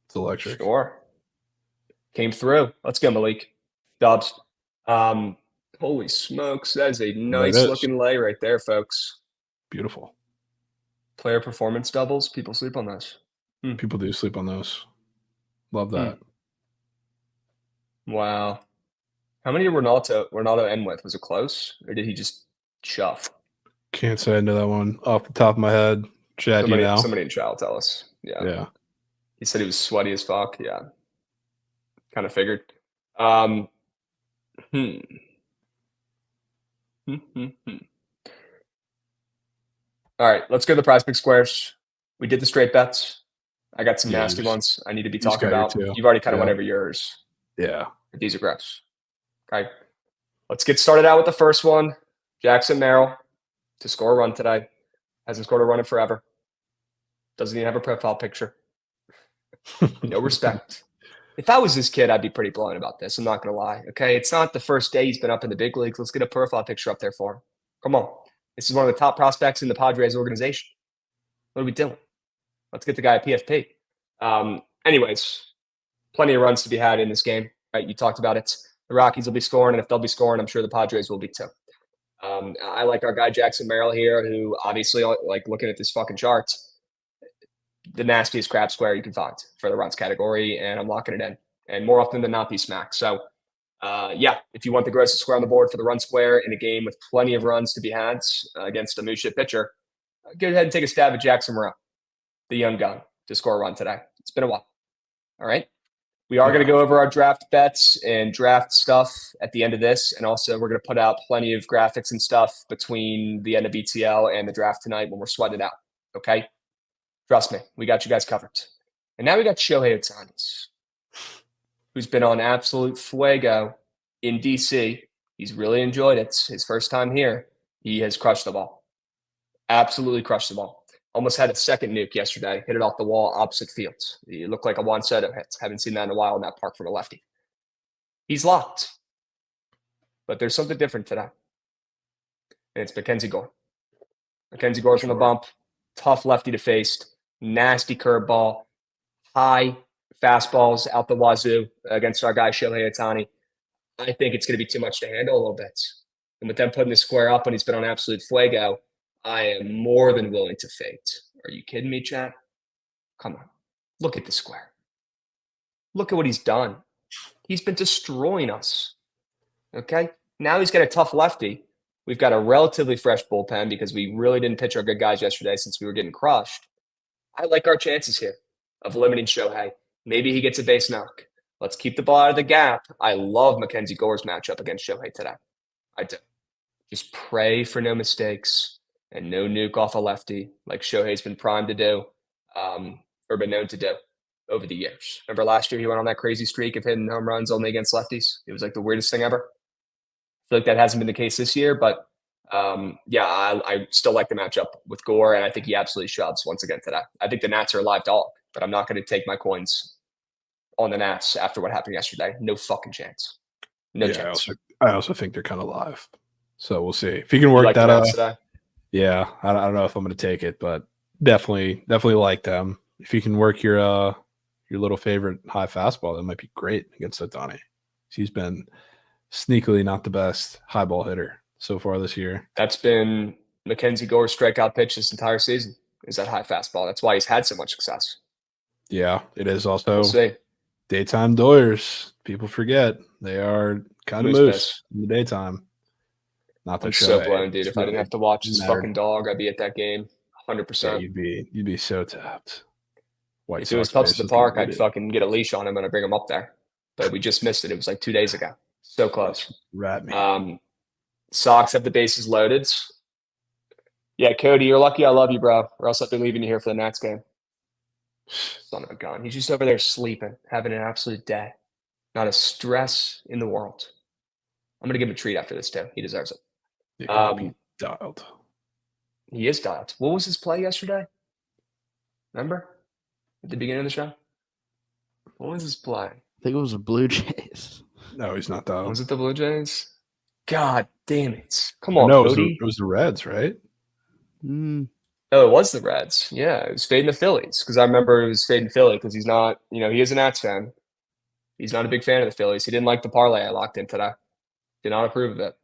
It's electric. Sure. Came through. Let's go, Malik. Dubs. Holy smokes. That is a nice is. looking lay right there, folks. Beautiful. Player performance doubles. People sleep on those. People do sleep on those. Love that. Wow. How many did Ronaldo end with? Was it close? Or did he just shove? Can't say into that one off the top of my head. Chad, you know? Somebody in chat will tell us. Yeah. He said he was sweaty as fuck. Yeah. Kind of figured. All right, let's go to the PrizePicks squares. We did the straight bets. I got some nasty ones I need to be talking about. You've already kind of went over yours. Yeah. These are gross. Okay. Let's get started out with the first one. Jackson Merrill to score a run today. Hasn't scored a run in forever. Doesn't even have a profile picture. No respect. If I was this kid, I'd be pretty blown about this. I'm not going to lie. Okay. It's not the first day he's been up in the big leagues. Let's get a profile picture up there for him. Come on. This is one of the top prospects in the Padres organization. What are we doing? Let's get the guy a PFP. Anyways, plenty of runs to be had in this game. Right? You talked about it. The Rockies will be scoring, and if they'll be scoring, I'm sure the Padres will be too. I like our guy Jackson Merrill here, who obviously, like looking at this fucking chart, the nastiest crap square you can find for the runs category, and I'm locking it in. And more often than not, be smacked. So, if you want the grossest square on the board for the run square in a game with plenty of runs to be had against a moose-shit pitcher, go ahead and take a stab at Jackson Merrill, the young gun, to score a run today. It's been a while. All right. We are going to go over our draft bets and draft stuff at the end of this. And also, we're going to put out plenty of graphics and stuff between the end of BTL and the draft tonight when we're sweating it out. Okay? Trust me, we got you guys covered. And now we got Shohei Ohtani, who's been on absolute fuego in DC. He's really enjoyed it. His first time here. He has crushed the ball. Absolutely crushed the ball. Almost had a second nuke yesterday. Hit it off the wall opposite fields. He looked like a Juan Soto hit. Haven't seen that in a while in that park from a lefty. He's locked. But there's something different today. And it's Mackenzie Gore. Mackenzie Gore from the bump. Tough lefty to face. Nasty curveball. High fastballs out the wazoo against our guy Shohei Ohtani. I think it's going to be too much to handle a little bit. And with them putting the square up when he's been on absolute fuego, I am more than willing to fade. Are you kidding me, chat? Come on. Look at the square. Look at what he's done. He's been destroying us. Okay? Now he's got a tough lefty. We've got a relatively fresh bullpen because we really didn't pitch our good guys yesterday since we were getting crushed. I like our chances here of limiting Shohei. Maybe he gets a base knock. Let's keep the ball out of the gap. I love Mackenzie Gore's matchup against Shohei today. I do. Just pray for no mistakes and no nuke off a lefty like Shohei's been primed to do, or been known to do over the years. Remember last year he went on that crazy streak of hitting home runs only against lefties? It was like the weirdest thing ever. I feel like that hasn't been the case this year, but I still like the matchup with Gore, and I think he absolutely shoves once again today. I think the Nats are a live dog, but I'm not going to take my coins on the Nats after what happened yesterday. No fucking chance. No chance. I also think they're kind of live. So we'll see. If you can work that out. Yeah, I don't know if I'm going to take it, but definitely like them. If you can work your little favorite high fastball, that might be great against Ohtani. He's been sneakily not the best high ball hitter so far this year. That's been Mackenzie Gore's strikeout pitch this entire season, is that high fastball. That's why he's had so much success. Yeah, it is also We'll see. Daytime Doyers. People forget they are kind of moose in the daytime. Not that I'm so blown, dude. If I didn't have to watch this fucking dog, I'd be at that game 100%. Yeah, you'd be so tapped. If it was Pups at the Park, I'd fucking get a leash on him and I'd bring him up there. But we just missed it. It was like 2 days ago. So close. Rat me. Sox have the bases loaded. Yeah, Cody, you're lucky I love you, bro. Or else I'd be leaving you here for the Nats game. Son of a gun. He's just over there sleeping, having an absolute day. Not a stress in the world. I'm going to give him a treat after this, too. He deserves it. Dialed. He is dialed. What was his play yesterday? Remember? At the beginning of the show? What was his play? I think it was the Blue Jays. No, he's not dialed. Was it the Blue Jays? God damn it. Come on, no, Cody. it was the Reds, right? Oh, it was the Reds. Yeah, it was fading the Phillies because I remember it was fading Philly because he's not, he is a Nats fan. He's not a big fan of the Phillies. He didn't like the parlay I locked in today. Did not approve of it.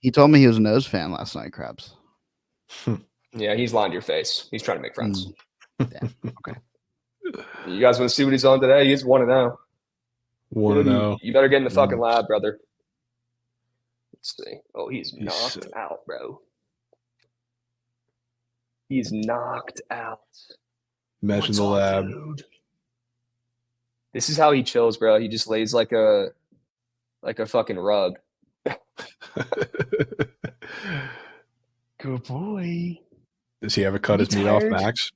He told me he was a Nose fan last night, Krabs. Yeah, he's lying to your face. He's trying to make friends. Damn. Okay. You guys want to see what he's on today? He's 1-0. 1-0. You better get in the fucking lab, brother. Let's see. Oh, he's knocked out, bro. He's knocked out. Imagine the lab. Dude? This is how he chills, bro. He just lays like a fucking rug. Good boy. Does he ever cut his meat off, Max?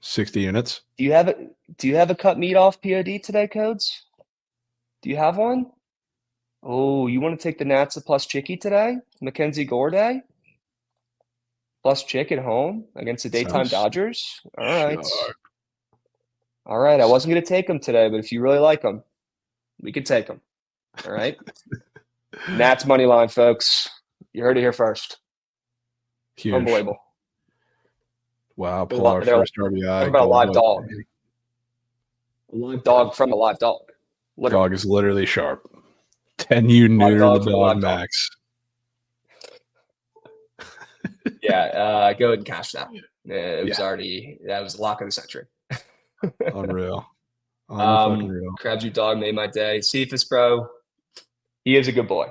60 units. Do you have a cut meat off POD today, Codes? Do you have one? Oh, you want to take the Nats plus Chicky today? Mackenzie Gore Day? Plus Chick at home against the daytime Dodgers? All right. Sure. All right. I wasn't going to take them today, but if you really like them, we could take them. All right. Nats money line, folks. You heard it here first. Huge. Unbelievable. Wow. Pilar first RBI. What about a live dog? A live dog from a live dog. Literally. Dog is literally sharp. 10U neuter the dog, Max. Yeah, go ahead and cash that. It was already that was the lock of the century. Unreal. Unreal. Krabs, your dog made my day. Cephas, bro. He is a good boy.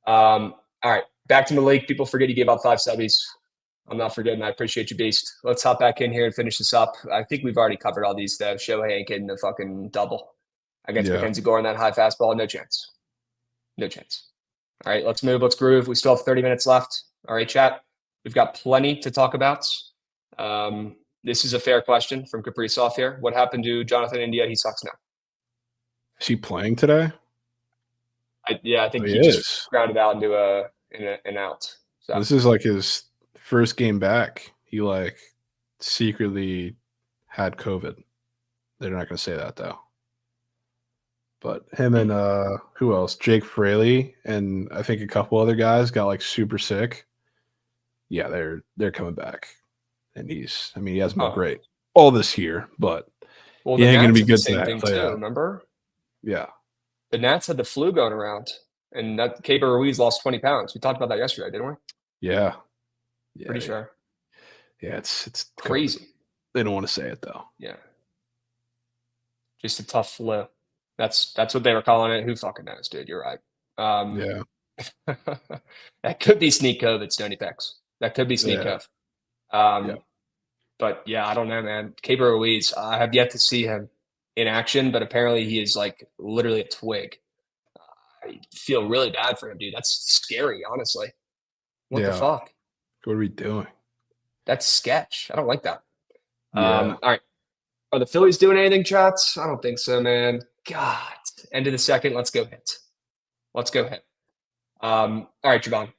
All right, back to Malik. People forget he gave out 5 subbies. I'm not forgetting. I appreciate you, Beast. Let's hop back in here and finish this up. I think we've already covered all these, though. Shohei ain't getting a fucking double against Mackenzie Gore on that high fastball. No chance. No chance. All right, let's move. Let's groove. We still have 30 minutes left. All right, chat. We've got plenty to talk about. This is a fair question from Kaprizov here. What happened to Jonathan India? He sucks now. Is he playing today? I think he just grounded out into an out. So. This is like his first game back. He secretly had COVID. They're not going to say that though. But him and who else? Jake Fraley and I think a couple other guys got super sick. Yeah, they're coming back, and he hasn't been great all this year, but he ain't going to be good today. Remember? Yeah. The Nats had the flu going around, and that Keibert Ruiz lost 20 pounds. We talked about that yesterday, didn't we? Yeah. Pretty sure. Yeah, it's crazy. They don't want to say it though. Yeah. Just a tough flu. That's what they were calling it. Who fucking knows, dude? You're right. Yeah. That could be sneak COVID, Stony Picks. That could be sneak COVID. But yeah, I don't know, man. Keibert Ruiz, I have yet to see him in action, but apparently he is literally a twig. I feel really bad for him, dude. That's scary, honestly. What the fuck? What are we doing? That's sketch. I don't like that. Yeah. All right. Are the Phillies doing anything, chats? I don't think so, man. God. End of the second. Let's go hit. Let's go hit. All right, Javon.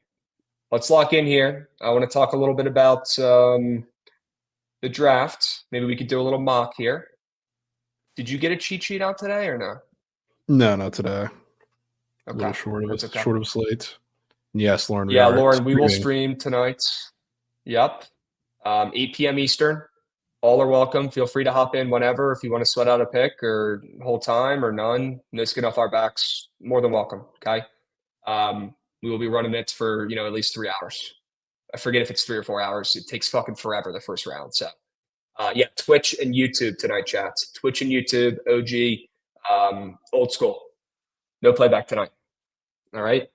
Let's lock in here. I want to talk a little bit about the draft. Maybe we could do a little mock here. Did you get a cheat sheet out today or no? No, not today. Okay. A little short of That's okay. short of a slate. Yes, Lauren. Yeah, Lauren, we will stream tonight. Yep. 8 p.m. Eastern. All are welcome. Feel free to hop in whenever if you want to sweat out a pick or whole time or none. No skin off our backs. More than welcome. Okay. We will be running it for at least 3 hours. I forget if it's 3 or 4 hours. It takes fucking forever the first round. So yeah, Twitch and YouTube tonight, chats. Twitch and YouTube, OG, old school. No playback tonight. All right.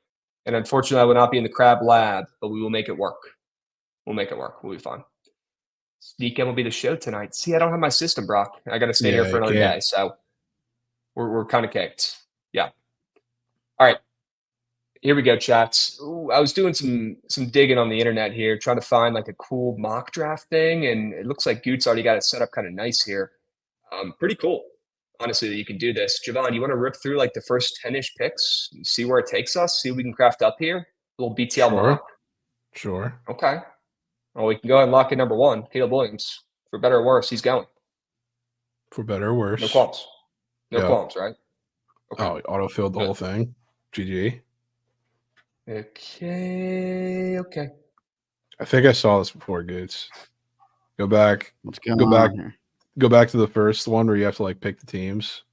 And unfortunately, I will not be in the Crab Lab, but we will make it work. We'll make it work. We'll be fine. Sneak-in will be the show tonight. See, I don't have my system, Brock. I got to stay here for another day. So we're kind of kicked. Yeah. All right. Here we go, chats. Ooh, I was doing some digging on the internet here, trying to find like a cool mock draft thing, and it looks like Goot's already got it set up kind of nice here. Pretty cool, honestly, that you can do this. Javon, you want to rip through like the first 10-ish picks and see where it takes us, see what we can craft up here? A little BTL mock. Sure. Okay. Well, we can go ahead and lock in number 1, Caleb Williams. For better or worse, he's going. For better or worse. No qualms. No qualms, right? Okay. Oh, auto-filled the whole thing. GG. Okay. I think I saw this before, Goots. Go back. What's going go on back. here? Go back to the first one where you have to like pick the teams.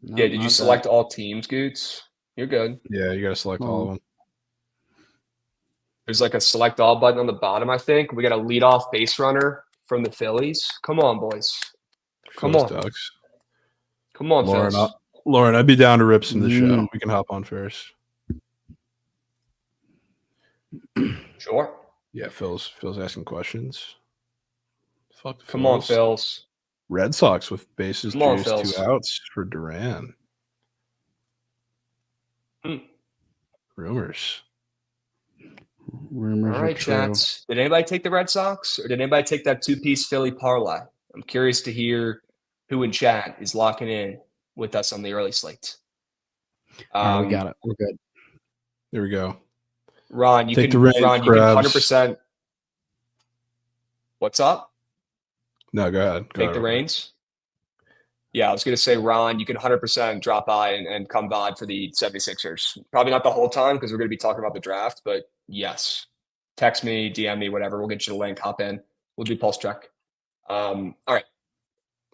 No, Yeah, did you not select that. all teams, Goots? You're good. Yeah, you got to select all of them. There's like a select all button on the bottom, I think. We got a leadoff base runner from the Phillies. Come on, boys. Come Phillies on. Ducks. Come on, Lauren. Phillies. Lauren, I'd be down to rip some of the show. We can hop on first. Sure. Yeah, Phil's asking questions. Fuck the Come on, Phils. Phils. Red Sox with bases Come on, juiced, Phils. 2 outs for Duran. Rumors. Rumors All are right, true. chats. Did anybody take the Red Sox or did anybody take that 2-piece Philly parlay? I'm curious to hear who in chat is locking in with us on the early slate. We got it. We're good. There we go. Ron, you Take can the reins, Ron, you can Krebs. 100%. What's up? No, go ahead. Go Take the ahead. reins. Yeah, I was going to say, Ron, you can 100% drop by and come by for the 76ers. Probably not the whole time because we're going to be talking about the draft, but yes. Text me, DM me, whatever. We'll get you the link. Hop in. We'll do pulse check. All right.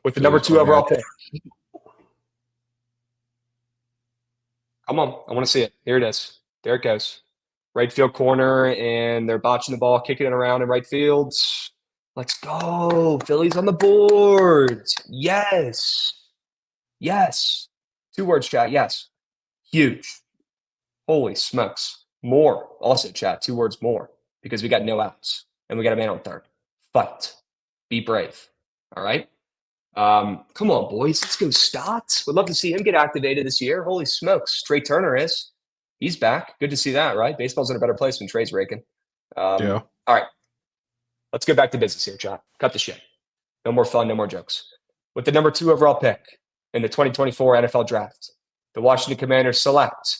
With the number 2 overall pick. Come on. I want to see it. Here it is. There it goes. Right field corner, and they're botching the ball, kicking it around in right field. Let's go. Phillies on the board. Yes. Yes. 2 words, chat. Yes. Huge. Holy smokes. More. Also, chat. 2 words more because we got no outs and we got a man on third. Fight. Be brave. All right. Come on, boys. Let's go, Stotts. Would love to see him get activated this year. Holy smokes. Trey Turner is. He's back. Good to see that, right? Baseball's in a better place when Trey's raking. Yeah. All right. Let's get back to business here, chat. Cut the shit. No more fun, no more jokes. With the number 2 overall pick in the 2024 NFL Draft, the Washington Commanders select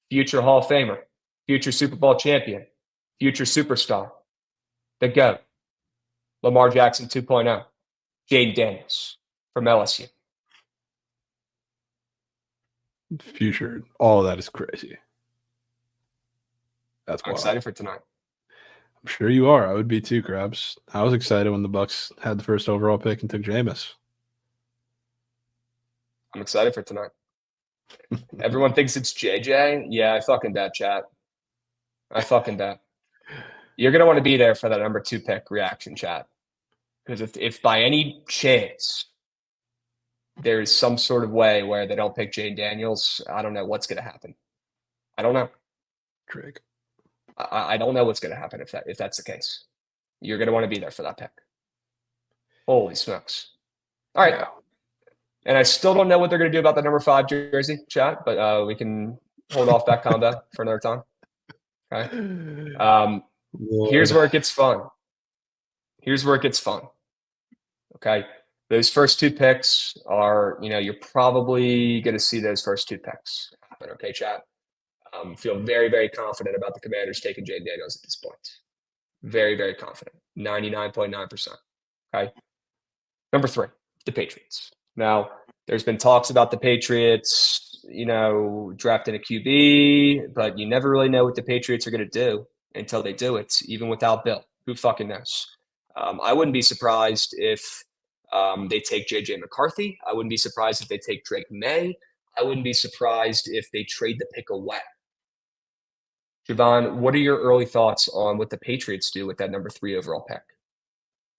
future Hall of Famer, future Super Bowl champion, future superstar, the GOAT, Lamar Jackson 2.0, Jaden Daniels from LSU. Future. All of that is crazy. That's I'm wild. excited for tonight. I'm sure you are. I would be too, Krabs. I was excited when the Bucks had the first overall pick and took Jameis. I'm excited for tonight. Everyone thinks it's JJ. Yeah, I fucking bet, chat. I fucking bet. You're going to want to be there for that number 2 pick reaction, chat. Because if by any chance there's some sort of way where they don't pick Jane Daniels, I don't know what's going to happen. I don't know. Trig. I don't know what's going to happen if that's the case. You're going to want to be there for that pick. Holy smokes. All right. Yeah. And I still don't know what they're going to do about the number 5 jersey, chat, but we can hold off that combo for another time. Okay. Here's where it gets fun. Okay. Those first 2 picks are, you're probably going to see those first 2 picks happen. Okay, chat. Feel very, very confident about the Commanders taking Jaden Daniels at this point. Very, very confident. 99.9%. Okay. Number 3, the Patriots. Now, there's been talks about the Patriots, drafting a QB, but you never really know what the Patriots are going to do until they do it, even without Bill. Who fucking knows? I wouldn't be surprised if they take J.J. McCarthy. I wouldn't be surprised if they take Drake May. I wouldn't be surprised if they trade the pick away. Javon, what are your early thoughts on what the Patriots do with that number 3 overall pick?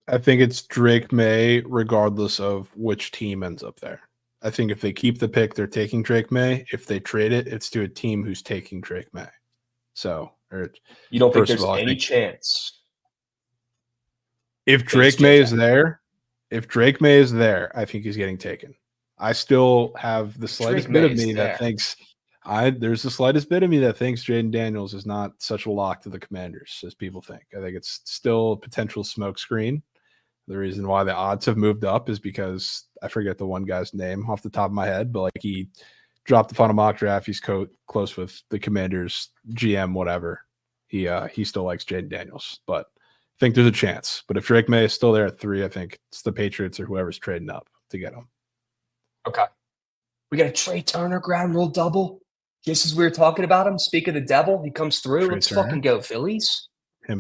I think it's Drake May, regardless of which team ends up there. I think if they keep the pick, they're taking Drake May. If they trade it, it's to a team who's taking Drake May. So, you don't think there's any chance? If Drake May is there, I think he's getting taken. I still have the slightest bit of me that thinks there's the slightest bit of me that thinks Jaden Daniels is not such a lock to the Commanders as people think. I think it's still a potential smokescreen. The reason why the odds have moved up is because I forget the one guy's name off the top of my head, but he dropped the final mock draft. He's close with the Commanders GM, whatever. He still likes Jaden Daniels, but I think there's a chance. But if Drake May is still there at 3, I think it's the Patriots or whoever's trading up to get him. Okay. We got a Trey Turner ground rule double. Just as we were talking about him, speak of the devil, he comes through. Let's fucking go, Phillies.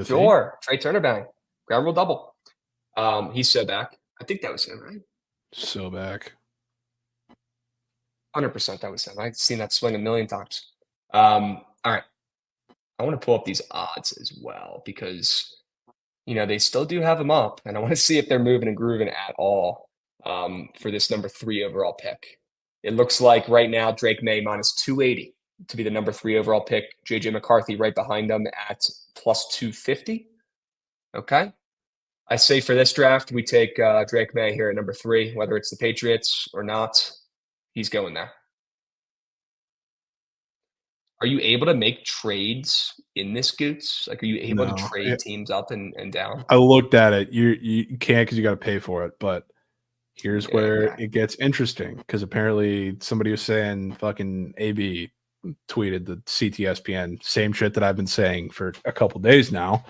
Sure. Trey Turner bang. Ground rule double. He's so back. I think that was him, right? So back. 100% that was him. I've seen that swing a million times. All right. I want to pull up these odds as well because, they still do have them up, and I want to see if they're moving and grooving at all for this number 3 overall pick. It looks like right now Drake May minus 280 to be the number 3 overall pick. J.J. McCarthy right behind them at plus 250. Okay. I say for this draft, we take Drake May here at number 3, whether it's the Patriots or not. He's going there. Are you able to make trades in this, Goots? Like, are you able to trade teams up and down? I looked at it. You can't because you got to pay for it. But here's where it gets interesting because apparently somebody was saying fucking AB tweeted the CTSPN, same shit that I've been saying for a couple days now.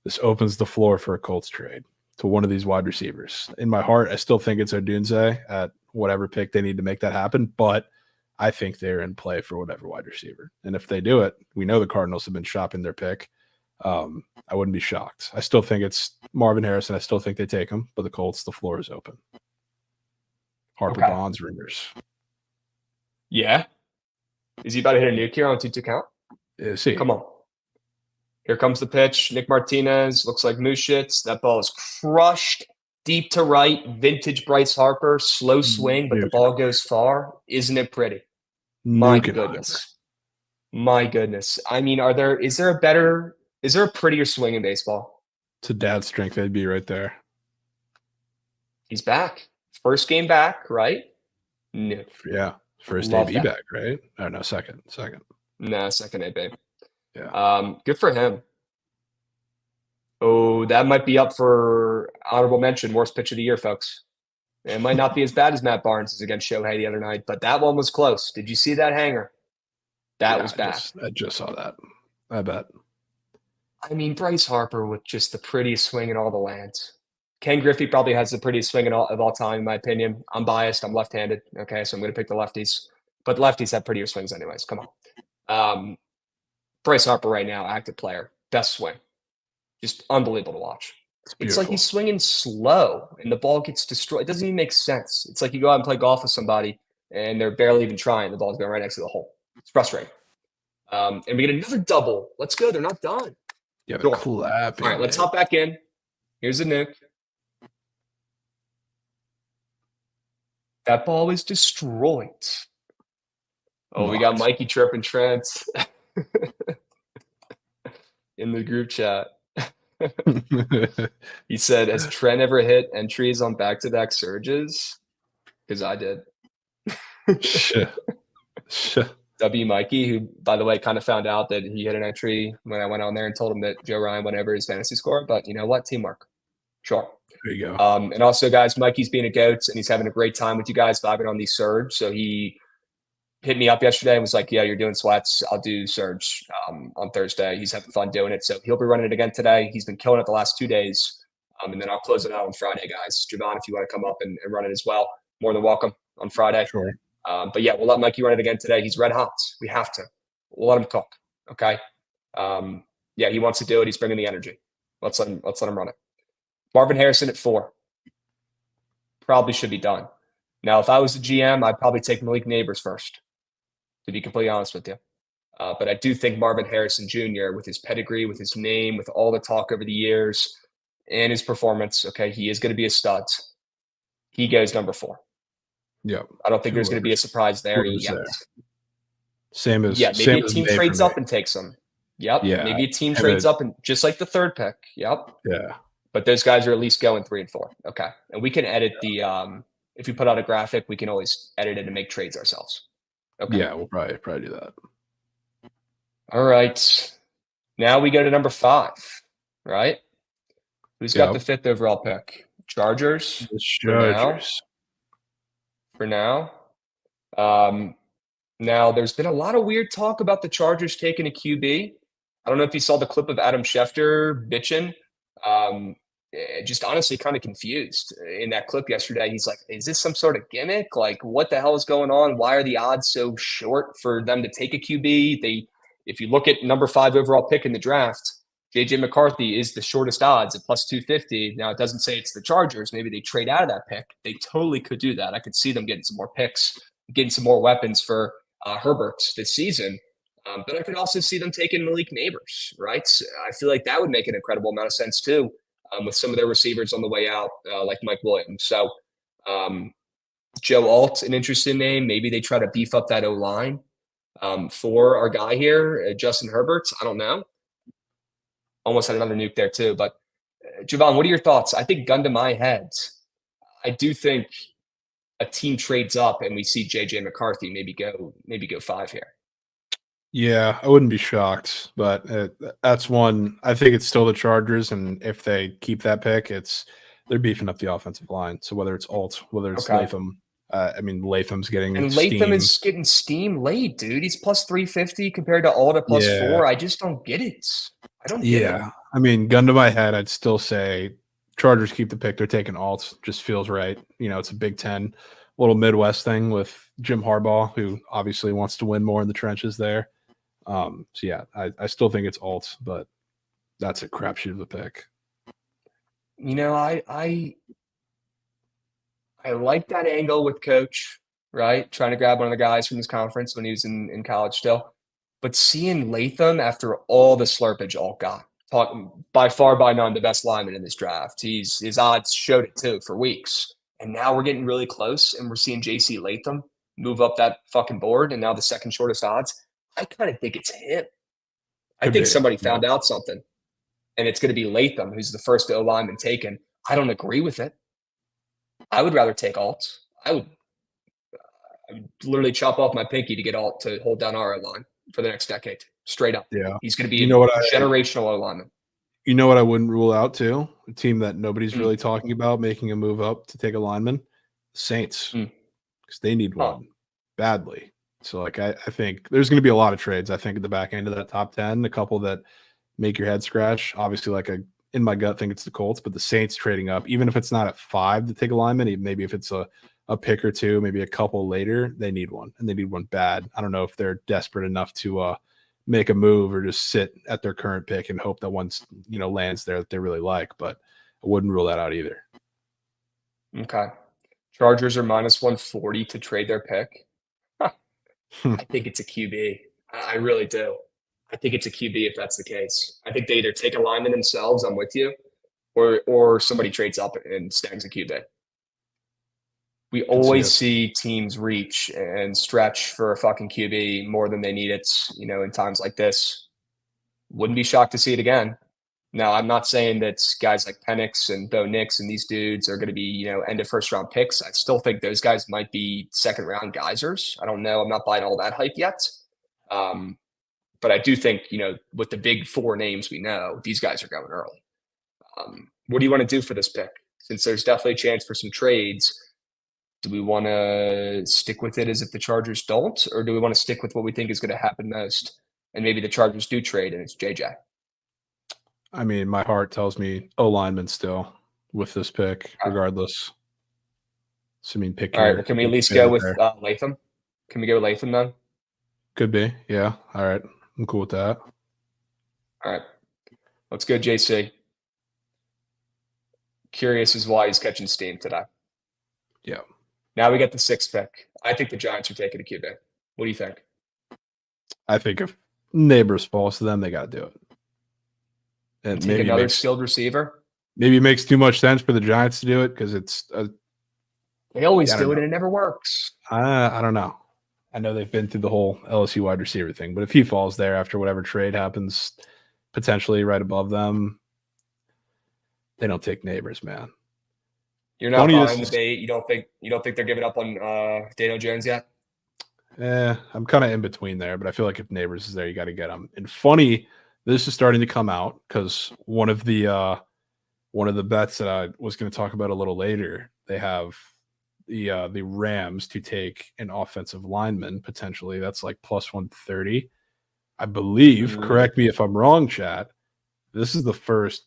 This opens the floor for a Colts trade to one of these wide receivers. In my heart, I still think it's Odunze at whatever pick they need to make that happen, but I think they're in play for whatever wide receiver. And if they do it, we know the Cardinals have been shopping their pick. I wouldn't be shocked. I still think it's Marvin Harrison. I still think they take him, but the Colts, the floor is open. Harper Bonds rumors. Yeah. Is he about to hit a nuke here on 2-2 count? Is he? Come on. Here comes the pitch. Nick Martinez looks like Mooshits. That ball is crushed deep to right. Vintage Bryce Harper. Slow swing, but the ball goes far. Isn't it pretty? My goodness. My goodness. I mean, is there a prettier swing in baseball? To dad's strength, they'd be right there. He's back. First game back, right? No. Yeah. First AB back, right? Oh, no, second. No, second AB. Yeah. Good for him. Oh, that might be up for honorable mention, worst pitch of the year, folks. It might not be as bad as Matt Barnes' against Shohei the other night, but that one was close. Did you see that hanger? That was bad. I just saw that. I bet. I mean, Bryce Harper with just the prettiest swing in all the land. Ken Griffey probably has the prettiest swing of all time, in my opinion. I'm biased. I'm left-handed. Okay, so I'm going to pick the lefties. But lefties have prettier swings anyways. Come on. Bryce Harper right now, active player. Best swing. Just unbelievable to watch. It's like he's swinging slow and the ball gets destroyed. It doesn't even make sense. It's like you go out and play golf with somebody and they're barely even trying. The ball's going right next to the hole. It's frustrating. And we get another double. Let's go. They're not done. Yeah, but clapping. All right, let's hop back in. Here's a nuke. That ball is destroyed. Oh, we got Mikey chirping Trent in the group chat. He said, has Trent ever hit entries on back-to-back surges? because I did. Shit. W. Mikey, who, by the way, kind of found out that he had an entry when I went on there and told him that Joe Ryan went over his fantasy score. But you know what? Teamwork. Sure. There you go. And also, guys, Mikey's being a goat, and he's having a great time with you guys vibing on the Surge. So he hit me up yesterday and was like, yeah, you're doing sweats. I'll do Surge on Thursday. He's having fun doing it. So he'll be running it again today. He's been killing it the last 2 days. And then I'll close it out on Friday, guys. Javon, if you want to come up and run it as well, more than welcome on Friday. Sure. But yeah, we'll let Mikey run it again today. He's red hot. We have to. We'll let him cook. Okay. Yeah, he wants to do it. He's bringing the energy. Let's let him run it. Marvin Harrison at 4. Probably should be done. Now, if I was the GM, I'd probably take Malik Neighbors first, to be completely honest with you. But I do think Marvin Harrison Jr., with his pedigree, with his name, with all the talk over the years and his performance, okay, he is going to be a stud. He goes number 4. Yeah. I don't think there's going to be a surprise there yet. Same as maybe a team trades up and takes him. Yep. Yeah. Maybe a team trades up and just like the 3rd pick. Yep. Yeah. But those guys are at least going 3 and 4. Okay. And we can edit the if we put out a graphic, we can always edit it and make trades ourselves. Okay. Yeah, we'll probably do that. All right. Now we go to number 5, right? Who's got the 5th overall pick? Chargers. The Chargers. For now. Now, there's been a lot of weird talk about the Chargers taking a QB. I don't know if you saw the clip of Adam Schefter bitching. Just honestly kind of confused in that clip yesterday. He's like, is this some sort of gimmick? Like, what the hell is going on? Why are the odds so short for them to take a QB? If you look at number 5 overall pick in the draft, JJ McCarthy is the shortest odds at plus 250. Now, it doesn't say it's the Chargers. Maybe they trade out of that pick. They totally could do that. I could see them getting some more picks, getting some more weapons for Herbert this season. But I could also see them taking Malik Neighbors, right? I feel like that would make an incredible amount of sense too, with some of their receivers on the way out, like Mike Williams. So Joe Alt, an interesting name. Maybe they try to beef up that O-line for our guy here, Justin Herbert. I don't know. Almost had another nuke there too. But Javon, what are your thoughts? I think gun to my head, I do think a team trades up and we see JJ McCarthy maybe go 5 here. Yeah, I wouldn't be shocked, but that's one. I think it's still the Chargers, and if they keep that pick, they're beefing up the offensive line. So whether it's Alt, whether it's Latham, Latham's getting and steam. Latham is getting steam late, dude. He's plus 350 compared to Alt at plus 4. I just don't get it. I don't get it. I mean, gun to my head, I'd still say Chargers keep the pick. They're taking Alt. Just feels right. You know, it's a Big Ten, little Midwest thing with Jim Harbaugh, who obviously wants to win more in the trenches there. So yeah, I still think it's Alt, but that's a crapshoot of a pick. You know, I like that angle with Coach, right? Trying to grab one of the guys from his conference when he was in college still. But seeing Latham after all the slurpage Alt got, by far by none the best lineman in this draft. His odds showed it too for weeks. And now we're getting really close and we're seeing JC Latham move up that fucking board and now the second shortest odds. I kind of think it's him. I think somebody found out something, and it's going to be Latham, who's the first O lineman taken. I don't agree with it. I would rather take Alt. I would literally chop off my pinky to get Alt to hold down our O line for the next decade, straight up. Yeah, he's going to be a generational O lineman. You know what I wouldn't rule out too? A team that nobody's really talking about making a move up to take a lineman, Saints, because they need one badly. So, like, I think there's going to be a lot of trades, I think, at the back end of that top 10, a couple that make your head scratch. Obviously, in my gut, think it's the Colts, but the Saints trading up, even if it's not at 5 to take a lineman, maybe if it's a pick or two, maybe a couple later, they need one, and they need one bad. I don't know if they're desperate enough to make a move or just sit at their current pick and hope that once, lands there that they really like, but I wouldn't rule that out either. Okay. Chargers are minus 140 to trade their pick. I think it's a QB. I really do. I think it's a QB if that's the case. I think they either take a lineman themselves, I'm with you, or somebody trades up and snags a QB. We always see teams reach and stretch for a fucking QB more than they need it, in times like this. Wouldn't be shocked to see it again. Now, I'm not saying that guys like Penix and Bo Nix and these dudes are going to be, end of first round picks. I still think those guys might be second round geysers. I don't know. I'm not buying all that hype yet. But I do think, with the big four names we know, these guys are going early. What do you want to do for this pick? Since there's definitely a chance for some trades, do we want to stick with it as if the Chargers don't, or do we want to stick with what we think is going to happen most? And maybe the Chargers do trade and it's JJ. I mean, my heart tells me O lineman still with this pick, regardless. So, I mean, pick. All right. Well, can we at least go with Latham? Can we go with Latham then? Could be. Yeah. All right. I'm cool with that. All right. Let's go, JC. Curious as why he's catching steam today. Yeah. Now we get the 6th pick. I think the Giants are taking a QB. What do you think? I think if Neighbors falls to them, they got to do it. And take another skilled receiver. Maybe it makes too much sense for the Giants to do it because it's they always do it and it never works. I don't know. I know they've been through the whole LSU wide receiver thing, but if he falls there after whatever trade happens, potentially right above them, they don't take Neighbors, man. You're not buying the bait. You don't think they're giving up on Daniel Jones yet? I'm kind of in between there, but I feel like if Neighbors is there, you got to get him. And funny, this is starting to come out because one of the bets that I was going to talk about a little later, they have the Rams to take an offensive lineman potentially. That's like plus 130, I believe. Correct me if I'm wrong, chat. This is the first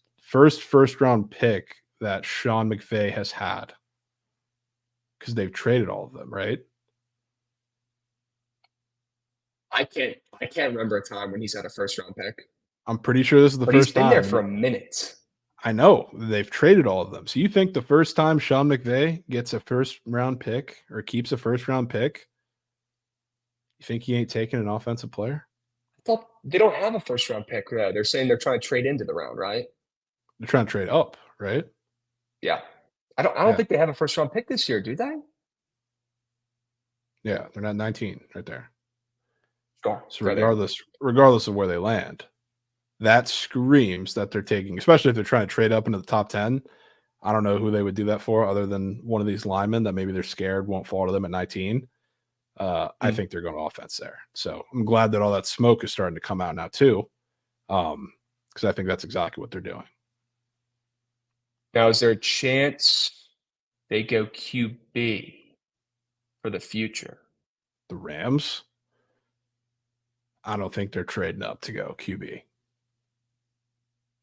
round pick that Sean McVay has had because they've traded all of them, right? I can't remember a time when he's had a first round pick. I'm pretty sure this is the first time. He's been there for a minute. I know. They've traded all of them. So you think the first time Sean McVay gets a first round pick or keeps a first round pick, you think he ain't taking an offensive player? I thought they don't have a first round pick. They're saying they're trying to trade into the round, right? They're trying to trade up, right? Yeah. I don't think they have a first round pick this year, do they? Yeah, they're not 19 right there. Sure. So regardless of where they land, that screams that they're taking, especially if they're trying to trade up into the top 10. I don't know who they would do that for other than one of these linemen that maybe they're scared won't fall to them at 19. I think they're going offense there. So I'm glad that all that smoke is starting to come out now too, because I think that's exactly what they're doing. Now, is there a chance they go QB for the future? The Rams? I don't think they're trading up to go QB.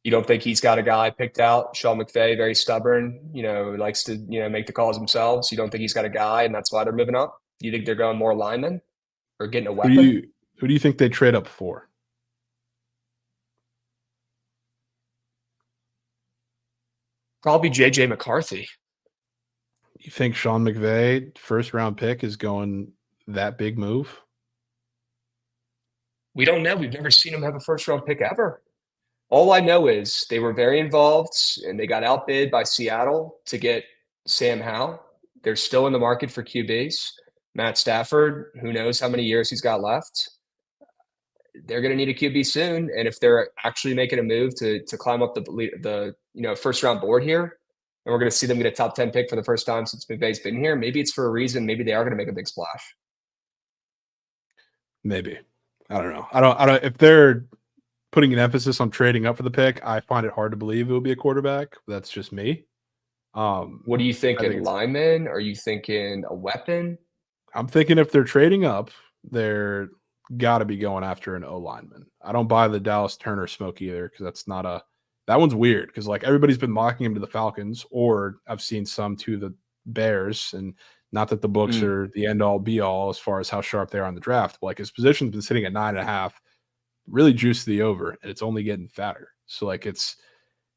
You don't think he's got a guy picked out? Sean McVay, very stubborn, likes to, make the calls themselves. You don't think he's got a guy and that's why they're moving up? Do you think they're going more linemen or getting a weapon? Who do you think they trade up for? Probably JJ McCarthy. You think Sean McVay, first round pick, is going that big move? We don't know. We've never seen him have a first round pick ever. All I know is they were very involved and they got outbid by Seattle to get Sam Howell. They're still in the market for QBs. Matt Stafford, who knows how many years he's got left. They're going to need a QB soon. And if they're actually making a move to climb up the first round board here, and we're going to see them get a top 10 pick for the first time since McVay's been here, maybe it's for a reason. Maybe they are going to make a big splash. Maybe. I don't know. I don't. If they're putting an emphasis on trading up for the pick, I find it hard to believe it will be a quarterback. That's just me. What are you thinking? Lineman? Are you thinking a weapon? I'm thinking if they're trading up, they're got to be going after an O lineman. I don't buy the Dallas Turner smoke either because that one's weird because like everybody's been mocking him to the Falcons, or I've seen some to the Bears, and not that the books are the end all be all as far as how sharp they are on the draft. But like his position's been sitting at 9.5, really juiced the over, and it's only getting fatter. So like it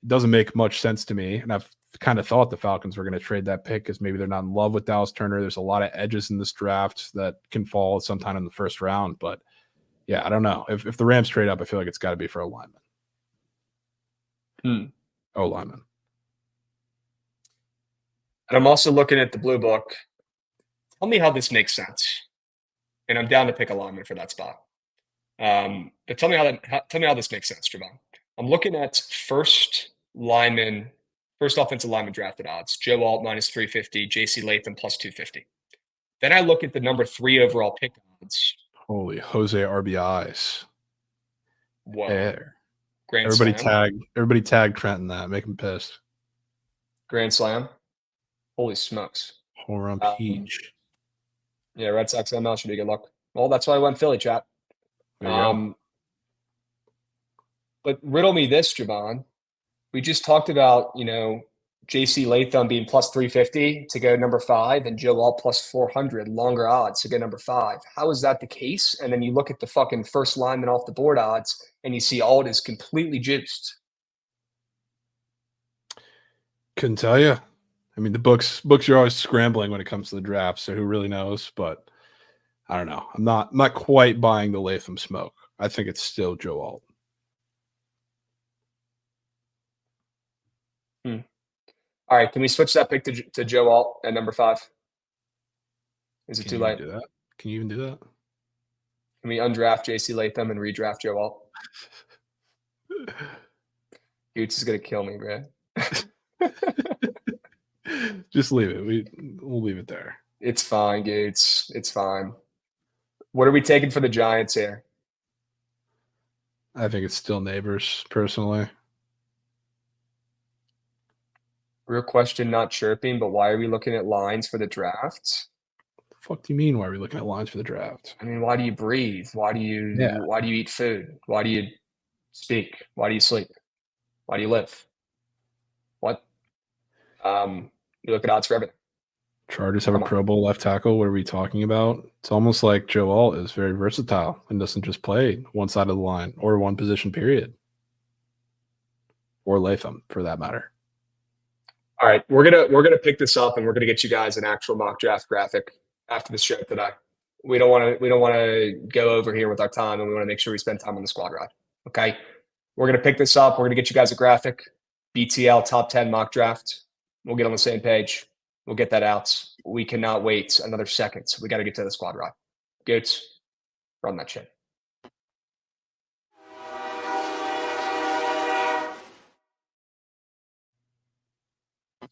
doesn't make much sense to me, and I've kind of thought the Falcons were going to trade that pick because maybe they're not in love with Dallas Turner. There's a lot of edges in this draft that can fall sometime in the first round. But yeah, I don't know. If the Rams trade up, I feel like it's got to be for a lineman. O lineman. And I'm also looking at the blue book. Tell me how this makes sense. And I'm down to pick a lineman for that spot. But tell me how this makes sense, Javon. I'm looking at first offensive lineman drafted odds. Joe Alt minus 350, JC Latham plus 250. Then I look at the number 3 overall pick odds. Holy Jose RBIs. Whoa. There. Grand Everybody tag Trent in that. Make him pissed. Grand Slam. Holy smokes. Home run peach. Yeah, Red Sox ML should be good luck. Well, that's why I went Philly, chat. There you go. But riddle me this, Javon. We just talked about, JC Latham being plus 350 to go number 5 and Joe Alt plus 400, longer odds to go number 5. How is that the case? And then you look at the fucking first lineman off the board odds and you see Alt is completely juiced. Couldn't tell you. I mean, the books are always scrambling when it comes to the draft, so who really knows? But I don't know. I'm not quite buying the Latham smoke. I think it's still Joe Alt. All right, can we switch that pick to Joe Alt at number 5? Is it too late? Do that? Can you even do that? Can we undraft JC Latham and redraft Joe Alt? Goots is gonna kill me, bro. Just leave it. We'll leave it there. It's fine, Goots. It's fine. What are we taking for the Giants here? I think it's still Neighbors, personally. Real question, not chirping, but why are we looking at lines for the draft? The fuck do you mean? Why are we looking at lines for the draft? I mean, why do you breathe? Why do you eat food? Why do you speak? Why do you sleep? Why do you live? What? You look at odds for everything. Chargers have a Pro Bowl left tackle. What are we talking about? It's almost like Joe Alt is very versatile and doesn't just play one side of the line or one position, period. Or Latham, for that matter. All right, we're gonna pick this up and we're gonna get you guys an actual mock draft graphic after the show today. We don't want to go over here with our time, and we want to make sure we spend time on the squad ride. Okay, we're gonna pick this up. We're gonna get you guys a graphic, BTL top 10 mock draft. We'll get on the same page. We'll get that out. We cannot wait another second. We got to get to the squad ride. Goots, run that shit.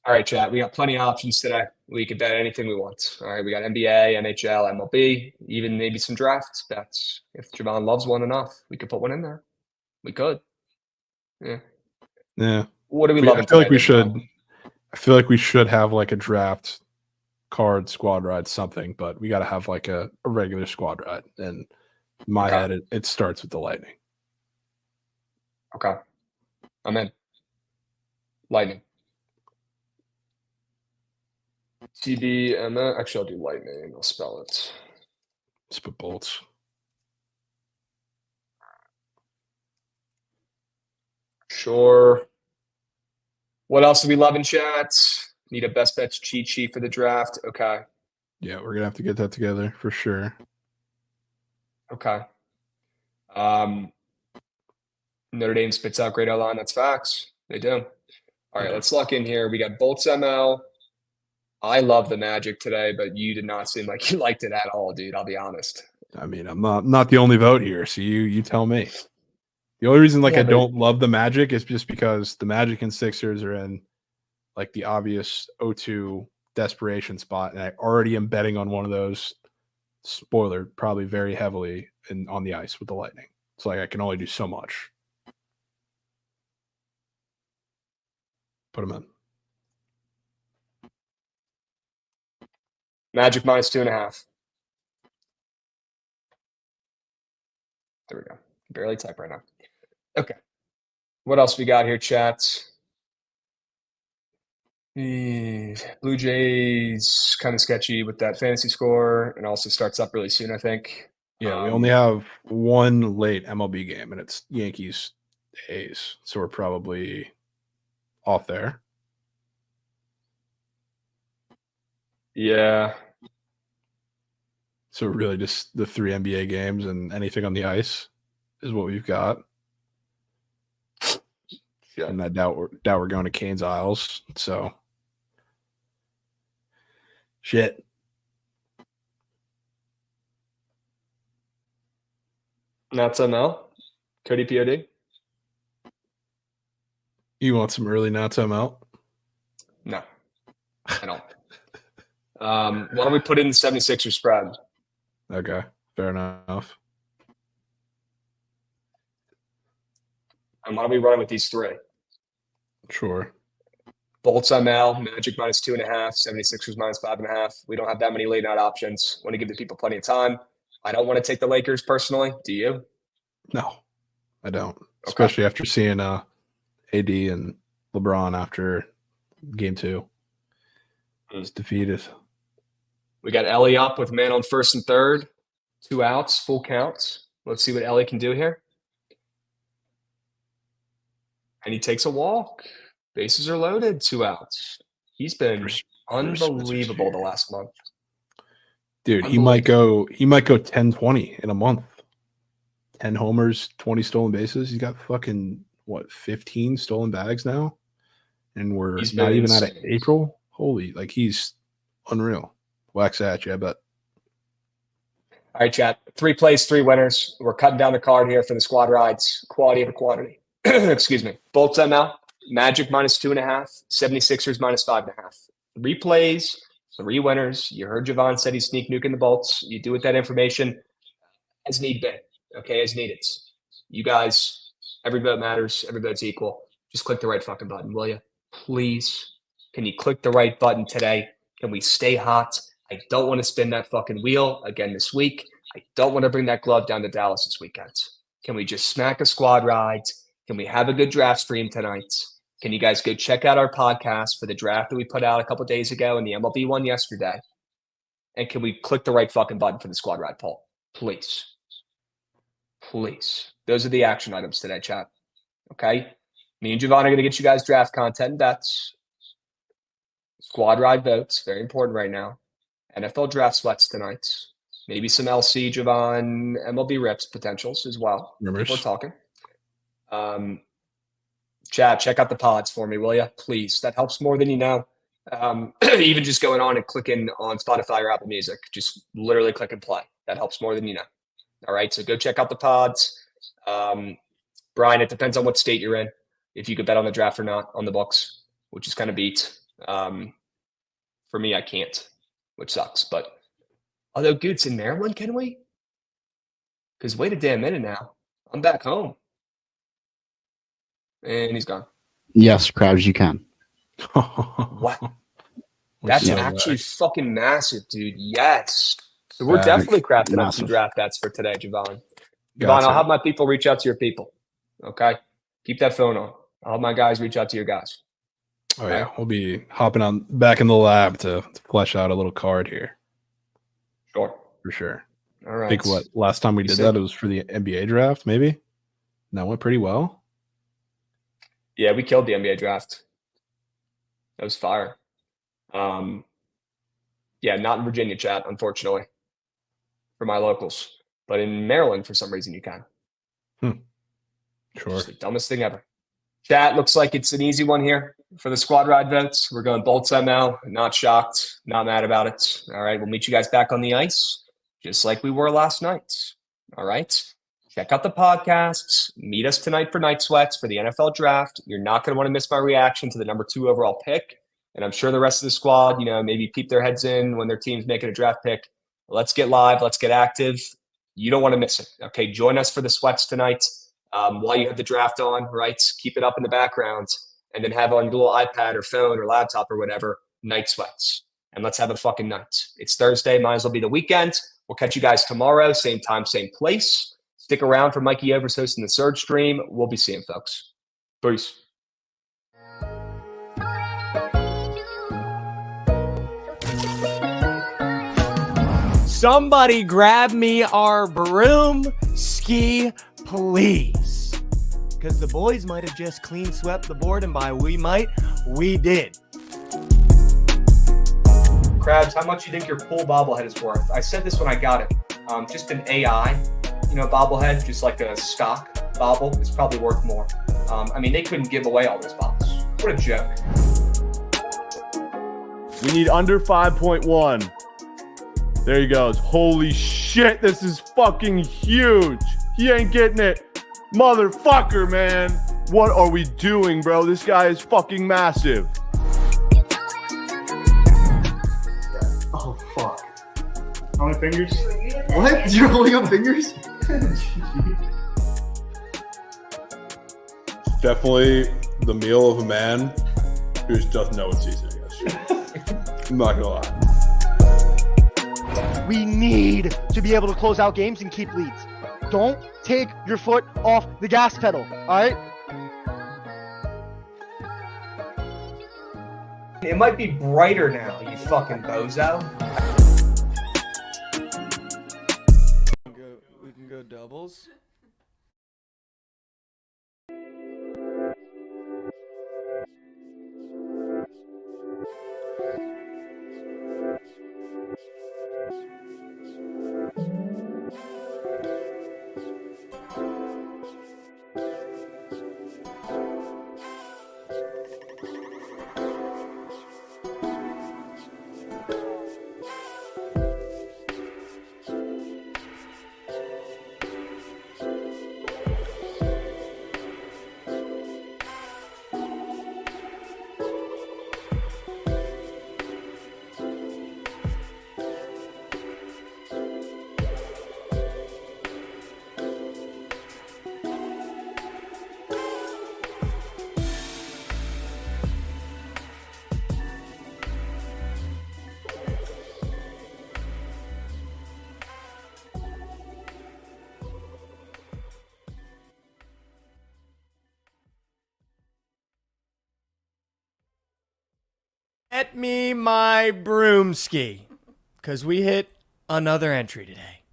All right, chat. We got plenty of options today. We can bet anything we want. All right, we got NBA, NHL, MLB, even maybe some draft bets. If Javon loves one enough, we could put one in there. We could. Yeah. What do we love? I feel like we should have like a draft card, squad ride, something, but we got to have like a regular squad ride. And in my head, it starts with the Lightning. Okay. I'm in. Lightning. TB, actually, I'll do Lightning. I'll spell it. Let's put bolts. Sure. What else do we love in chats? Need a best bets cheat sheet for the draft. Okay. Yeah, we're gonna have to get that together for sure. Okay. Notre Dame spits out great O-line. That's facts. They do. All right, let's lock in here. We got Bolts ML. I love the Magic today, but you did not seem like you liked it at all, dude. I'll be honest. I mean, I'm not the only vote here, so you tell me. The only reason I don't love the Magic is just because the Magic and Sixers are in like the obvious 0-2 desperation spot, and I already am betting on one of those. Spoiler, probably very heavily on the ice with the Lightning. It's like I can only do so much. Put them in. Magic minus 2.5. There we go. Barely type right now. Okay. What else we got here, chats? Blue Jays kind of sketchy with that fantasy score, and also starts up really soon, I think. Yeah, we only have one late MLB game, and it's Yankees A's, so we're probably off there. Yeah. So really just the 3 NBA games and anything on the ice is what we've got. Yeah. And I doubt we're going to Canes Isles. So shit. That's ML. Cody POD. You want some early now timeout? No, I don't. Why don't we put in the 76ers spread? Okay, fair enough. And why don't we run with these three? Sure. Bolts ML, Magic -2.5, 76ers -5.5. We don't have that many late night options. Want to give the people plenty of time. I don't want to take the Lakers personally. Do you? No, I don't. Okay. Especially after seeing AD and LeBron after game 2. It's defeated. We got Ellie up with man on first and third. 2 outs, full counts. Let's see what Ellie can do here. And he takes a walk. Bases are loaded, 2 outs. He's been unbelievable the last month. Dude, he might go 10-20 in a month. 10 homers, 20 stolen bases. He's got fucking 15 stolen bags now? And we're not even out of April. Holy, he's unreal. Wax at you, I bet. All right, chat. 3 plays, 3 winners. We're cutting down the card here for the squad rides. Quality over quantity. Excuse me. Bolts ML. Magic -2.5, 76ers -5.5. 3 plays, 3 winners. You heard Javon said he's sneak nuking the Bolts. You do with that information as need be, okay, as needed. You guys, every vote matters. Every vote's equal. Just click the right fucking button, will you? Please. Can you click the right button today? Can we stay hot? I don't want to spin that fucking wheel again this week. I don't want to bring that glove down to Dallas this weekend. Can we just smack a squad ride? Can we have a good draft stream tonight? Can you guys go check out our podcast for the draft that we put out a couple days ago and the MLB one yesterday? And can we click the right fucking button for the squad ride poll? Please. Please. Those are the action items today, chat. Okay? Me and Javon are going to get you guys draft content and bets. Squad ride votes. Very important right now. NFL draft sweats tonight. Maybe some LC, Javon, MLB rips potentials as well. We're talking. Chat, check out the pods for me, will you? Please. That helps more than you know. Even just going on and clicking on Spotify or Apple Music. Just literally click and play. That helps more than you know. All right, so go check out the pods. Brian, it depends on what state you're in. If you could bet on the draft or not on the books, which is kind of beat. For me, I can't, which sucks. But although Goot's in Maryland, can we? Because wait a damn minute now. I'm back home. And he's gone. Yes, Krabs, you can. What? That's actually fucking massive, dude. Yes. So we're definitely crafting up some draft bets for today, Javon. Javon, I'll have my people reach out to your people. Okay? Keep that phone on. I'll have my guys reach out to your guys. Oh, yeah. We'll be hopping on back in the lab to flesh out a little card here. Sure. For sure. All right. I think last time we did that, it was for the NBA draft, maybe? And that went pretty well. Yeah, we killed the NBA draft. That was fire. Yeah, not in Virginia, chat, unfortunately, for my locals. But in Maryland, for some reason, you can. Sure. It's the dumbest thing ever. Chat, looks like it's an easy one here for the squad ride votes. We're going Bolts ML. Not shocked. Not mad about it. All right, we'll meet you guys back on the ice, just like we were last night. All right? Check out the podcasts. Meet us tonight for Night Sweats for the NFL draft. You're not going to want to miss my reaction to the number 2 overall pick. And I'm sure the rest of the squad, maybe peep their heads in when their team's making a draft pick. Let's get live. Let's get active. You don't want to miss it. Okay, join us for the sweats tonight while you have the draft on, right? Keep it up in the background and then have on your little iPad or phone or laptop or whatever, Night Sweats. And let's have a fucking night. It's Thursday. Might as well be the weekend. We'll catch you guys tomorrow. Same time, same place. Stick around for Mikey Overs hosting the Surge stream. We'll be seeing folks. Peace. Somebody grab me our broom ski, please. Because the boys might have just clean swept the board, and by we did. Krabs, how much do you think your pool bobblehead is worth? I said this when I got it. Just an AI, bobblehead, just like a stock bobble, is probably worth more. They couldn't give away all those bobbles. What a joke. We need under 5.1. There he goes. Holy shit, this is fucking huge. He ain't getting it. Motherfucker, man. What are we doing, bro? This guy is fucking massive. Oh, fuck. How many fingers? What? You're holding up fingers? Definitely the meal of a man who just doesn't know what seasoning is. I'm not gonna lie. We need to be able to close out games and keep leads. Don't take your foot off the gas pedal, all right? It might be brighter now, you fucking bozo. We can go doubles. Get me my broomski. Because we hit another entry today.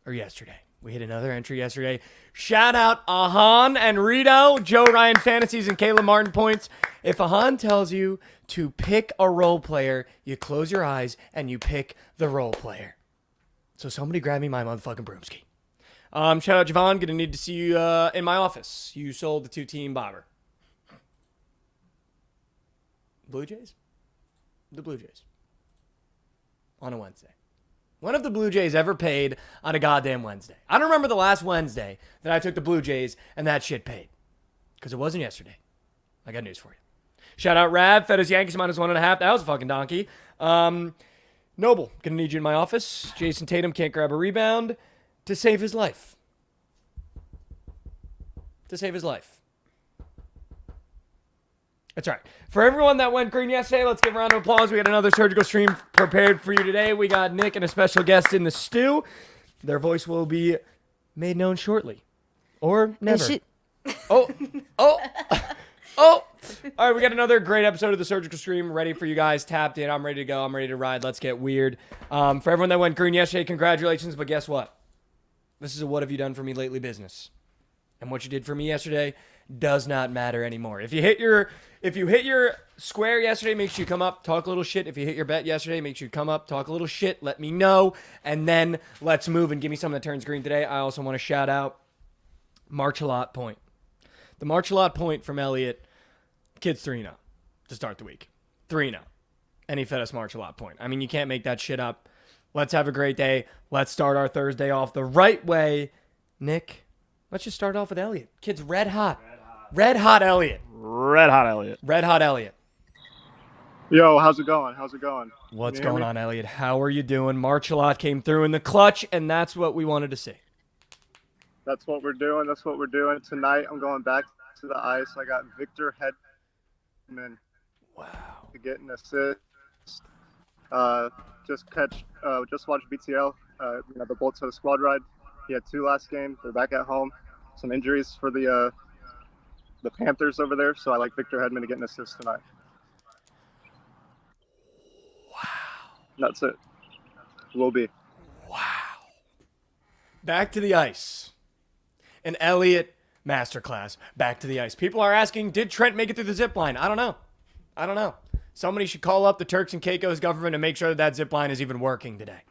Or yesterday. We hit another entry yesterday. Shout out Ahan and Rito, Joe Ryan Fantasies, and Caleb Martin Points. If Ahan tells you to pick a role player, you close your eyes and you pick the role player. So somebody grab me my motherfucking broomski. Shout out Javon. Gonna need to see you in my office. You sold the 2-team bobber. Blue Jays? The Blue Jays. On a Wednesday. When have the Blue Jays ever paid on a goddamn Wednesday? I don't remember the last Wednesday that I took the Blue Jays and that shit paid. Because it wasn't yesterday. I got news for you. Shout out Rav. Fed us Yankees -1.5. That was a fucking donkey. Noble. Gonna need you in my office. Jason Tatum can't grab a rebound to save his life. To save his life. That's right. For everyone that went green yesterday, let's give a round of applause. We got another surgical stream prepared for you today. We got Nick and a special guest in the stew. Their voice will be made known shortly. Or never. Oh. All right, we got another great episode of the surgical stream ready for you guys. Tapped in. I'm ready to go. I'm ready to ride. Let's get weird. For everyone that went green yesterday, congratulations. But guess what? This is a what have you done for me lately business. And what you did for me yesterday does not matter anymore. If you hit your square yesterday, make sure you come up, talk a little shit. If you hit your bet yesterday, make sure you come up, talk a little shit, let me know, and then let's move and give me something that turns green today. I also want to shout out Marchelot Point. The Marchelot Point from Elliot, kid's 3-0 to start the week. 3-0. And he fed us Marchelot Point. I mean, you can't make that shit up. Let's have a great day. Let's start our Thursday off the right way. Nick, let's just start off with Elliot. Kid's red hot. Red hot Elliot. Red hot Elliot. Red hot Elliot. Yo, how's it going? What's going on, Elliot? How are you doing? Marchelot came through in the clutch, and that's what we wanted to see. That's what we're doing. Tonight, I'm going back to the ice. I got Victor Hedman. Wow. To get an assist. Just watched BTL. The Bolts of the squad ride. He had 2 last game. They're back at home. Some injuries for the Panthers over there, so I like Victor Hedman to get an assist tonight. Wow. That's it. Will be. Wow. Back to the ice. An Elliot masterclass. Back to the ice. People are asking, did Trent make it through the zip line? I don't know. Somebody should call up the Turks and Caicos government and make sure that zip line is even working today.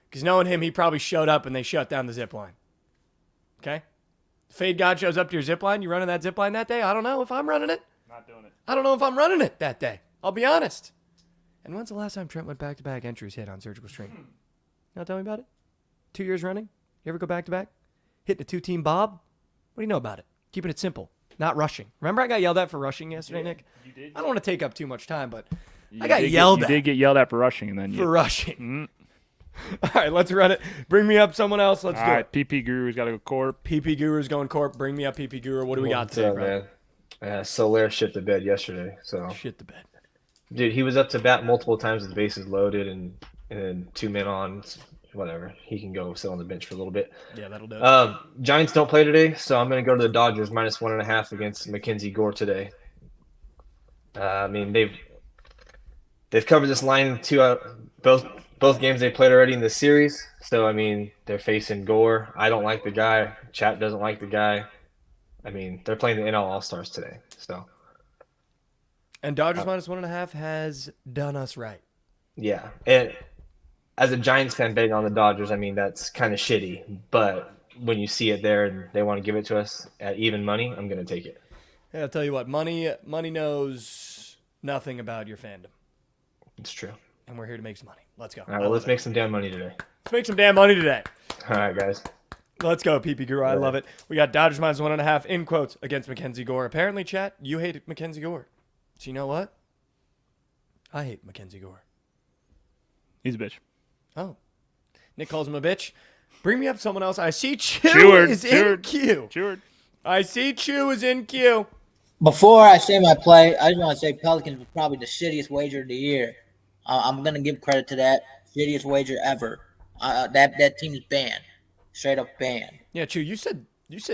Because knowing him, he probably showed up and they shut down the zip line. Okay? Fade God shows up to your zip line. You running that zip line that day? I don't know if I'm running it. Not doing it. I don't know if I'm running it that day. I'll be honest. And when's the last time Trent went back-to-back entries hit on Surgical Stream? You know, tell me about it. 2 years running? You ever go back-to-back? Hitting a 2-team bob? What do you know about it? Keeping it simple. not rushing. Remember I got yelled at for rushing yesterday, Nick? You did. I don't want to take up too much time, but You I got did yelled at. You did get yelled at for rushing, and then for rushing. All right, let's run it. Bring me up someone else. Let's do it. PP Guru's got to go Corp. PP Guru's going Corp. Bring me up, PP Guru. What do we got today, bro? Solaire shit the bed yesterday. So shit the bed. Dude, he was up to bat multiple times with the bases loaded and 2 men on. Whatever. He can go sit on the bench for a little bit. Yeah, that'll do it. Giants don't play today, so I'm going to go to the Dodgers minus 1.5 against Mackenzie Gore today. I mean, they've covered this line both games they played already in the series. So I mean, they're facing Gore. I don't like the guy. Chat doesn't like the guy. I mean, they're playing the NL All-Stars today. So. And Dodgers minus 1.5 has done us right. Yeah, and as a Giants fan betting on the Dodgers, I mean that's kind of shitty. But when you see it there and they want to give it to us at even money, I'm going to take it. Yeah, I'll tell you what, money knows nothing about your fandom. It's true. And we're here to make some money. Let's go. All right, well, let's make some damn money today. Let's make some damn money today. All right, guys. Let's go, PP Guru. I love it. We got Dodgers minus 1.5 in quotes against Mackenzie Gore. Apparently, chat, you hate Mackenzie Gore. So you know what? I hate Mackenzie Gore. He's a bitch. Oh. Nick calls him a bitch. Bring me up someone else. I see Chew is in queue. I see Chew is in queue. Before I say my play, I just want to say Pelicans was probably the shittiest wager of the year. I'm going to give credit to that. Shittiest wager ever. That team is banned. Straight up banned. Yeah, Chew, you said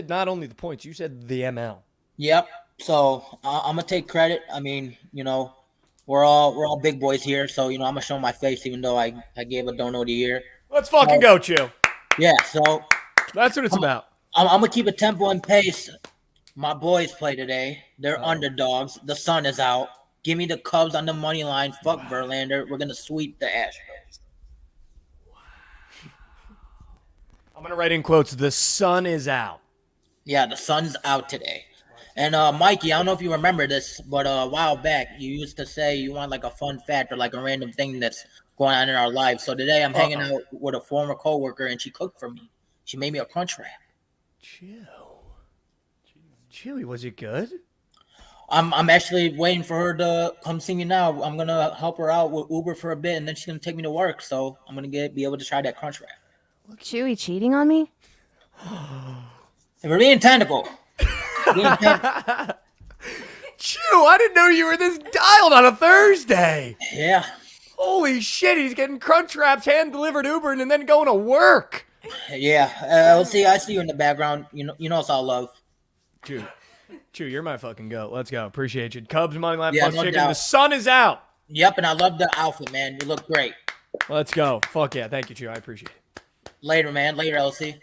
not only the points, you said the ML. Yep. So I'm going to take credit. I mean, we're all big boys here. So, I'm going to show my face even though I gave a don't know the year. Let's fucking go, Chew. Yeah, so. That's what it's about. I'm going to keep a tempo and pace. My boys play today. They're underdogs. The sun is out. Give me the Cubs on the money line. Fuck Verlander. We're going to sweep the Astros. I'm going to write in quotes, the sun is out. Yeah, the sun's out today. And Mikey, I don't know if you remember this, but a while back, you used to say you want like a fun fact or like a random thing that's going on in our lives. So today I'm hanging out with a former coworker and she cooked for me. She made me a crunch wrap. Chewy, was it good? I'm actually waiting for her to come see me now. I'm gonna help her out with Uber for a bit, and then she's gonna take me to work. So I'm gonna be able to try that crunch wrap. Chewy cheating on me? If we're being technical. Chew, I didn't know you were this dialed on a Thursday. Yeah. Holy shit, he's getting crunch wraps, hand delivered Uber, and then going to work. Yeah. I see you in the background. You know it's all love. Chew, you're my fucking goat. Let's go. Appreciate you. Cubs money line Yeah, plus no chicken. doubt. The sun is out. Yep, and I love the outfit, man. You look great. Let's go. Fuck yeah. Thank you, Chew. I appreciate it. Later, man. Later, LC.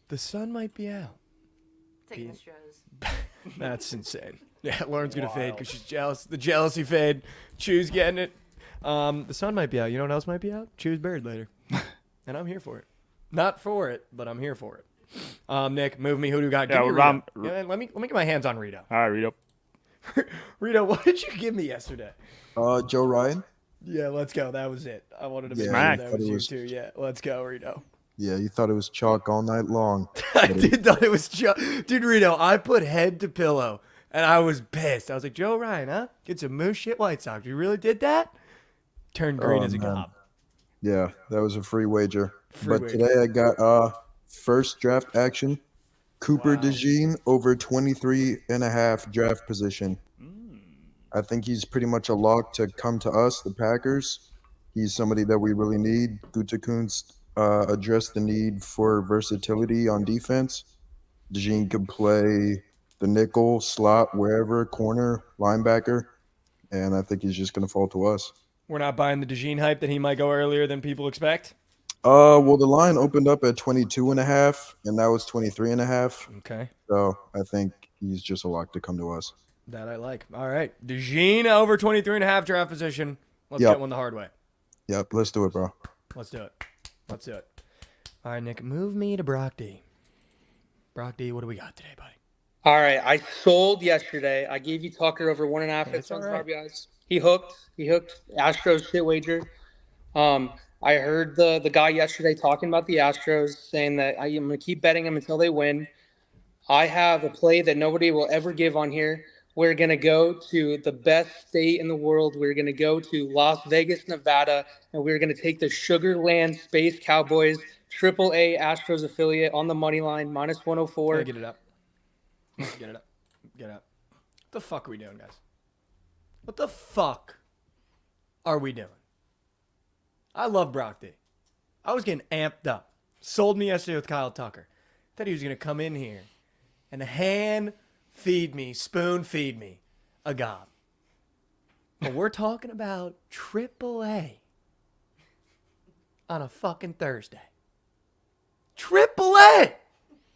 The sun might be out. Taking the straws. That's insane. Yeah, Lauren's going to fade because she's jealous. The jealousy fade. Chew's getting it. The sun might be out. You know what else might be out? Chew's buried later. And I'm here for it. Not for it, but I'm here for it. Nick, move me. Who do you got? Give me Rito. Yeah, let me get my hands on Rito. All right, Rito. Rito, what did you give me yesterday? Joe Ryan. Yeah, let's go. That was it. I wanted to make Smack. sure that was you too. Yeah, let's go, Rito. Yeah, you thought it was chalk all night long. I did thought it was Joe. Dude, Rito, I put head to pillow, and I was pissed. I was like, Joe Ryan, huh? Get some moose shit White Sox. You really did that? Turned green as a gob. Yeah, that was a free wager. Today I got first draft action. Cooper DeJean over 23.5 draft position. I think he's pretty much a lock to come to us, the Packers. He's somebody that we really need. Gutekunst addressed the need for versatility on defense. DeJean could play the nickel, slot, wherever, corner, linebacker, and I think he's just going to fall to us. We're not buying the DeJean hype that he might go earlier than people expect? Well, the line opened up at 22.5, and now it's 23.5. Okay. So I think he's just a lock to come to us. That I like. All right. DeJean over 23.5 draft position. Let's get one the hard way. Yep, let's do it, bro. Let's do it. Let's do it. All right, Nick, move me to Brock D. Brock D, what do we got today, buddy? All right, I sold yesterday. I gave you Tucker over 1.5 hits on RBIs. He hooked. Astros shit wager. I heard the guy yesterday talking about the Astros, saying that I'm going to keep betting them until they win. I have a play that nobody will ever give on here. We're going to go to the best state in the world. We're going to go to Las Vegas, Nevada, and we're going to take the Sugar Land Space Cowboys, AAA Astros affiliate on the money line, -104. Get it up. Get it up. Get it up. What the fuck are we doing, guys? What the fuck are we doing? I love Brock D. I was getting amped up. Sold me yesterday with Kyle Tucker. Thought he was going to come in here and hand feed me, spoon feed me a gob. But we're talking about AAA on a fucking Thursday. AAA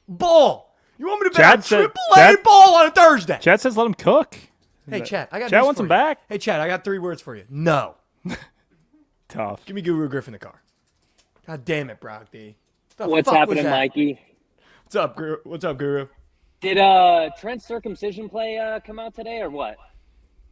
ball. You want me to bet on AAA ball on a Thursday? Chad says let him cook. Hey, Chad, I got Chad news wants for him you. back. Hey, Chad, I got 3 words for you. No. Tough. Give me Guru Griffin the car. God damn it, Brock D. What's happening, Mikey? What's up, Guru? What's up, Guru? Did Trent's circumcision play come out today or what?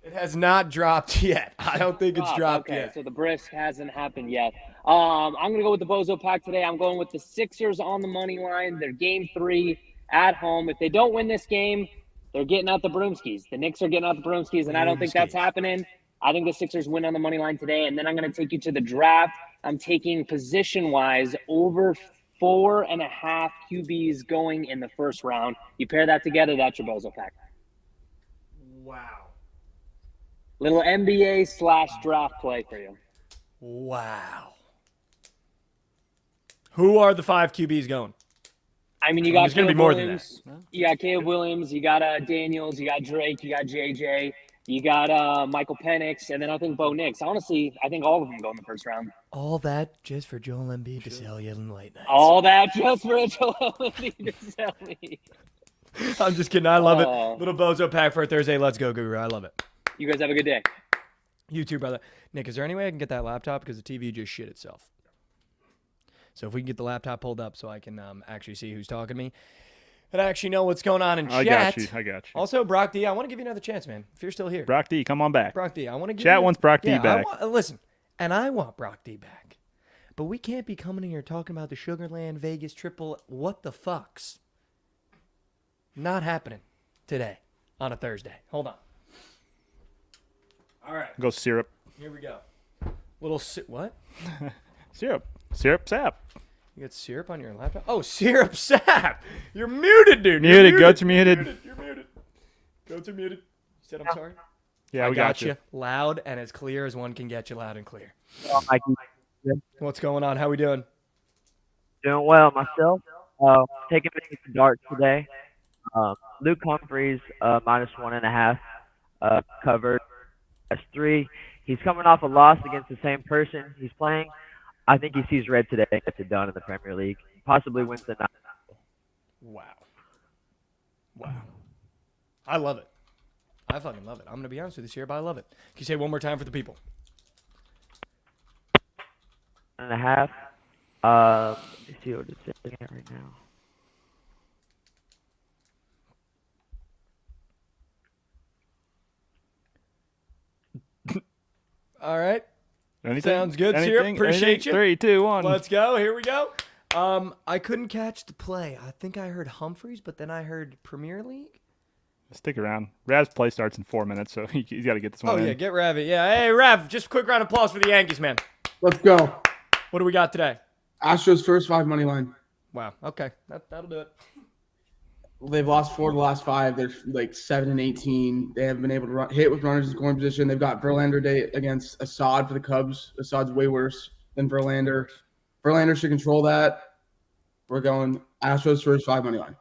It has not dropped yet. I don't think it's dropped okay, yet. so the brisk hasn't happened yet. I'm going to go with the Bozo Pack today. I'm going with the Sixers on the money line. They're game 3 at home. If they don't win this game, they're getting out the broomskis. The Knicks are getting out the broomskis, and I don't think that's happening. I think the Sixers win on the money line today, and then I'm going to take you to the draft. I'm taking position-wise over 4.5 QBs going in the first round. You pair that together, that's your Bozo Pack. Wow. Little NBA/draft play for you. Wow. Who are the 5 QBs going? I mean, you got There's going to be more than that. You got Caleb Williams, you got Daniels, you got Drake, you got JJ, you got Michael Penix, and then I think Bo Nix. Honestly, I think all of them go in the first round. All that just for Joel Embiid to sell you in the late nights. All that just for Joel Embiid to sell me. I'm just kidding. I love it. Little Bozo Pack for a Thursday. Let's go, Guru. I love it. You guys have a good day. You too, brother. Nick, is there any way I can get that laptop? Because the TV just shit itself. So if we can get the laptop pulled up so I can actually see who's talking to me and actually know what's going on in chat. I got you. Also, Brock D, I want to give you another chance, man. If you're still here. Brock D, come on back. Brock D, I want to give Chat you... wants Brock D back. Listen, and I want Brock D back. But we can't be coming in here talking about the Sugarland, Vegas, triple... What the fucks? Not happening today on a Thursday. Hold on. All right. Go syrup. Here we go. Little... what? Syrup. Syrup sap. You got syrup on your laptop? Oh, syrup sap. You're muted, dude. Muted. Go to muted. You're muted. Go to muted. You said I'm sorry? Yeah, I we got you. Loud and as clear as one can get you, loud and clear. Mikey. What's going on? How we doing? Doing well myself. Taking me to darts today. Luke Humphreys, -1.5, covered. S3. He's coming off a loss against the same person he's playing. I think he sees red today and gets it done in the Premier League. Possibly wins the night. Wow. I love it. I fucking love it. I'm going to be honest with you here, but I love it. Can you say it one more time for the people? 1.5. Let me see what it's sitting at right now. All right. Anything? Sounds good, Anything? Syrup. Appreciate you. 3, 2, 1. Let's go. Here we go. I couldn't catch the play. I think I heard Humphreys, but then I heard Premier League. Stick around. Rav's play starts in 4 minutes, so he's got to get this one in. Yeah, get Rav. Yeah, hey, Rav, just a quick round of applause for the Yankees, man. Let's go. What do we got today? Astros first 5 money line. Wow. Okay. That'll do it. They've lost 4 of the last 5. They're like 7-18. They haven't been able to hit with runners in scoring position. They've got Verlander day against Assad for the Cubs. Assad's way worse than Verlander. Verlander should control that. We're going Astros first 5 money line.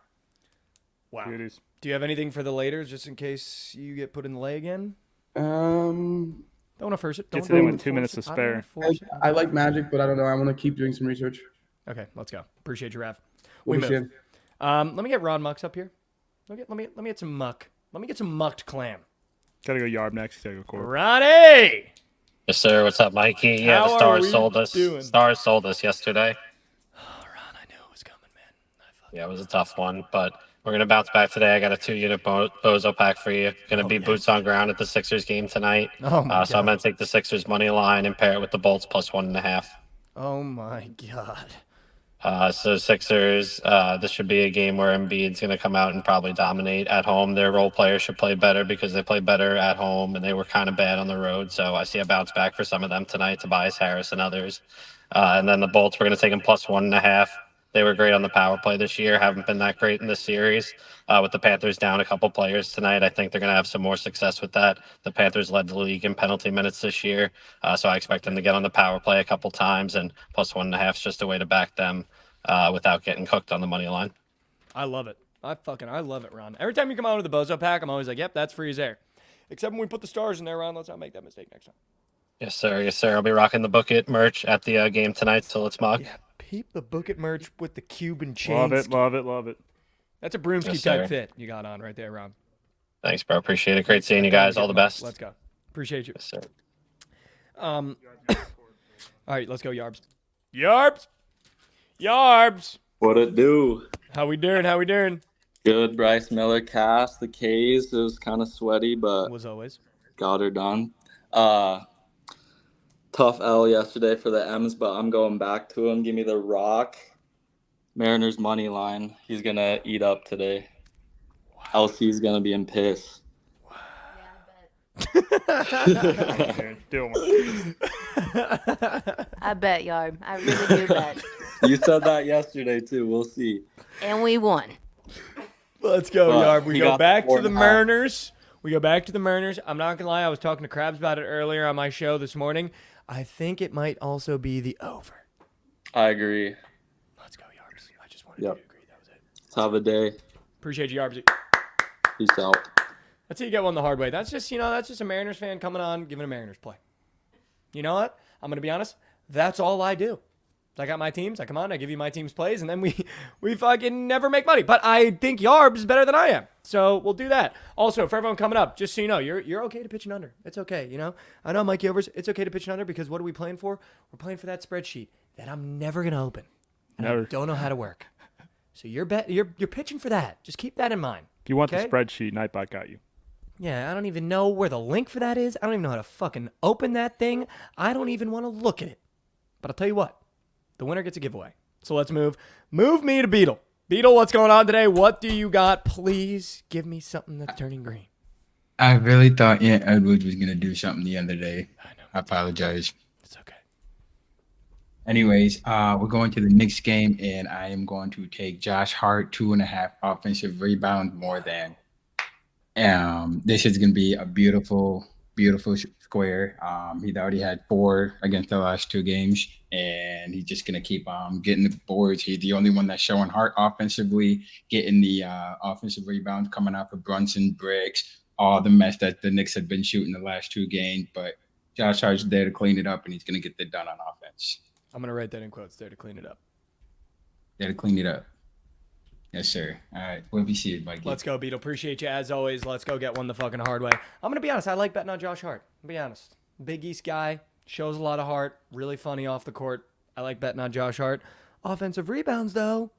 Wow. Do you have anything for the laters just in case you get put in the lay again? Don't want to force it. Get to them with 2 minutes to spare. I like Magic, but I don't know. I want to keep doing some research. Okay, let's go. Appreciate you, Rav. We We move. Let me get Ron Mucks up here. Let me get some muck. Let me get some mucked clam. Gotta go Yarb next. Gotta go Court. Ronnie! Yes, sir. What's up, Mikey? Yeah, How the are Stars we sold us. doing? Stars sold us yesterday. Oh, Ron, I knew it was coming, man. Yeah, it was a tough one, but we're gonna bounce back today. I got a 2-unit Bozo pack for you. Gonna be boots on ground at the Sixers game tonight. Oh my So I'm gonna take the Sixers money line and pair it with the Bolts plus 1.5. Oh my God. So Sixers, this should be a game where Embiid's going to come out and probably dominate at home. Their role players should play better because they play better at home, and they were kind of bad on the road. So I see a bounce back for some of them tonight, Tobias Harris and others. And then the Bolts, we're going to take them plus 1.5. They were great on the power play this year, haven't been that great in this series. With the Panthers down a couple players tonight, I think they're going to have some more success with that. The Panthers led the league in penalty minutes this year, so I expect them to get on the power play a couple times, and plus 1.5 is just a way to back them without getting cooked on the money line. I love it. I love it, Ron. Every time you come out with the Bozo pack, I'm always like, yep, that's free as air. Except when we put the stars in there, Ron. Let's not make that mistake next time. Yes, sir. Yes, sir. I'll be rocking the Bookit merch at the game tonight, so let's mug. Yeah, peep the Bookit merch with the Cuban chain. Love it, love it, love it. That's a Broomski Yes, type sir. fit you got on right there, Ron. Thanks, bro. Appreciate it. Great seeing you guys. All the best. Let's go. Appreciate you. Yes, sir. All right, let's go, Yarbs. Yarbs. What it do? How we doing? How we doing? Good. Bryce Miller cast the K's. It was kind of sweaty, but was always got her done. Tough L yesterday for the M's, but I'm going back to him. Give me the Rock. Mariners money line. He's gonna eat up today. Wow. LC's gonna be in piss. I bet, Yarb. I really do bet. You said that yesterday too. We'll see. And we won. Let's go, Yarb. We he go got back to the 4.5. Mariners. We go back to the Mariners. I'm not gonna lie. I was talking to Krabs about it earlier on my show this morning. I think it might also be the over. I agree. Let's go, Yarbs. I just wanted you to agree. That was it. Let's have a day. Appreciate you, Yarbs. Peace out. That's how you get one the hard way. That's just a Mariners fan coming on, giving a Mariners play. You know what? I'm gonna be honest. That's all I do. I got my teams. I come on. I give you my team's plays, and then we fucking never make money. But I think Yarbs is better than I am, so we'll do that. Also, for everyone coming up, just so you know, you're okay to pitch an under. It's okay. You know, I know Mikey Overs. It's okay to pitch an under because what are we playing for? We're playing for that spreadsheet that I'm never gonna open. And Never. I don't know how to work. So you're pitching for that. Just keep that in mind. If you want okay? the spreadsheet, Nightbot got you. Yeah, I don't even know where the link for that is. I don't even know how to fucking open that thing. I don't even want to look at it. But I'll tell you what. The winner gets a giveaway. So let's move. Move me to Beetle. Beetle, what's going on today? What do you got? Please give me something that's turning green. I really thought Ant Edwards was going to do something the other day. I apologize. It's okay. Anyways, we're going to the Knicks game, and I am going to take Josh Hart 2.5 offensive rebound more than. This is going to be a beautiful, beautiful square. He's already had 4 against the last 2 games, and he's just going to keep getting the boards. He's the only one that's showing Hart offensively, getting the offensive rebounds coming out of Brunson, Briggs, all the mess that the Knicks have been shooting the last 2 games. But Josh Hart's there to clean it up, and he's going to get it done on offense. I'm going to write that in quotes, there to clean it up. There to clean it up. Yes, sir. All right. We'll be seeing, Mikey. Let's go, Beetle. Appreciate you as always. Let's go get one the fucking hard way. I'm going to be honest. I like betting on Josh Hart. I'll be honest. Big East guy. Shows a lot of heart. Really funny off the court. I like betting on Josh Hart. Offensive rebounds, though.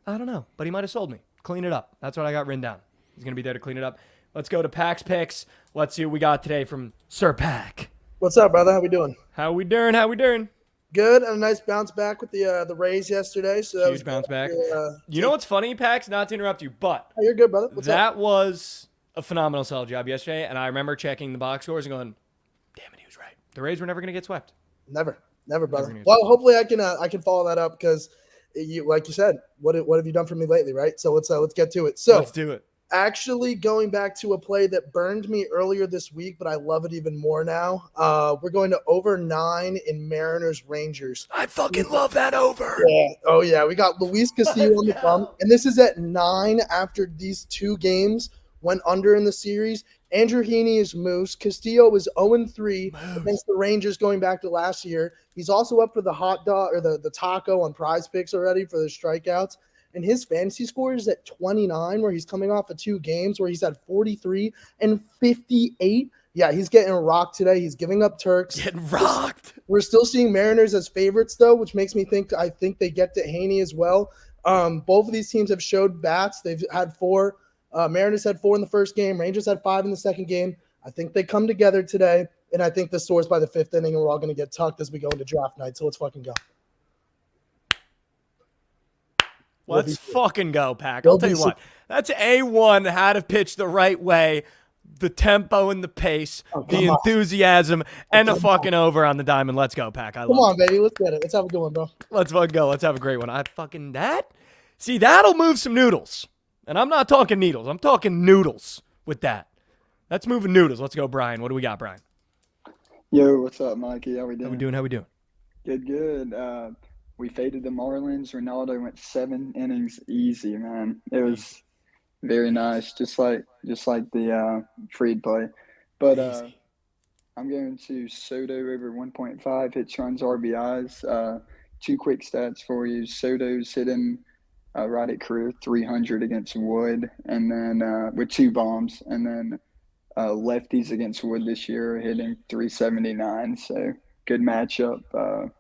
I don't know. But he might have sold me. Clean it up. That's what I got written down. He's going to be there to clean it up. Let's go to Pack's Picks. Let's see what we got today from Sir Pack. What's up, brother? How we doing? How we doing? How we doing? Good, and a nice bounce back with the Rays yesterday. So that Huge was bounce back. your, You know what's funny, Pax? Not to interrupt you, but oh, you're good, brother. What's that up? was a phenomenal sell job yesterday, and I remember checking the box scores and going, damn it, he was right. The Rays were never going to get swept. Never, brother. Never Well, hopefully I can follow that up because you, like you said, what have you done for me lately, right? So let's get to it. So let's do it. Actually, going back to a play that burned me earlier this week, but I love it even more now. We're going to over 9 in Mariners Rangers. I fucking love that over. Yeah. Oh yeah, we got Luis Castillo on the bump, and this is at 9 after these 2 games went under in the series. Andrew Heaney is Moose. Castillo is 0-3 against the Rangers going back to last year. He's also up for the hot dog or the taco on PrizePicks already for the strikeouts. And his fantasy score is at 29, where he's coming off of 2 games where he's had 43 and 58. Yeah, he's getting rocked today. He's giving up Turks. Getting rocked. We're still seeing Mariners as favorites, though, which makes me think they get to Haney as well. Both of these teams have showed bats. They've had 4. Mariners had 4 in the first game. Rangers had 5 in the second game. I think they come together today, and I think this soars by the 5th inning, and we're all going to get tucked as we go into draft night. So let's fucking go. Let's fucking go, Pack. We'll I'll tell be you what. That's A1, how to pitch the right way, the tempo and the pace, the enthusiasm, and the fucking over on the diamond. Let's go, Pack. Come on, baby. Let's get it. Let's have a good one, bro. Let's fucking go. Let's have a great one. See, that'll move some noodles. And I'm not talking needles. I'm talking noodles with that. That's moving noodles. Let's go, Brian. What do we got, Brian? Yo, what's up, Mikey? How we doing? How we doing? Good. We faded the Marlins. Ronaldo went 7 innings easy, man. It was very nice, just like the Freed play. But I'm going to Soto over 1.5 hits, runs, RBIs. 2 quick stats for you. Soto's hitting right at career 300 against Wood, and then with 2 bombs, and then lefties against Wood this year are hitting 379. So good matchup.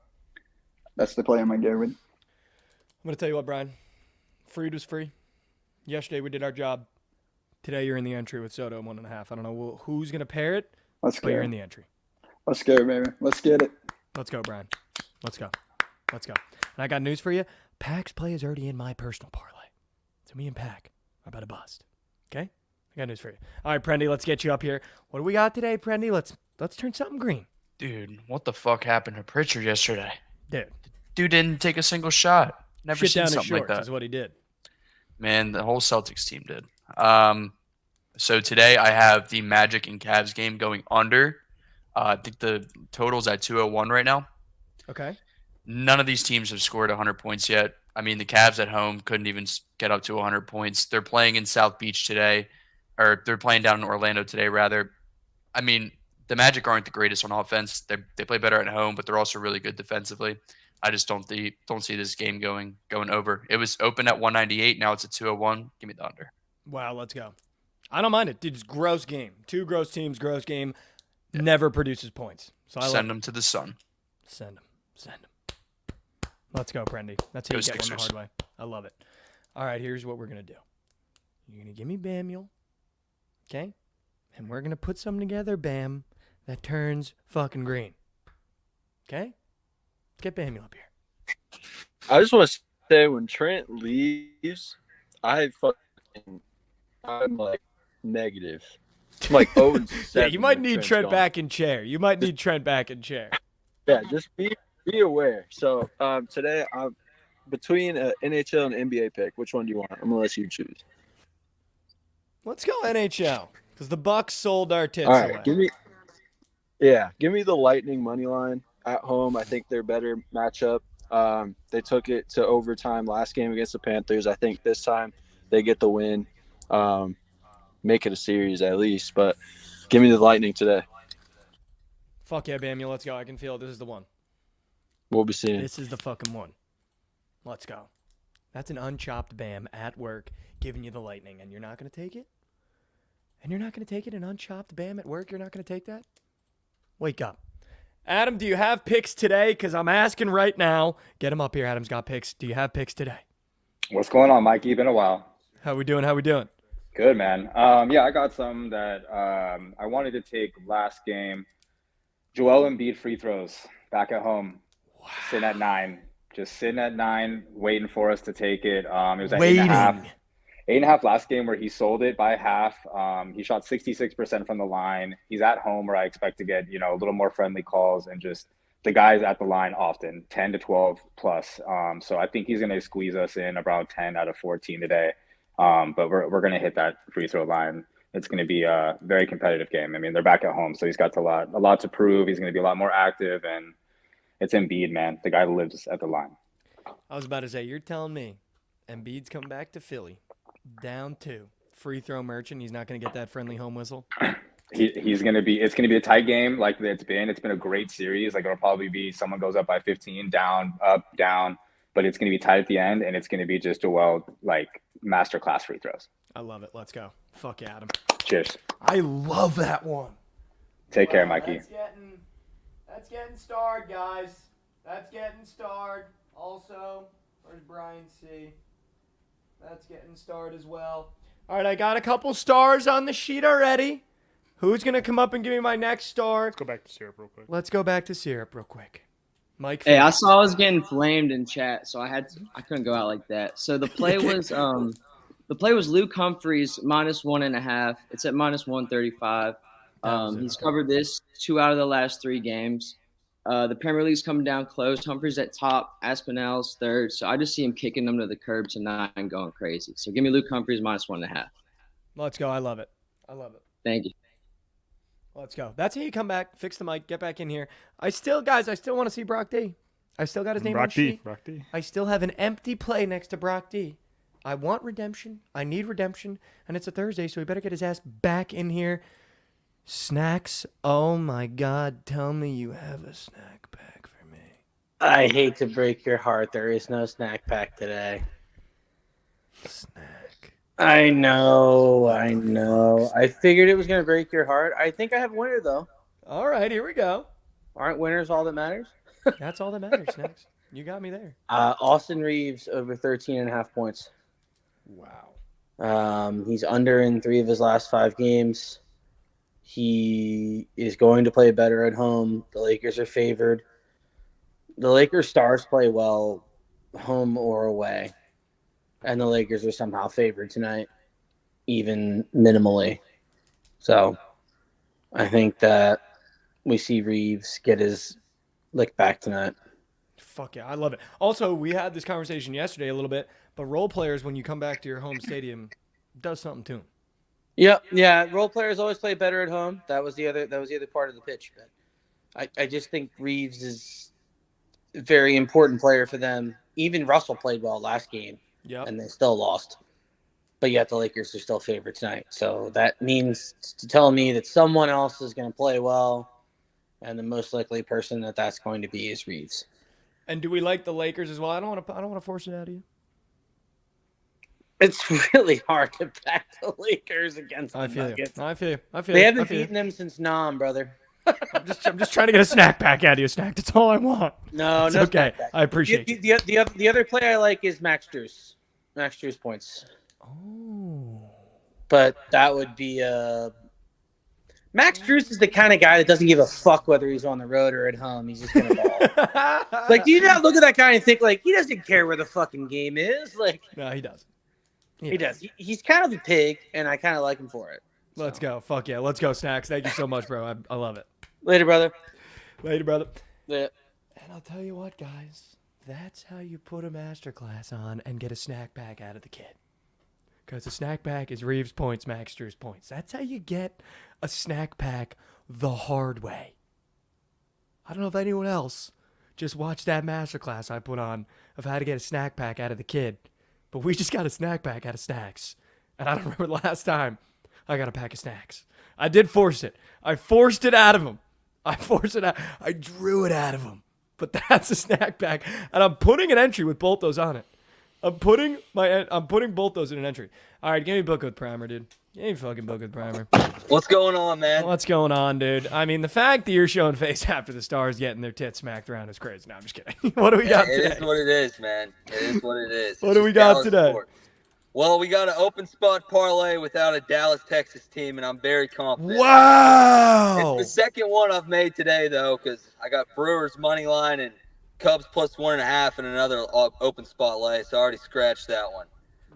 That's the play I'm going to go with. I'm going to tell you what, Brian. Freed was free. Yesterday we did our job. Today you're in the entry with Soto 1.5. I don't know who's going to pair it, but you're in the entry. Let's go, baby. Let's get it. Let's go, Brian. Let's go. And I got news for you. Pack's play is already in my personal parlay. So me and Pack are about to bust. Okay? I got news for you. All right, Prendy, let's get you up here. What do we got today, Prendy? Let's turn something green. Dude, what the fuck happened to Pritchard yesterday? Dude didn't take a single shot. Never Shit seen down his something like shorts that. is what he did. Man, the whole Celtics team did. So today I have the Magic and Cavs game going under. I think the total's at 201 right now. Okay. None of these teams have scored 100 points yet. I mean, the Cavs at home couldn't even get up to 100 points. They're playing in South Beach today, or they're playing down in Orlando today, rather. I mean, the Magic aren't the greatest on offense. They play better at home, but they're also really good defensively. I just don't see this game going over. It was open at 198. Now it's at 201. Give me the under. Wow, let's go. I don't mind it. Dude, it's gross game. 2 gross teams, gross game. Never produces points. So I Send them to the sun. Send them. Let's go, Prendy. That's how you get one the hard way. I love it. All right, here's what we're going to do. You're going to give me Bam Mule. Okay? And we're going to put something together, Bam, that turns fucking green. Okay? Let's get Bam Mule up here. I just want to say, when Trent leaves, I'm like negative. I'm like 0-7. Yeah, you might need Trent's Trent gone. back in chair. Yeah, just be aware. So today I'm between an NHL and NBA pick. Which one do you want? I'm gonna let you choose. Let's go NHL because the Bucks sold our tits All right, away. give me the Lightning money line at home. I think they're better matchup. They took it to overtime last game against the Panthers. I think this time they get the win. Make it a series at least, but give me the Lightning today. Fuck yeah, Bam Mule. Let's go. I can feel it. This is the one. We'll be seeing. This is the fucking one. Let's go. That's an unchopped Bam at work giving you the Lightning, and you're not going to take it? And you're not going to take it? An unchopped Bam at work? You're not going to take that? Wake up. Adam, do you have picks today? Because I'm asking right now. Get him up here. Adam's got picks. Do you have picks today? What's going on, Mikey? Been a while. How we doing? Good, man. Yeah, I got some that I wanted to take last game. Joel Embiid free throws back at home. Wow. Sitting at 9. Just sitting at 9, waiting for us to take it. It was at 8.5. 8.5 last game where he sold it by half. He shot 66% from the line. He's at home where I expect to get, a little more friendly calls, and just the guys at the line often, 10 to 12 plus. So I think he's going to squeeze us in about 10 out of 14 today. But we're going to hit that free throw line. It's going to be a very competitive game. I mean, they're back at home, so he's got a lot to prove. He's going to be a lot more active, and it's Embiid, man. The guy lives at the line. I was about to say, you're telling me Embiid's come back to Philly, down 2, free throw merchant. He's not going to get that friendly home whistle? It's going to be a tight game like it's been. It's been a great series. Like, it'll probably be someone goes up by 15, down, up, down. But it's going to be tight at the end, and it's going to be just masterclass free throws. I love it. Let's go. Fuck yeah, Adam. Cheers. I love that one. Take care, Mikey. That's getting starred, guys. That's getting starred. Also, where's Brian C? That's getting starred as well. All right, I got a couple stars on the sheet already. Who's going to come up and give me my next star? Let's go back to syrup real quick. Let's go back to syrup real quick. Mike. Hey, I saw I was getting flamed in chat, so I couldn't go out like that. So the play was Luke Humphreys -1.5. It's at -135. He's covered this 2 out of the last 3 games. The Premier League's coming down close. Humphreys at top, Aspinall's third. So I just see him kicking them to the curb tonight and going crazy. So give me Luke Humphreys -1.5. Let's go. I love it. I love it. Thank you. Let's go. That's how you come back, fix the mic, get back in here. I still want to see Brock D. I still got his name on the sheet. Brock D. I still have an empty play next to Brock D. I want redemption. I need redemption. And it's a Thursday, so we better get his ass back in here. Snacks. Oh, my God. Tell me you have a snack pack for me. I hate to break your heart. There is no snack pack today. Snack. I know. I figured it was going to break your heart. I think I have a winner, though. All right, here we go. Aren't winners all that matters? That's all that matters, Snacks. You got me there. Austin Reeves over 13.5 points. Wow. He's under in 3 of his last 5 games. He is going to play better at home. The Lakers are favored. The Lakers stars play well, home or away. And the Lakers are somehow favored tonight, even minimally. So I think that we see Reeves get his lick back tonight. Fuck yeah, I love it. Also, we had this conversation yesterday a little bit, but role players, when you come back to your home stadium, does something to them. Yep, yeah. Role players always play better at home. That was the other part of the pitch. But I just think Reeves is a very important player for them. Even Russell played well last game, and they still lost. But yet the Lakers are still favored tonight. So that means to tell me that someone else is going to play well, and the most likely person that's going to be is Reeves. And do we like the Lakers as well? I don't want to force it out of you. It's really hard to back the Lakers against the Nuggets. I feel you. They haven't beaten them since Nam, brother. I'm just trying to get a snack back out of you, Snack. That's all I want. No, it's no. Okay, I appreciate it. The other player I like is Max Strus. Max Strus points. Oh. But that would be Max Strus is the kind of guy that doesn't give a fuck whether he's on the road or at home. He's just gonna ball. Like, do you not look at that guy and think like he doesn't care where the fucking game is? Like, no, he does. He does. He's kind of a pig, and I kind of like him for it. Let's go. Fuck yeah. Let's go, Snacks. Thank you so much, bro. I love it. Later, brother. Later, brother. Yeah. And I'll tell you what, guys. That's how you put a masterclass on and get a snack pack out of the kid. Because a snack pack is Reeves points, Max Strus points. That's how you get a snack pack the hard way. I don't know if anyone else just watched that masterclass I put on of how to get a snack pack out of the kid. But we just got a snack pack out of Snacks. And I don't remember the last time I got a pack of Snacks. I did force it. I forced it out of him. I forced it out. I drew it out of him. But that's a snack pack. And I'm putting an entry with both those on it. I'm putting both those in an entry. All right, give me Bookit Primer, dude. Give me fucking Bookit Primer. What's going on, man? What's going on, dude? I mean, the fact that you're showing face after the Stars getting their tits smacked around is crazy. No, I'm just kidding. What do we got today? It is what it is, man. It is what it is. What do we got today? Sport. Well, we got an open spot parlay without a Dallas, Texas team, and I'm very confident. Wow! It's the second one I've made today, though, because I got Brewers money line and Cubs plus 1.5 and another open spot lay, so I already scratched that one.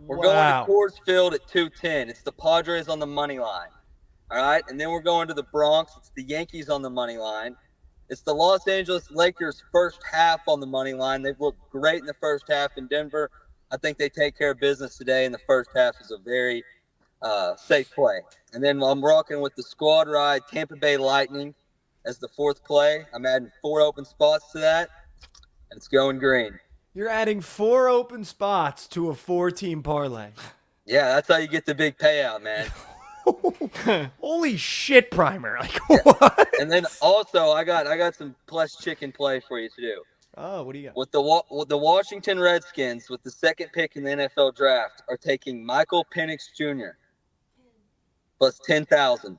We're going to Coors Field at 210. It's the Padres on the money line. All right, and then we're going to the Bronx. It's the Yankees on the money line. It's the Los Angeles Lakers first half on the money line. They've looked great in the first half in Denver. I think they take care of business today, and the first half is a very safe play. And then I'm rocking with the squad ride Tampa Bay Lightning as the fourth play. I'm adding 4 open spots to that, and it's going green. You're adding 4 open spots to a 4-team parlay. Yeah, that's how you get the big payout, man. Holy shit, Primer. Like, what? And then also, I got some plus chicken play for you to do. Oh, what do you got? With the Washington Redskins, with the second pick in the NFL draft, are taking Michael Penix Jr. plus 10,000.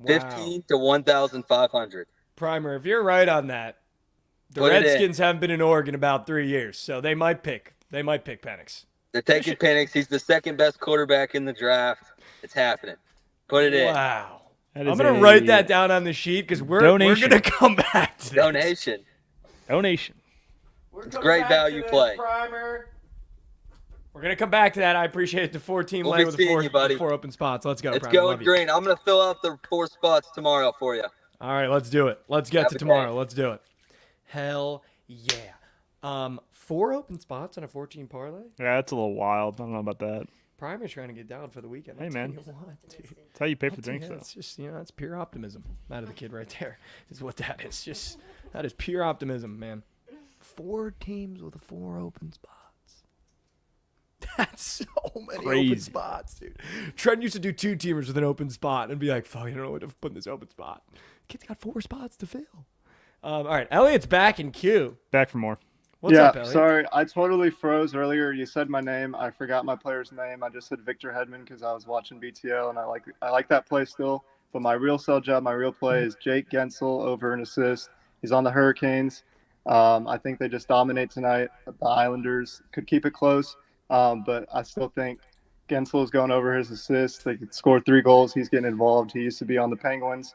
15 to 1,500. Primer, if you're right on that, the Redskins haven't been in Oregon about 3 years, so they might pick Penix. They're taking Penix. He's the second best quarterback in the draft. It's happening. Put it in. Wow. I'm going to write that down on the sheet because we're going to come back to that. Donation. Donation. It's great value play. Primer. We're going to come back to that. I appreciate it. The 4-team We'll lay be with seeing the you, buddy. 4 open spots. Let's go, It's Primer. going Love you. green. I'm going to fill out the 4 spots tomorrow for you. All right, let's do it. Let's get Have to a tomorrow. day. Let's do it. Hell yeah. 4 open spots on a 14 parlay. Yeah, that's a little wild. I don't know about that. Primer's trying to get down for the weekend. Hey, I'll man. tell you what, dude. That's how you pay for I'll tell you, drinks, though. it's just, that's pure optimism out of the kid right there. Is what that is. That is pure optimism, man. 4 teams with 4 open spots. That's so many Crazy. open spots, dude. Trent used to do 2 teamers with an open spot and be like, fuck, I don't know what to put in this open spot. Kid's got 4 spots to fill. All right, Elliot's back in queue. Back for more. What's up, Elliot? Sorry, I totally froze earlier. You said my name. I forgot my player's name. I just said Victor Hedman because I was watching BTL, and I like that play still. But my real sell job, my real play is Jake Gensel over an assist. He's on the Hurricanes. I think they just dominate tonight. The Islanders could keep it close, but I still think Gensel is going over his assist. They could score 3 goals. He's getting involved. He used to be on the Penguins.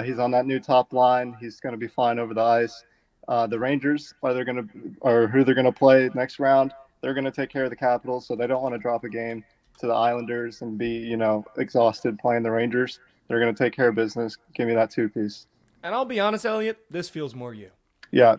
He's on that new top line. He's going to be fine over the ice. The Rangers who they're going to play next round. They're going to take care of the Capitals, so they don't want to drop a game to the Islanders and be, exhausted playing the Rangers. They're going to take care of business. Give me that 2-piece. And I'll be honest, Elliot, this feels more you. Yeah.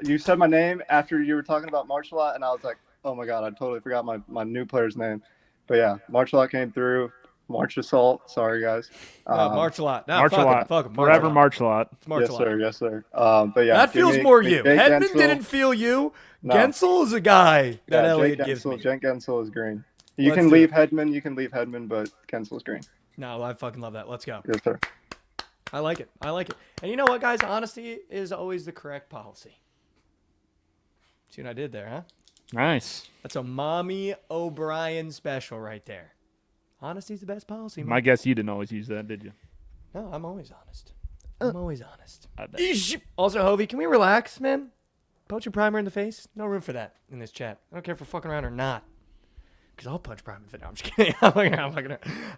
You said my name after you were talking about Marshall, and I was like, oh my God, I totally forgot my new player's name. But yeah, Marshall came through. March Assault. Sorry, guys. March-a-lot. No, March-a-lot. Fuck him. Forever March-a-lot. Yes, sir. But yeah, that feels more you. Hedman didn't feel you. No. Gensel is a guy that Elliot gives me. Jake Gensel is green. You can leave Hedman, but Gensel's green. No, I fucking love that. Let's go. Yes, sir. I like it. And you know what, guys? Honesty is always the correct policy. See what I did there, huh? Nice. That's a Mommy O'Brien special right there. Honesty's the best policy, man. My guess you didn't always use that, did you? No, I'm always honest. I'm always honest. I bet. Also, Hovey, can we relax, man? Punch your Primer in the face? No room for that in this chat. I don't care if we're fucking around or not. Because I'll punch Primer in the face. No, I'm just kidding.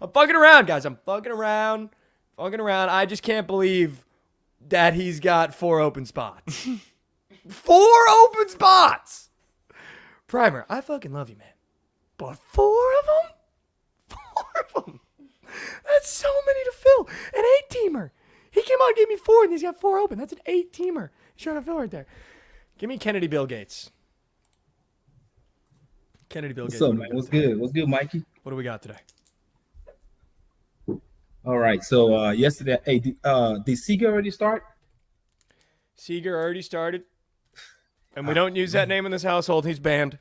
I'm fucking around, guys. I'm fucking around. I just can't believe that he's got 4 open spots. 4 open spots! Primer, I fucking love you, man. But 4 of them? 4 of them. That's so many to fill. An 8-teamer. He came out and gave me 4, and he's got 4 open. That's an 8-teamer. He's trying to fill right there. Give me Kennedy Bill Gates. What's up, man? What's good, Mikey? What do we got today? All right. So yesterday, did Seager already start? Seager already started. And we don't use that name in this household. He's banned.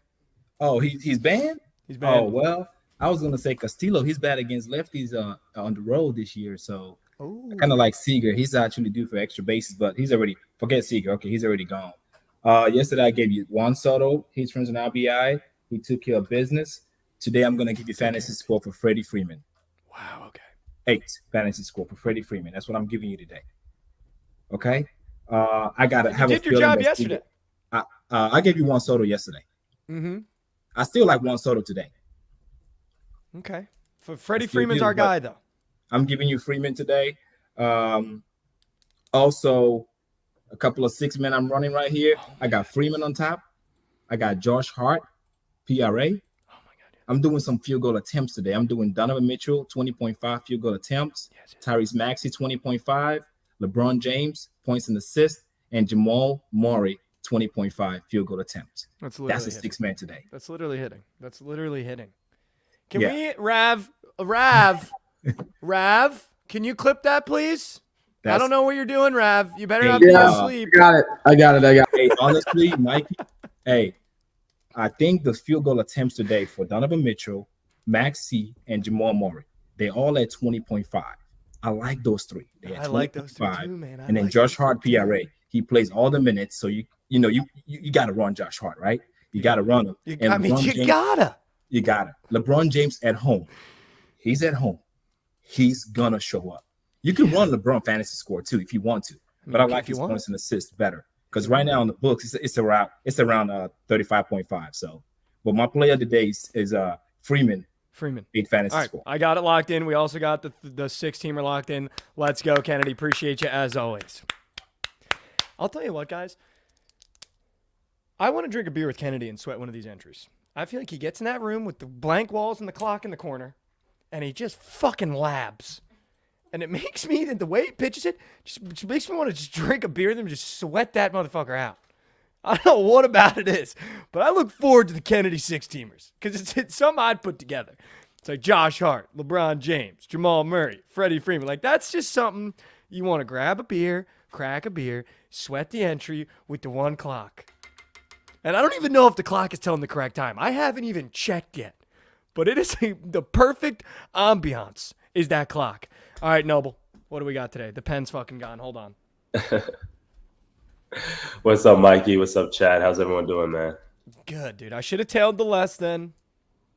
Oh, he's banned? He's banned. Oh, well, I was going to say Castillo. He's bad against lefties on the road this year. So I kind of like Seager. He's actually due for extra bases, but forget Seager. Okay, he's already gone. Yesterday, I gave you Juan Soto. He's from an RBI. He took care of business. Today, I'm going to give you fantasy score for Freddie Freeman. Wow, okay. 8 fantasy score for Freddie Freeman. That's what I'm giving you today. Okay? I got to have a feeling. You did your job yesterday. I gave you Juan Soto yesterday. Mm-hmm. I still like Juan Soto today. Okay. For Freddie Freeman's our guy, though. I'm giving you Freeman today. Also, a couple of 6-men I'm running right here. I got Freeman on top. I got Josh Hart, PRA. I'm doing some field goal attempts today. I'm doing Donovan Mitchell, 20.5 field goal attempts. Tyrese Maxey, 20.5. LeBron James, points and assists. And Jamal Murray, 20.5 field goal attempts. That's a 6-man today. That's literally hitting. Can we, Rav, can you clip that, please? I don't know what you're doing, Rav. You better not be asleep. I got it. Hey, honestly, Mikey, I think the field goal attempts today for Donovan Mitchell, Maxey, and Jamal Murray, they all at 20.5. I like those 3. I like those 2 too, man. And then Josh Hart, PRA. He plays all the minutes, so you got to run Josh Hart, right? You got to run him. You gotta. LeBron James at home. He's at home. He's gonna show up. You can run LeBron fantasy score too if you want to, but I like his points and assists better because right now on the books it's around 35.5. So, but my player today is Freeman. 8 fantasy score. I got it locked in. We also got the 6-teamer locked in. Let's go, Kennedy. Appreciate you as always. I'll tell you what, guys. I want to drink a beer with Kennedy and sweat one of these entries. I feel like he gets in that room with the blank walls and the clock in the corner, and he just fucking labs. And it makes me, the way he pitches it, just makes me want to just drink a beer with him and just sweat that motherfucker out. I don't know what about it is, but I look forward to the Kennedy 6-teamers because it's something I'd put together. It's like Josh Hart, LeBron James, Jamal Murray, Freddie Freeman. Like, that's just something you want to grab a beer, crack a beer, sweat the entry with the one clock. And I don't even know if the clock is telling the correct time. I haven't even checked yet. But it is the perfect ambiance is that clock. All right, Noble, what do we got today? The pen's fucking gone. Hold on. What's up, Mikey? What's up, Chad? How's everyone doing, man? Good, dude. I should have tailed the less then.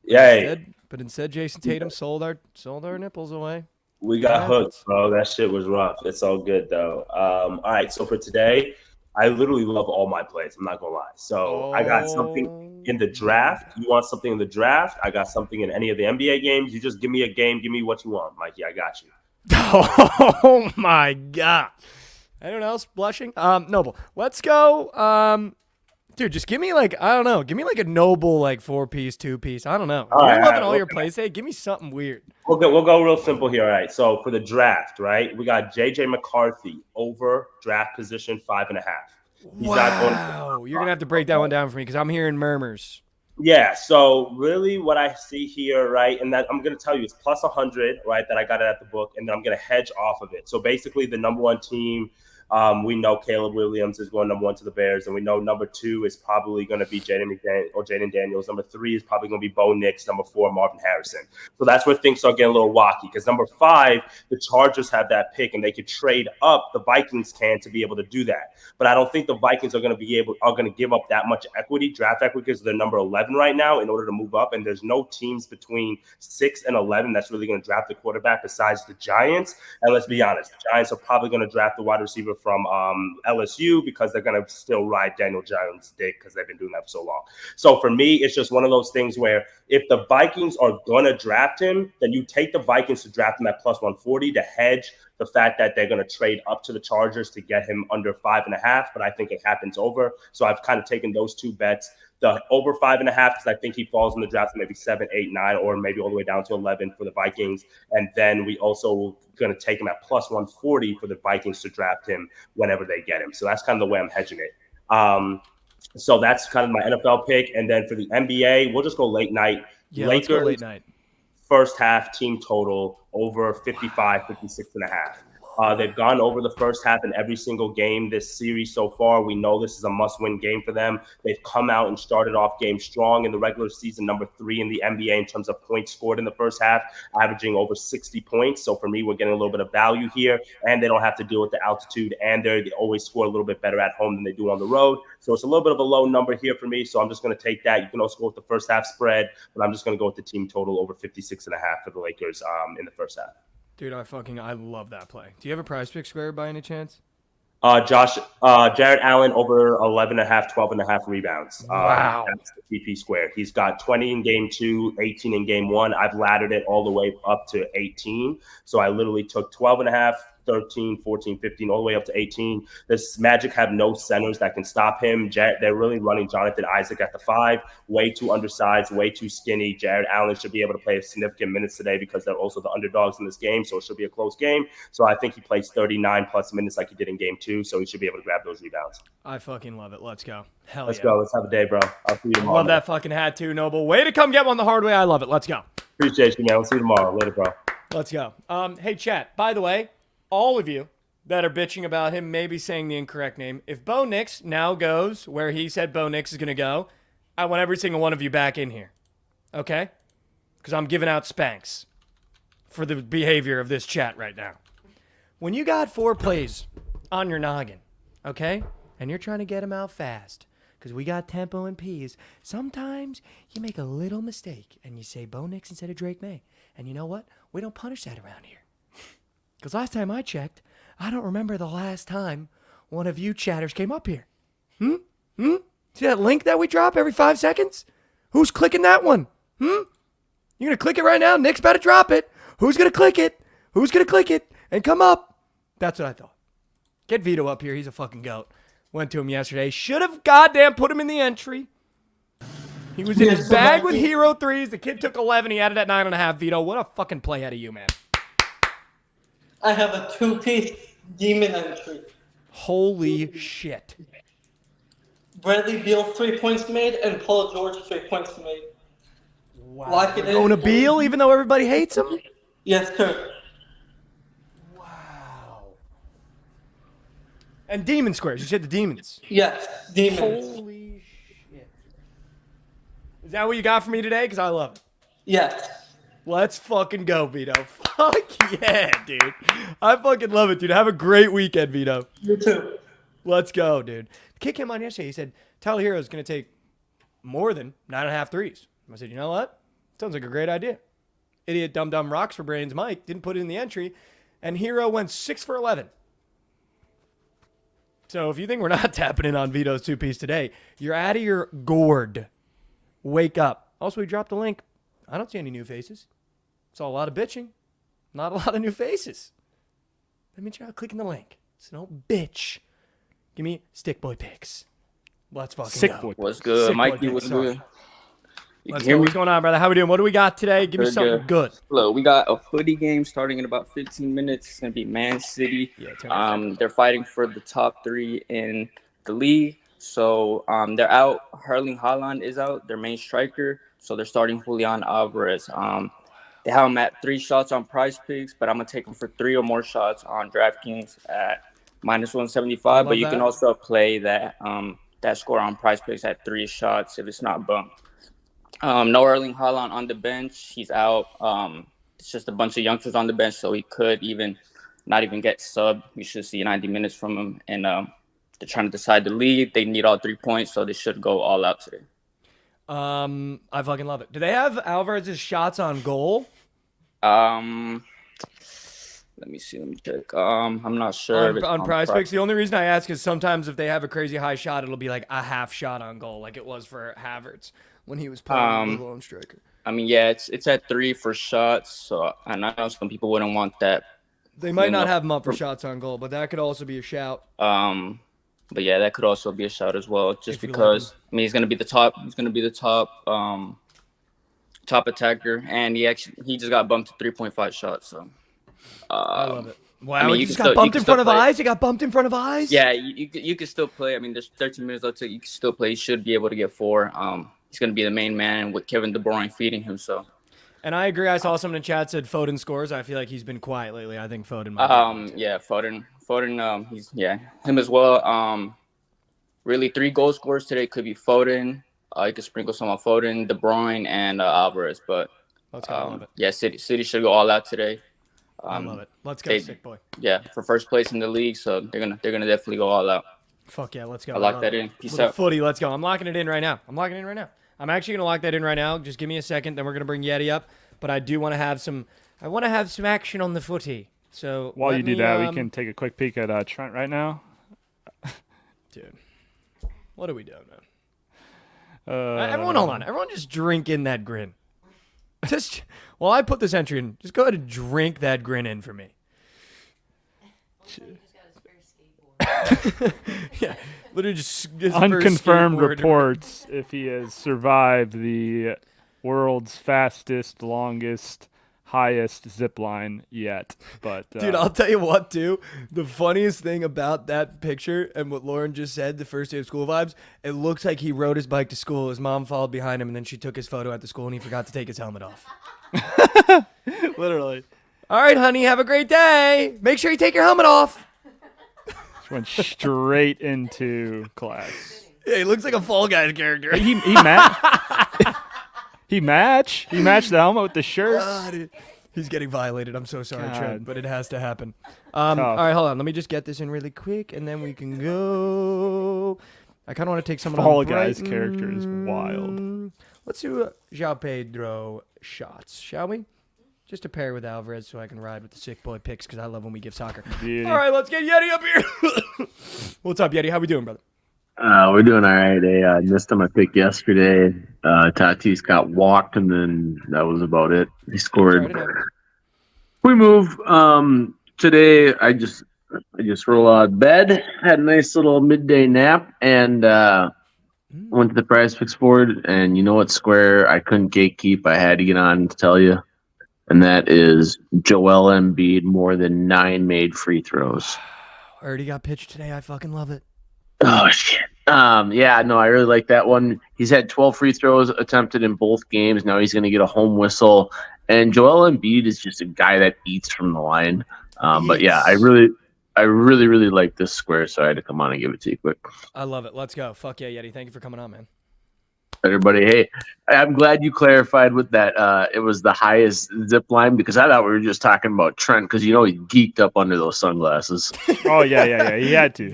Yeah. But instead, Jason Tatum sold our nipples away. We got hooked, bro. That shit was rough. It's all good, though. All right, so for today, I literally love all my plays. I'm not going to lie. So I got something in the draft. You want something in the draft? I got something in any of the NBA games. You just give me a game. Give me what you want, Mikey. I got you. Oh, my God. Anyone else blushing? Noble. Let's go. Dude, just give me like, I don't know. Give me like a Noble like 4-piece, 2-piece. I don't know. You're loving all your plays. Hey, give me something weird. We'll go real simple here. All right. So for the draft, right, we got J.J. McCarthy over draft position 5.5. Wow. You're going to have to break that one down for me because I'm hearing murmurs. Yeah, so really what I see here, right, and that I'm going to tell you is plus 100, right, that I got it at the book, and then I'm going to hedge off of it. So basically the number one team, we know Caleb Williams is going number 1 to the Bears, and we know number 2 is probably going to be Jaden Daniels. Number 3 is probably going to be Bo Nix. Number 4, Marvin Harrison. So that's where things start getting a little wacky because number 5, the Chargers have that pick, and they could trade up. The Vikings can to be able to do that. But I don't think the Vikings are going to give up that much draft equity, because they're number 11 right now in order to move up, and there's no teams between 6 and 11 that's really going to draft the quarterback besides the Giants. And let's be honest, the Giants are probably going to draft the wide receiver from LSU because they're going to still ride Daniel Jones' dick because they've been doing that for so long. So for me, it's just one of those things where if the Vikings are going to draft him, then you take the Vikings to draft him at plus 140 to hedge the fact that they're going to trade up to the Chargers to get him under 5.5, but I think it happens over. So I've kind of taken those two bets. The over 5.5, because I think he falls in the draft to maybe 7, 8, 9, or maybe all the way down to 11 for the Vikings. And then we also going to take him at plus 140 for the Vikings to draft him whenever they get him. So that's kind of the way I'm hedging it. So that's kind of my NFL pick. And then for the NBA, we'll just go late night. Yeah, Lakers, let's go late night. First half team total over 55, 56.5. They've gone over the first half in every single game this series so far. We know this is a must-win game for them. They've come out and started off games strong in the regular season, number 3 in the NBA in terms of points scored in the first half, averaging over 60 points. So for me, we're getting a little bit of value here, and they don't have to deal with the altitude, and they always score a little bit better at home than they do on the road. So it's a little bit of a low number here for me, so I'm just going to take that. You can also go with the first half spread, but I'm just going to go with the team total over 56.5 for the Lakers in the first half. Dude, I love that play. Do you have a PrizePicks square by any chance? Jared Allen over 11.5, 12.5 rebounds. Wow. That's the PP square. He's got 20 in game 2, 18 in game 1. I've laddered it all the way up to 18. So I literally took 12.5, 13, 14, 15, all the way up to 18. This Magic have no centers that can stop him. They're really running Jonathan Isaac at the 5. Way too undersized, way too skinny. Jared Allen should be able to play significant minutes today because they're also the underdogs in this game, so it should be a close game. So I think he plays 39-plus minutes like he did in game 2, so he should be able to grab those rebounds. I fucking love it. Let's go. Hell Let's yeah. go. Let's have a day, bro. I'll see you tomorrow. Love that fucking hat too, Noble. Way to come get one the hard way. I love it. Let's go. Appreciate you, man. We'll see you tomorrow. Later, bro. Let's go. Hey, chat, by the way, all of you that are bitching about him maybe saying the incorrect name, if Bo Nix now goes where he said Bo Nix is going to go, I want every single one of you back in here. Okay? Because I'm giving out spanks for the behavior of this chat right now. When you got 4 plays on your noggin, okay, and you're trying to get them out fast because we got tempo and P's, sometimes you make a little mistake and you say Bo Nix instead of Drake May. And you know what? We don't punish that around here. Because last time I checked, I don't remember the last time one of you chatters came up here. See that link that we drop every 5 seconds? Who's clicking that one? You're going to click it right now? Nick's about to drop it. Who's going to click it? Who's going to click it and come up? That's what I thought. Get Vito up here. He's a fucking goat. Went to him yesterday. Should have goddamn put him in the entry. He was in his bag with hero threes. The kid took 11. He added at 9.5. Vito, what a fucking play out of you, man. I have a 2-piece demon entry. Holy shit. Bradley Beal 3 points made and Paul George 3 points made. Wow. Lock it in. Going to Beal even though everybody hates him? Yes, sir. And demon squares. You said the demons. Yes, demons. Holy shit. Is that what you got for me today? Because I love it. Yes. Let's fucking go, Vito. Fuck yeah, dude. I fucking love it, dude. Have a great weekend, Vito. You too. Let's go, dude. The kid came on yesterday. He said, Tyler Hero is going to take more than 9.5 threes. I said, you know what? Sounds like a great idea. Idiot dumb rocks for brains Mike didn't put it in the entry, and Hero went 6 for 11. So if you think we're not tapping in on Vito's 2-piece today, you're out of your gourd. Wake up. Also, we dropped the link. I don't see any new faces. Saw a lot of bitching. Not a lot of new faces. Let me try clicking the link. It's no bitch. Give me stick boy picks. Let's fucking go. What's good? Sick Mikey, boy what's picks. good? You Let's can hear go. me? What's going on, brother? How we doing? What do we got today? Give me something good. Look, we got a footy game starting in about 15 minutes. It's going to be Man City. They're fighting for the top 3 in the league. So they're out. Erling Haaland is out, their main striker. So they're starting Julian Alvarez. They have him at 3 shots on PrizePicks, but I'm going to take him for 3 or more shots on DraftKings at -175. But you can also play that that score on PrizePicks at 3 shots if it's not bumped. No Erling Haaland on the bench. He's out. It's just a bunch of youngsters on the bench, so he could not even get subbed. We should see 90 minutes from him. And they're trying to decide the lead. They need all 3 points, so they should go all out today. I fucking love it. Do they have Alvarez's shots on goal? Let me see. Let me check. I'm not sure. On PrizePicks, the only reason I ask is sometimes if they have a crazy high shot, it'll be like a half shot on goal, like it was for Havertz when he was playing the lone striker. I mean, yeah, it's at 3 for shots. So I know some people wouldn't want that. They might not have him up for shots on goal, but that could also be a shout. But yeah, that could also be a shout as well, just because I mean he's gonna be the top. He's gonna be the top attacker, and he just got bumped to 3.5 shots. So I love it. Wow, I mean, you just got bumped in front of eyes. You got bumped in front of eyes. Yeah, you can still play. I mean, there's 13 minutes left, so you can still play. He should be able to get 4. He's gonna be the main man with Kevin De Bruyne feeding him. So. And I agree. I saw someone in chat said Foden scores. I feel like he's been quiet lately. I think Foden might yeah, Foden, he's him as well. Really 3 goal scorers today could be Foden. You could sprinkle some on Foden, De Bruyne, and Alvarez. But yeah, City should go all out today. I love it. Let's go, sick boy. Yeah, for first place in the league, so they're gonna definitely go all out. Fuck yeah, let's go. I lock that in. Peace out. Footy, let's go. I'm locking it in right now. I'm actually gonna lock that in right now. Just give me a second, then we're gonna bring Yeti up. But I do want to have some. I want to have some action on the footy. So while you do that, we can take a quick peek at Trent right now. Dude, what are we doing, man? Everyone, hold on. Everyone, just drink in that grin. Just while I put this entry in, just go ahead and drink that grin in for me. Yeah, literally just unconfirmed reports if he has survived the world's fastest, longest, highest zip line yet. But dude, I'll tell you what, too. The funniest thing about that picture and what Lauren just said, the first day of school vibes, it looks like he rode his bike to school. His mom followed behind him, and then she took his photo at the school, and he forgot to take his helmet off. Literally. All right, honey, have a great day. Make sure you take your helmet off. Just went straight into class. Yeah, he looks like a Fall Guys character. He matched the helmet with the shirt. He's getting violated. I'm so sorry, Trent, but it has to happen. All right, hold on. Let me just get this in really quick, and then we can go. I kind of want to take someone Fall on Guys Brighton. character is wild. Let's do João Pedro shots, shall we? Just to pair with Alvarez so I can ride with the sick boy picks because I love when we give soccer. Beauty. All right, let's get Yeti up here. What's up, Yeti? How we doing, brother? We're doing all right. I missed on my pick yesterday. Tatis got walked, and then that was about it. He scored. We move. Today, I just rolled out of bed, had a nice little midday nap, and went to the PrizePicks board. And you know what square I couldn't gatekeep? I had to get on to tell you, and that is Joel Embiid more than 9 made free throws. Already got pitched today. I fucking love it. Oh shit. Yeah, no, I really like that one. He's had 12 free throws attempted in both games. Now he's going to get a home whistle. And Joel Embiid is just a guy that eats from the line. But yeah, I really like this square, so I had to come on and give it to you quick. I love it. Let's go. Fuck yeah, Yeti. Thank you for coming on, man. Everybody, hey, I'm glad you clarified with that. It was the highest zip line because I thought we were just talking about Trent because you know he geeked up under those sunglasses. Oh yeah. He had to.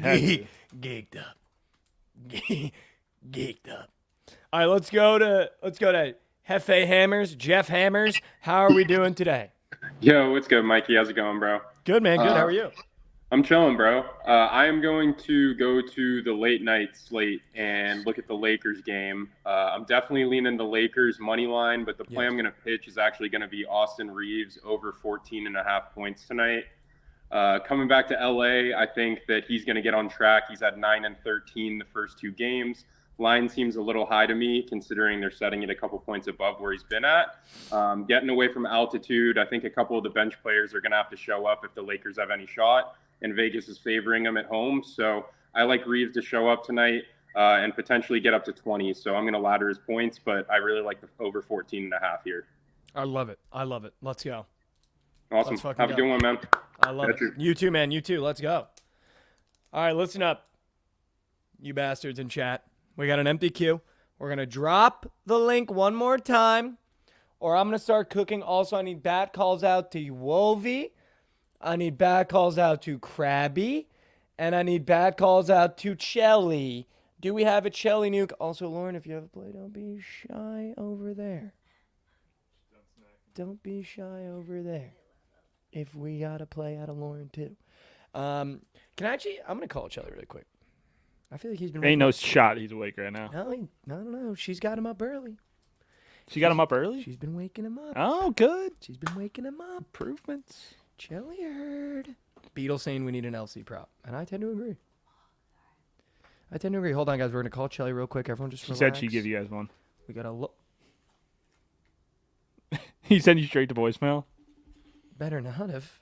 Geeked up. Geeked up. All right, let's go to Hefe Hammers, Jeff Hammers. How are we doing today? Yo, what's good, Mikey? How's it going, bro? Good, man. Good. How are you? I'm chilling, bro. I am going to go to the late night slate and look at the Lakers game. I'm definitely leaning the Lakers money line, but the play I'm going to pitch is actually going to be Austin Reeves over 14.5 points tonight. Coming back to LA, I think that he's going to get on track. He's at 9 and 13 the first 2 games. Line seems a little high to me, considering they're setting it a couple points above where he's been at. Getting away from altitude, I think a couple of the bench players are going to have to show up if the Lakers have any shot, and Vegas is favoring them at home. So I like Reeves to show up tonight and potentially get up to 20. So I'm going to ladder his points, but I really like the over 14.5 here. I love it. Let's go. Awesome. Have a good one, man. I love it. You too, man. You too. Let's go. All right, listen up, you bastards in chat. We got an empty queue. We're going to drop the link one more time, or I'm going to start cooking. Also, I need bat calls out to Wolvie. I need bat calls out to Krabby. And I need bat calls out to Chelly. Do we have a Chelly nuke? Also, Lauren, if you have a play, don't be shy over there. Don't be shy over there. If we got to play out of Lauren, too. I'm going to call Chelly really quick. I feel like he's been... Ain't no shot he's awake right now. No. She's got him up early. She got him up early? She's been waking him up. Oh, good. She's been waking him up. Improvements. Chelly heard. Beetle saying we need an LC prop. And I tend to agree. Hold on, guys. We're going to call Chelly real quick. Everyone just relax. She said she'd give you guys one. We got to look. He sent you straight to voicemail? Better not have.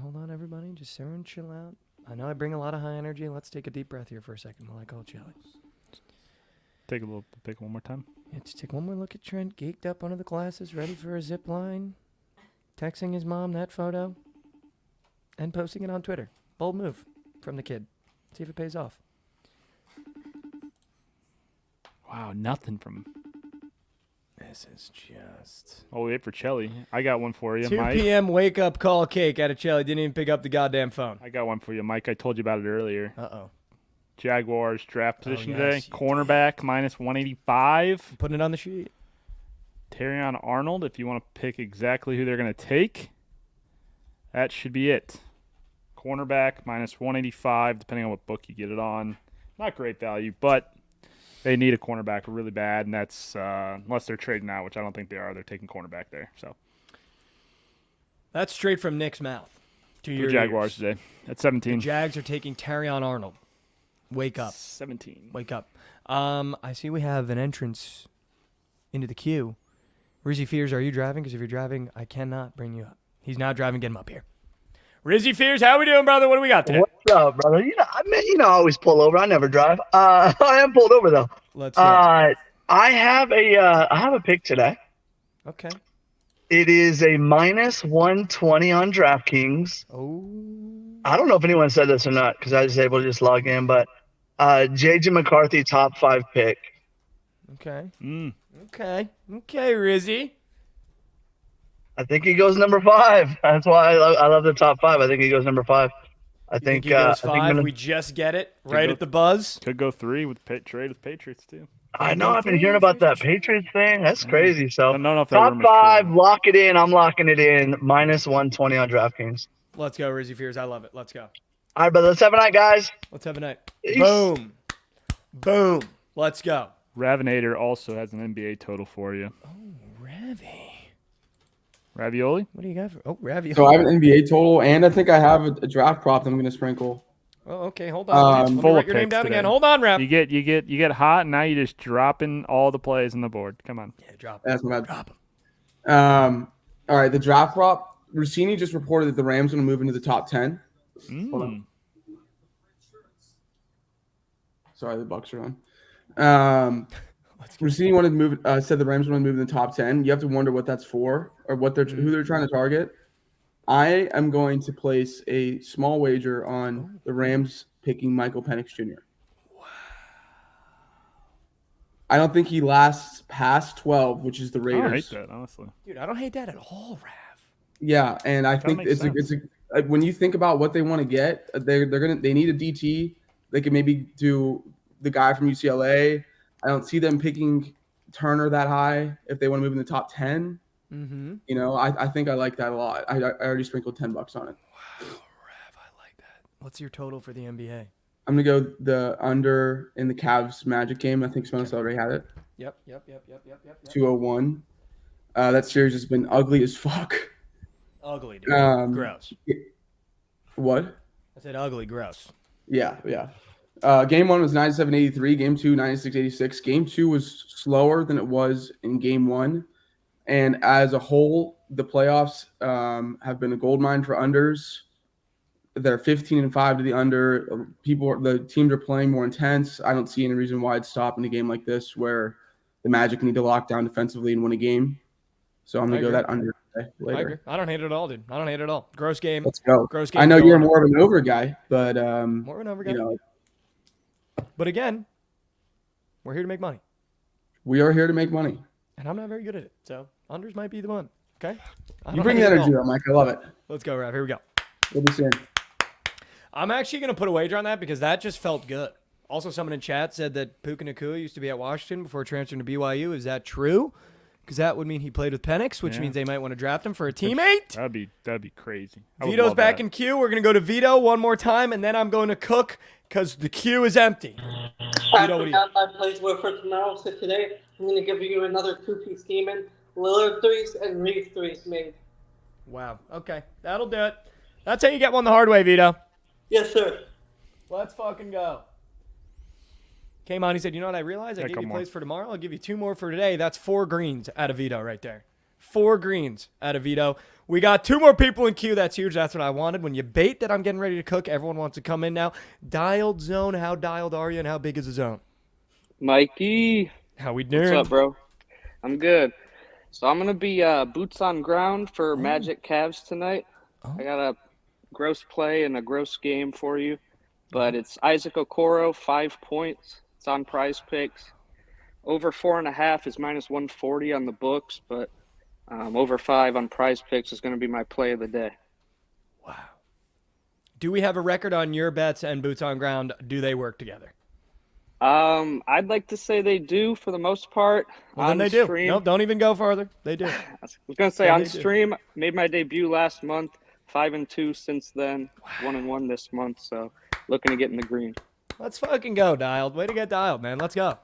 Hold on, everybody. Just sit and chill out. I know I bring a lot of high energy. Let's take a deep breath here for a second while I call Chelly. Take a little pick one more time. Yeah, just take one more look at Trent, geeked up under the glasses, ready for a zip line, texting his mom that photo, and posting it on Twitter. Bold move from the kid. See if it pays off. Wow, nothing from... This is just... Oh, wait for Chelly. I got one for you, 2 Mike. p.m. wake-up call cake out of Chelly. Didn't even pick up the goddamn phone. I got one for you, Mike. I told you about it earlier. Uh-oh. Jaguars draft position yes, today. Cornerback, minus 185. Putting it on the sheet. Terrion Arnold, if you want to pick exactly who they're going to take, that should be it. Cornerback, minus 185, depending on what book you get it on. Not great value, but... They need a cornerback really bad, and that's unless they're trading out, which I don't think they are. They're taking cornerback there. So that's straight from Nick's mouth to your Jaguars ears. today at 17. The Jags are taking Terrion Arnold. Wake up. 17. Wake up. I see we have an entrance into the queue. Rizzy Fears, are you driving? Because if you're driving, I cannot bring you up. He's not driving. Get him up here. Rizzy Fears, how we doing, brother? What do we got today? What's up, brother? I always pull over. I never drive. I am pulled over though. Let's go. I have a pick today. Okay. It is a minus 120 on DraftKings. Oh. I don't know if anyone said this or not because I was able to just log in, but JJ McCarthy top 5 pick. Okay. Okay, Rizzy. I think he goes number 5. That's why I love the top 5. I think he goes number 5. I think he goes 5. We just get it right at the buzz. Could go 3 with trade with Patriots too. I know. I've been hearing about that Patriots thing. That's crazy. So I don't know if that top 5, lock it in. I'm locking it in. Minus 120 on DraftKings. Let's go, Rizzy Fears. I love it. Let's go. All right, brother. Let's have a night, guys. Let's have a night. Peace. Boom. Boom. Let's go. Ravinator also has an NBA total for you. Oh, Ravi. Ravioli? What do you got? Ravioli. So I have an NBA total, and I think I have a draft prop that I'm going to sprinkle. Oh, okay. Hold on. Let me write your name down again. Hold on, Rav. You get hot, and now you're just dropping all the plays on the board. Come on. Yeah, drop. That's my bad. Drop 'em. All right, the draft prop. Rossini just reported that the Rams are going to move into the top 10. Hold on. Sorry, the Bucks are on. Rossini wanted to move. Said the Rams want to move in the top 10. You have to wonder what that's for, or who they're trying to target. I am going to place a small wager on the Rams picking Michael Penix Jr. Wow. I don't think he lasts past 12, which is the Raiders. I don't hate that, honestly. Dude, I don't hate that at all, Rav. Yeah, and I think it's when you think about what they want to get, they need a DT. They could maybe do the guy from UCLA. I don't see them picking Turner that high if they want to move in the top 10. Mm-hmm. You know, I think I like that a lot. I already sprinkled $10 on it. Wow, Rav, I like that. What's your total for the NBA? I'm gonna go the under in the Cavs Magic game. I think Spencer already had it. Yep. 201. That series has been ugly as fuck. Ugly, dude. Gross. What? I said ugly, gross. Yeah. Game 1 was 97-83. Game 2, 96-86. Game 2 was slower than it was in Game 1. And as a whole, the playoffs have been a goldmine for unders. They're 15-5 to the under. The teams are playing more intense. I don't see any reason why I'd stop in a game like this where the Magic need to lock down defensively and win a game. So I'm going to go that under later. I agree. I don't hate it at all, dude. I don't hate it at all. Gross game. Let's go. Gross game. I know you're more of an over guy, but more of an over guy. But again, we're here to make money. We are here to make money. And I'm not very good at it. So unders might be the one. Okay? You bring the energy up, Mike. I love it. Let's go, Rav. Here we go. We'll be soon. I'm actually going to put a wager on that because that just felt good. Also, someone in chat said that Puka Nacua used to be at Washington before transferring to BYU. Is that true? Because that would mean he played with Penix, which means they might want to draft him for a teammate. That'd be crazy. Vito's back in queue. We're going to go to Vito one more time, and then I'm going to Cook because the queue is empty. I forgot my plays were for tomorrow, so today I'm going to give you another two-piece demon. Lillard threes and Reeves threes made. Wow. Okay. That'll do it. That's how you get one the hard way, Vito. Yes, sir. Let's fucking go. Came on, he said, you know what I realized? I gave you plays for tomorrow. I'll give you 2 more for today. That's 4 greens out of Vito right there. 4 greens out of Vito. We got 2 more people in queue. That's huge. That's what I wanted. When you bait that I'm getting ready to cook, everyone wants to come in now. Dialed zone. How dialed are you and how big is the zone? Mikey. How we doing? What's up, bro? I'm good. So I'm going to be boots on ground for Magic Cavs tonight. I got a gross play and a gross game for you. But it's Isaac Okoro, 5 points. It's on PrizePicks. Over 4.5 is minus 140 on the books, but over 5 on PrizePicks is going to be my play of the day. Wow. Do we have a record on your bets and boots on ground? Do they work together? I'd like to say they do for the most part. Well, then they do. Nope, don't even go farther. They do. I was going to say on stream, made my debut last month. 5-2 since then. 1-1 this month, so looking to get in the green. Let's fucking go, Dialed. Way to get dialed, man. Let's go.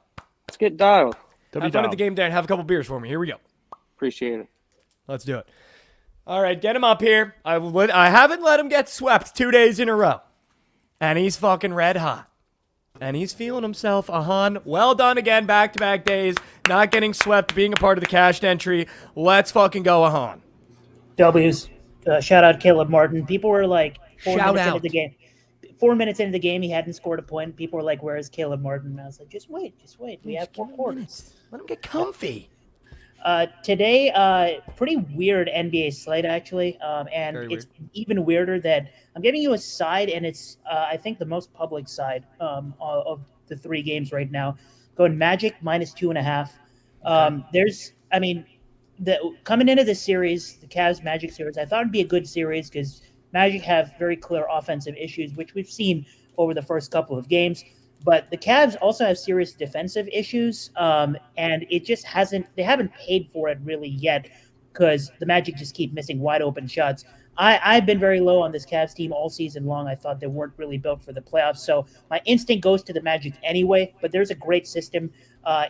Let's get dialed. Have fun at the game day and have a couple beers for me. Here we go. Appreciate it. Let's do it. All right, get him up here. I haven't let him get swept 2 days in a row. And he's fucking red hot. And he's feeling himself. Ahan, well done again, back-to-back days. Not getting swept, being a part of the cashed entry. Let's fucking go, Ahan. W's. Shout out Caleb Martin. People were like 4 Shout minutes out. into the game. 4 minutes into the game, he hadn't scored a point. People were like, "Where is Caleb Martin?" And I was like, "Just wait. We have 4 quarters. Let him get comfy." Today, pretty weird NBA slate actually, and Very it's even weirder that I'm giving you a side, and it's I think the most public side of the 3 games right now. Going Magic minus 2.5. Coming into this series, the Cavs Magic series, I thought it'd be a good series because Magic have very clear offensive issues, which we've seen over the first couple of games. But the Cavs also have serious defensive issues, and it just they haven't paid for it really yet because the Magic just keep missing wide open shots. I've been very low on this Cavs team all season long. I thought they weren't really built for the playoffs. So my instinct goes to the Magic anyway, but there's a great system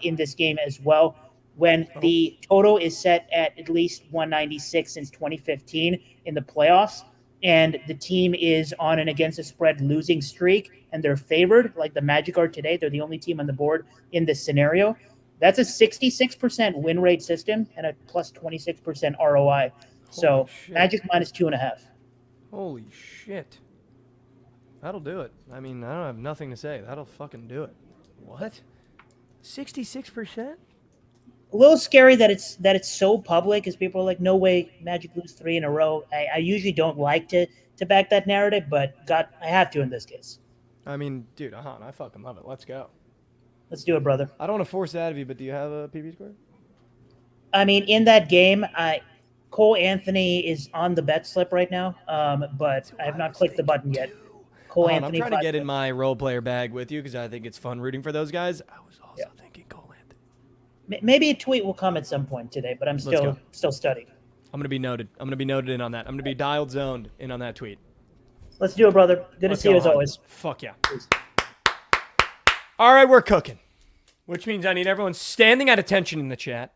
in this game as well. when the total is set at least 196 since 2015 in the playoffs, and the team is on an against the spread losing streak, and they're favored, like the Magic are today. They're the only team on the board in this scenario. That's a 66% win rate system and a plus 26% ROI. So Magic minus 2.5. Holy shit. That'll do it. I mean, I don't have nothing to say. That'll fucking do it. What? 66%? A little scary that it's so public, because people are like, no way Magic lose 3 in a row. I usually don't like to back that narrative, but I have to in this case. I mean, dude, I fucking love it. Let's go. Let's do it, brother. I don't want to force that of you, but do you have a PB score? I mean, in that game, Cole Anthony is on the bet slip right now, but I have not clicked the button yet. Cole Anthony. I'm trying to get in my role player bag with you because I think it's fun rooting for those guys. I was also thinking Cole Anthony. Maybe a tweet will come at some point today, but I'm still studying. I'm gonna be noted. I'm gonna be noted in on that. I'm gonna be dialed zoned in on that tweet. Let's do it, brother. Good to see you as always. Fuck yeah. All right, we're cooking, which means I need everyone standing at attention in the chat.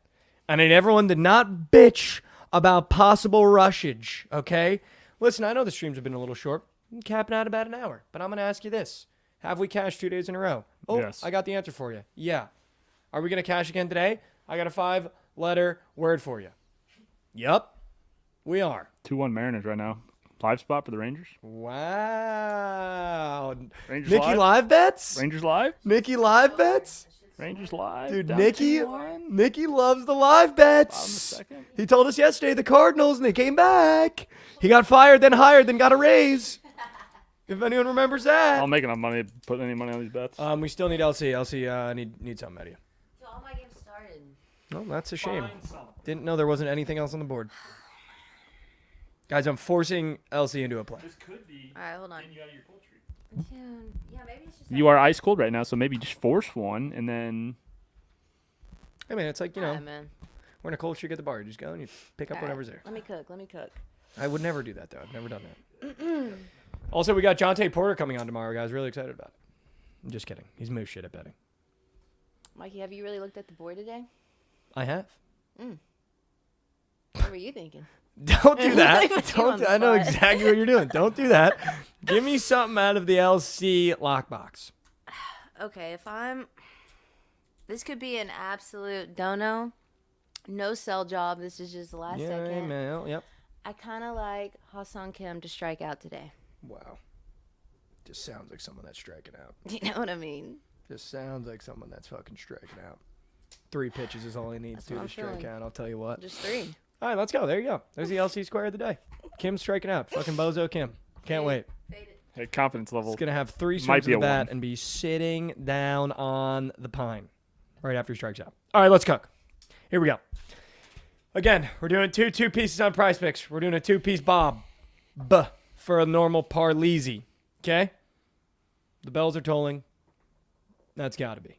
I need everyone to not bitch about possible rushage, okay? Listen, I know the streams have been a little short. I'm capping out about an hour, but I'm going to ask you this. Have we cashed 2 days in a row? Oh, yes. I got the answer for you. Yeah. Are we going to cash again today? I got a 5-letter word for you. Yup, we are. 2-1 Mariners right now. 5 spot for the Rangers. Wow. Rangers Nikki live bets? Rangers live? Nikki live bets? Rangers live. Dude, Nikki loves the live bets. He told us yesterday the Cardinals, and they came back. He got fired, then hired, then got a raise. If anyone remembers that. I'll make enough money to put any money on these bets. We still need LC. LC, need something out of you. So all my games started. No, that's a shame. Didn't know there wasn't anything else on the board. Guys, I'm forcing LC into a play. This could be. All right, hold on. You out of your cold streak. Yeah, maybe it's just. You are ice cold right now, so maybe just force one and then. Hey man, it's like we're man. in a cold streak at the bar. You just go and you pick up All whatever's right, there. Let me cook. I would never do that though. I've never done that. Also, we got Jonte Porter coming on tomorrow, guys. Really excited about it. I'm just kidding. He's moose shit at betting. Mikey, have you really looked at the board today? I have. What were you thinking? Don't do that. Don't. I know exactly what you're doing. Don't do that. Give me something out of the LC lockbox. Okay, this could be an absolute dono. No sell job. This is just the last second. Man, yep. I kind of like Ha-Seong Kim to strike out today. Wow. Just sounds like someone that's striking out. You know what I mean? Just sounds like someone that's fucking striking out. 3 pitches is all he needs to strike out. I'll tell you what. Just 3. All right, let's go. There you go. There's the LC square of the day. Kim's striking out. Fucking Bozo Kim. Can't wait. Hey, confidence level. He's going to have 3 swings of the bat and be sitting down on the pine right after he strikes out. All right, let's cook. Here we go. Again, we're doing two pieces on PrizePicks. We're doing a 2-piece bob. For a normal parleezy. Okay? The bells are tolling. That's got to be.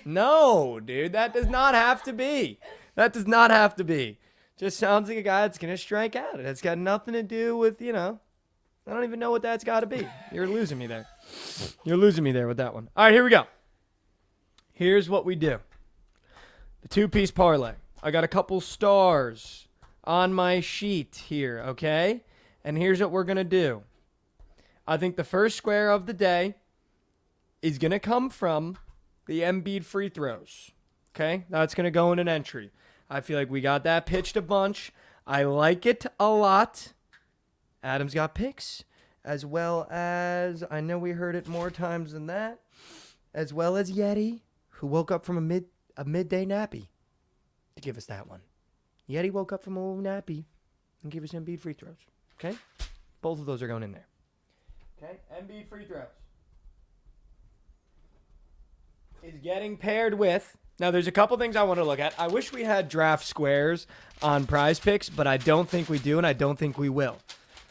No, dude. That does not have to be. That does not have to be. Just sounds like a guy that's going to strike out. It's got nothing to do with, I don't even know what that's got to be. You're losing me there. You're losing me there with that one. All right, here we go. Here's what we do. The 2-piece parlay. I got a couple stars on my sheet here, okay? And here's what we're going to do. I think the first square of the day is going to come from the Embiid free throws, okay? That's going to go in an entry. I feel like we got that pitched a bunch. I like it a lot. Adam's got picks, as well as, I know we heard it more times than that, as well as Yeti, who woke up from a midday nappy to give us that one. Yeti woke up from a little nappy and gave us Embiid free throws, okay? Both of those are going in there. Okay, Embiid free throws is getting paired with. Now, there's a couple things I want to look at. I wish we had draft squares on PrizePicks, but I don't think we do, and I don't think we will.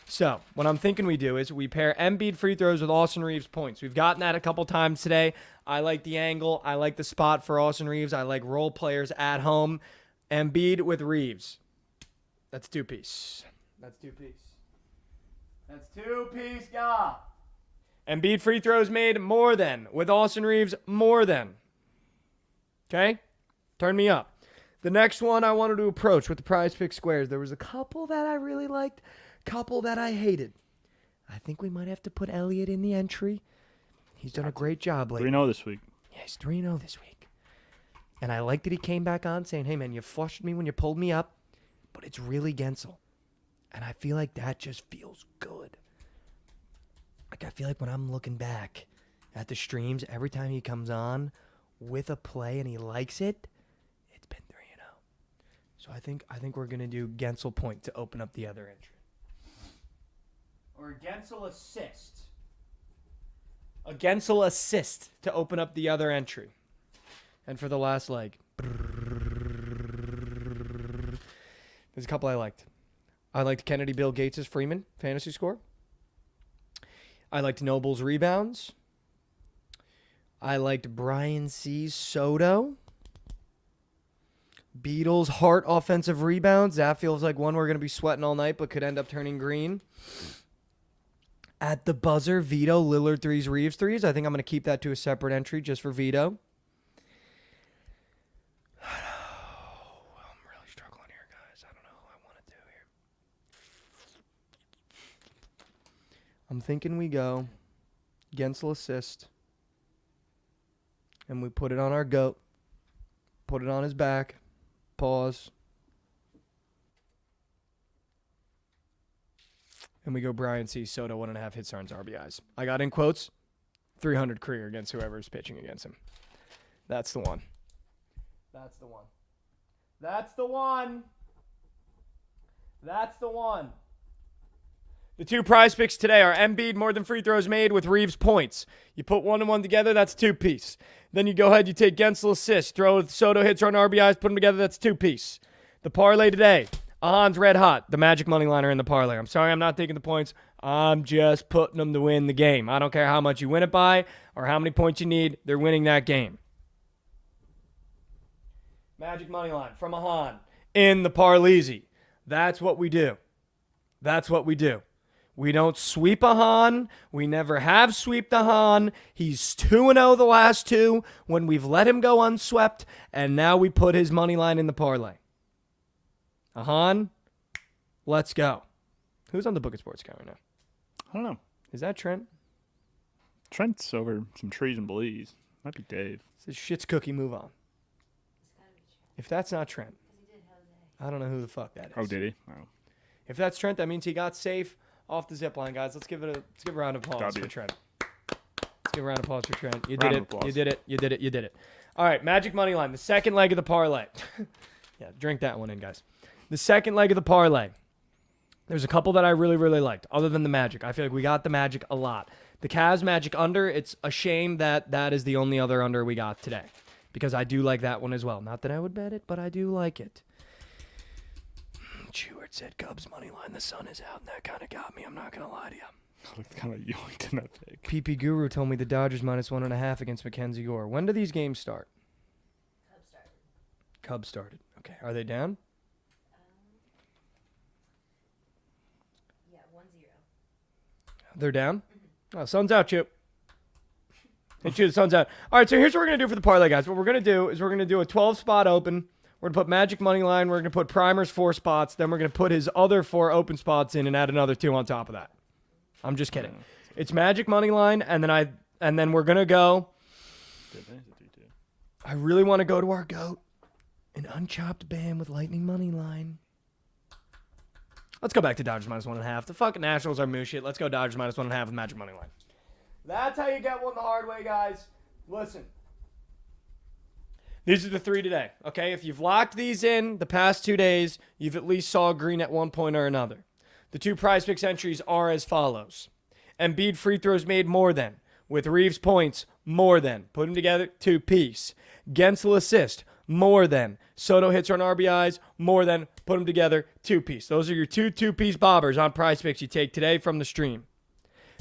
So, what I'm thinking we do is we pair Embiid free throws with Austin Reeves points. We've gotten that a couple times today. I like the angle. I like the spot for Austin Reeves. I like role players at home. Embiid with Reeves. That's 2-piece. That's 2-piece. That's 2-piece, yeah. Embiid free throws made more than. With Austin Reeves, more than. Okay? Turn me up. The next one I wanted to approach with the PrizePicks squares. There was a couple that I really liked, couple that I hated. I think we might have to put Elliott in the entry. He's done a great job lately. 3-0 this week. Yeah, he's 3-0 this week. And I like that he came back on saying, hey, man, you flushed me when you pulled me up, but it's really Gensel. And I feel like that just feels good. Like, I feel like when I'm looking back at the streams, every time he comes on with a play and he likes it, it's been 3-0. So I think we're going to do Gensel point to open up the other entry. Or Gensel assist. A Gensel assist to open up the other entry. And for the last leg, there's a couple I liked. I liked Kennedy Bill Gates' Freeman fantasy score. I liked Noble's rebounds. I liked Brian C's Soto. Beatles Hart offensive rebounds. That feels like one we're going to be sweating all night, but could end up turning green. At the buzzer, Vito Lillard 3s, Reeves 3s. I think I'm going to keep that to a separate entry just for Vito. I'm really struggling here, guys. I don't know who I want to do here. I'm thinking we go Gensel assist. And we put it on our goat. Put it on his back. Pause. And we go Brian C. Soto, 1.5 hits, runs, RBIs. I got in quotes, 300 career against whoever's pitching against him. That's the one. That's the one. That's the one. That's the one. The two prize picks today are Embiid more than free throws made with Reeves points. You put one and one together, that's 2-piece. Then you go ahead, you take Gensel assist, throw Soto hits, run RBIs, put them together, that's 2-piece. The parlay today, Ahan's red hot, the Magic money liner in the parlay. I'm sorry I'm not taking the points. I'm just putting them to win the game. I don't care how much you win it by or how many points you need. They're winning that game. Magic money line from Ahan in the Parleezy. That's what we do. That's what we do. We don't sweep Ahan. We never have sweeped Ahan. He's 2-0 the last two when we've let him go unswept, and now we put his money line in the parlay. Ahan, let's go. Who's on the Bookit Sports account right now? I don't know. Is that Trent? Trent's over some trees in Belize. Might be Dave. It's a shit's cookie, move on. If that's not Trent, I don't know who the fuck that is. Oh, did he? Oh. If that's Trent, that means he got safe off the zip line, guys. Let's give a round of applause for Trent. Let's give a round of applause for Trent. You did it. You did it. You did it. You did it. All right, Magic money line, the second leg of the parlay. Yeah, drink that one in, guys. The second leg of the parlay. There's a couple that I really, really liked, other than the Magic. I feel like we got the Magic a lot. The Cavs Magic under, it's a shame that that is the only other under we got today, because I do like that one as well. Not that I would bet it, but I do like it. Cheward said Cubs money line. The sun is out, and that kind of got me. I'm not going to lie to you. I looked kind of yoinked in that pick. PP Guru told me the Dodgers -1.5 against Mackenzie Gore. When do these games start? Cubs started. Okay. Are they down? Yeah, 1-0. They're down? Oh, sun's out, Chip. Hit you, the sun's out. All right, so here's what we're going to do for the parlay, guys. What we're going to do is we're going to do a 12-spot open. We're going to put Magic money line. We're going to put Primer's 4 spots. Then we're going to put his other 4 open spots in and add another 2 on top of that. I'm just kidding. It's Magic money line, and then we're going to go. I really want to go to our GOAT. An unchopped band with Lightning money line. Let's go back to Dodgers -1.5. The fucking Nationals are moose shit. Let's go Dodgers -1.5 with Magic money line. That's how you get one the hard way, guys. Listen. These are the 3 today, okay? If you've locked these in the past 2 days, you've at least saw green at one point or another. The 2 PrizePicks entries are as follows. Embiid free throws made more than. With Reeves points, more than. Put them together, 2-piece. Gensel assist, more than. Soto hits on RBIs, more than. Put them together, 2-piece. Those are your 2-piece bobbers on PrizePicks you take today from the stream.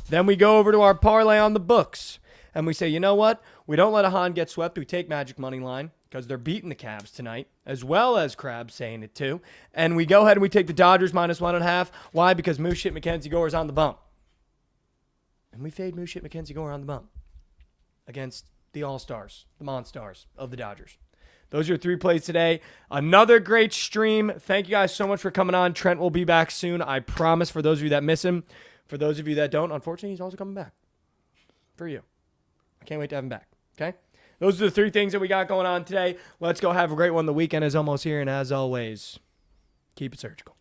Then we go over to our parlay on the books. And we say, you know what? We don't let Ahan get swept. We take Magic money line because they're beating the Cavs tonight, as well as Krabs saying it too. And we go ahead and we take the Dodgers -1.5. Why? Because Moose Shit Mackenzie Gore is on the bump. And we fade Moose Shit Mackenzie Gore on the bump against the All-Stars, the Monstars of the Dodgers. Those are your 3 plays today. Another great stream. Thank you guys so much for coming on. Trent will be back soon. I promise, for those of you that miss him. For those of you that don't, unfortunately, he's also coming back. For you. I can't wait to have him back. Okay? Those are the 3 things that we got going on today. Let's go have a great one. The weekend is almost here. And as always, keep it surgical.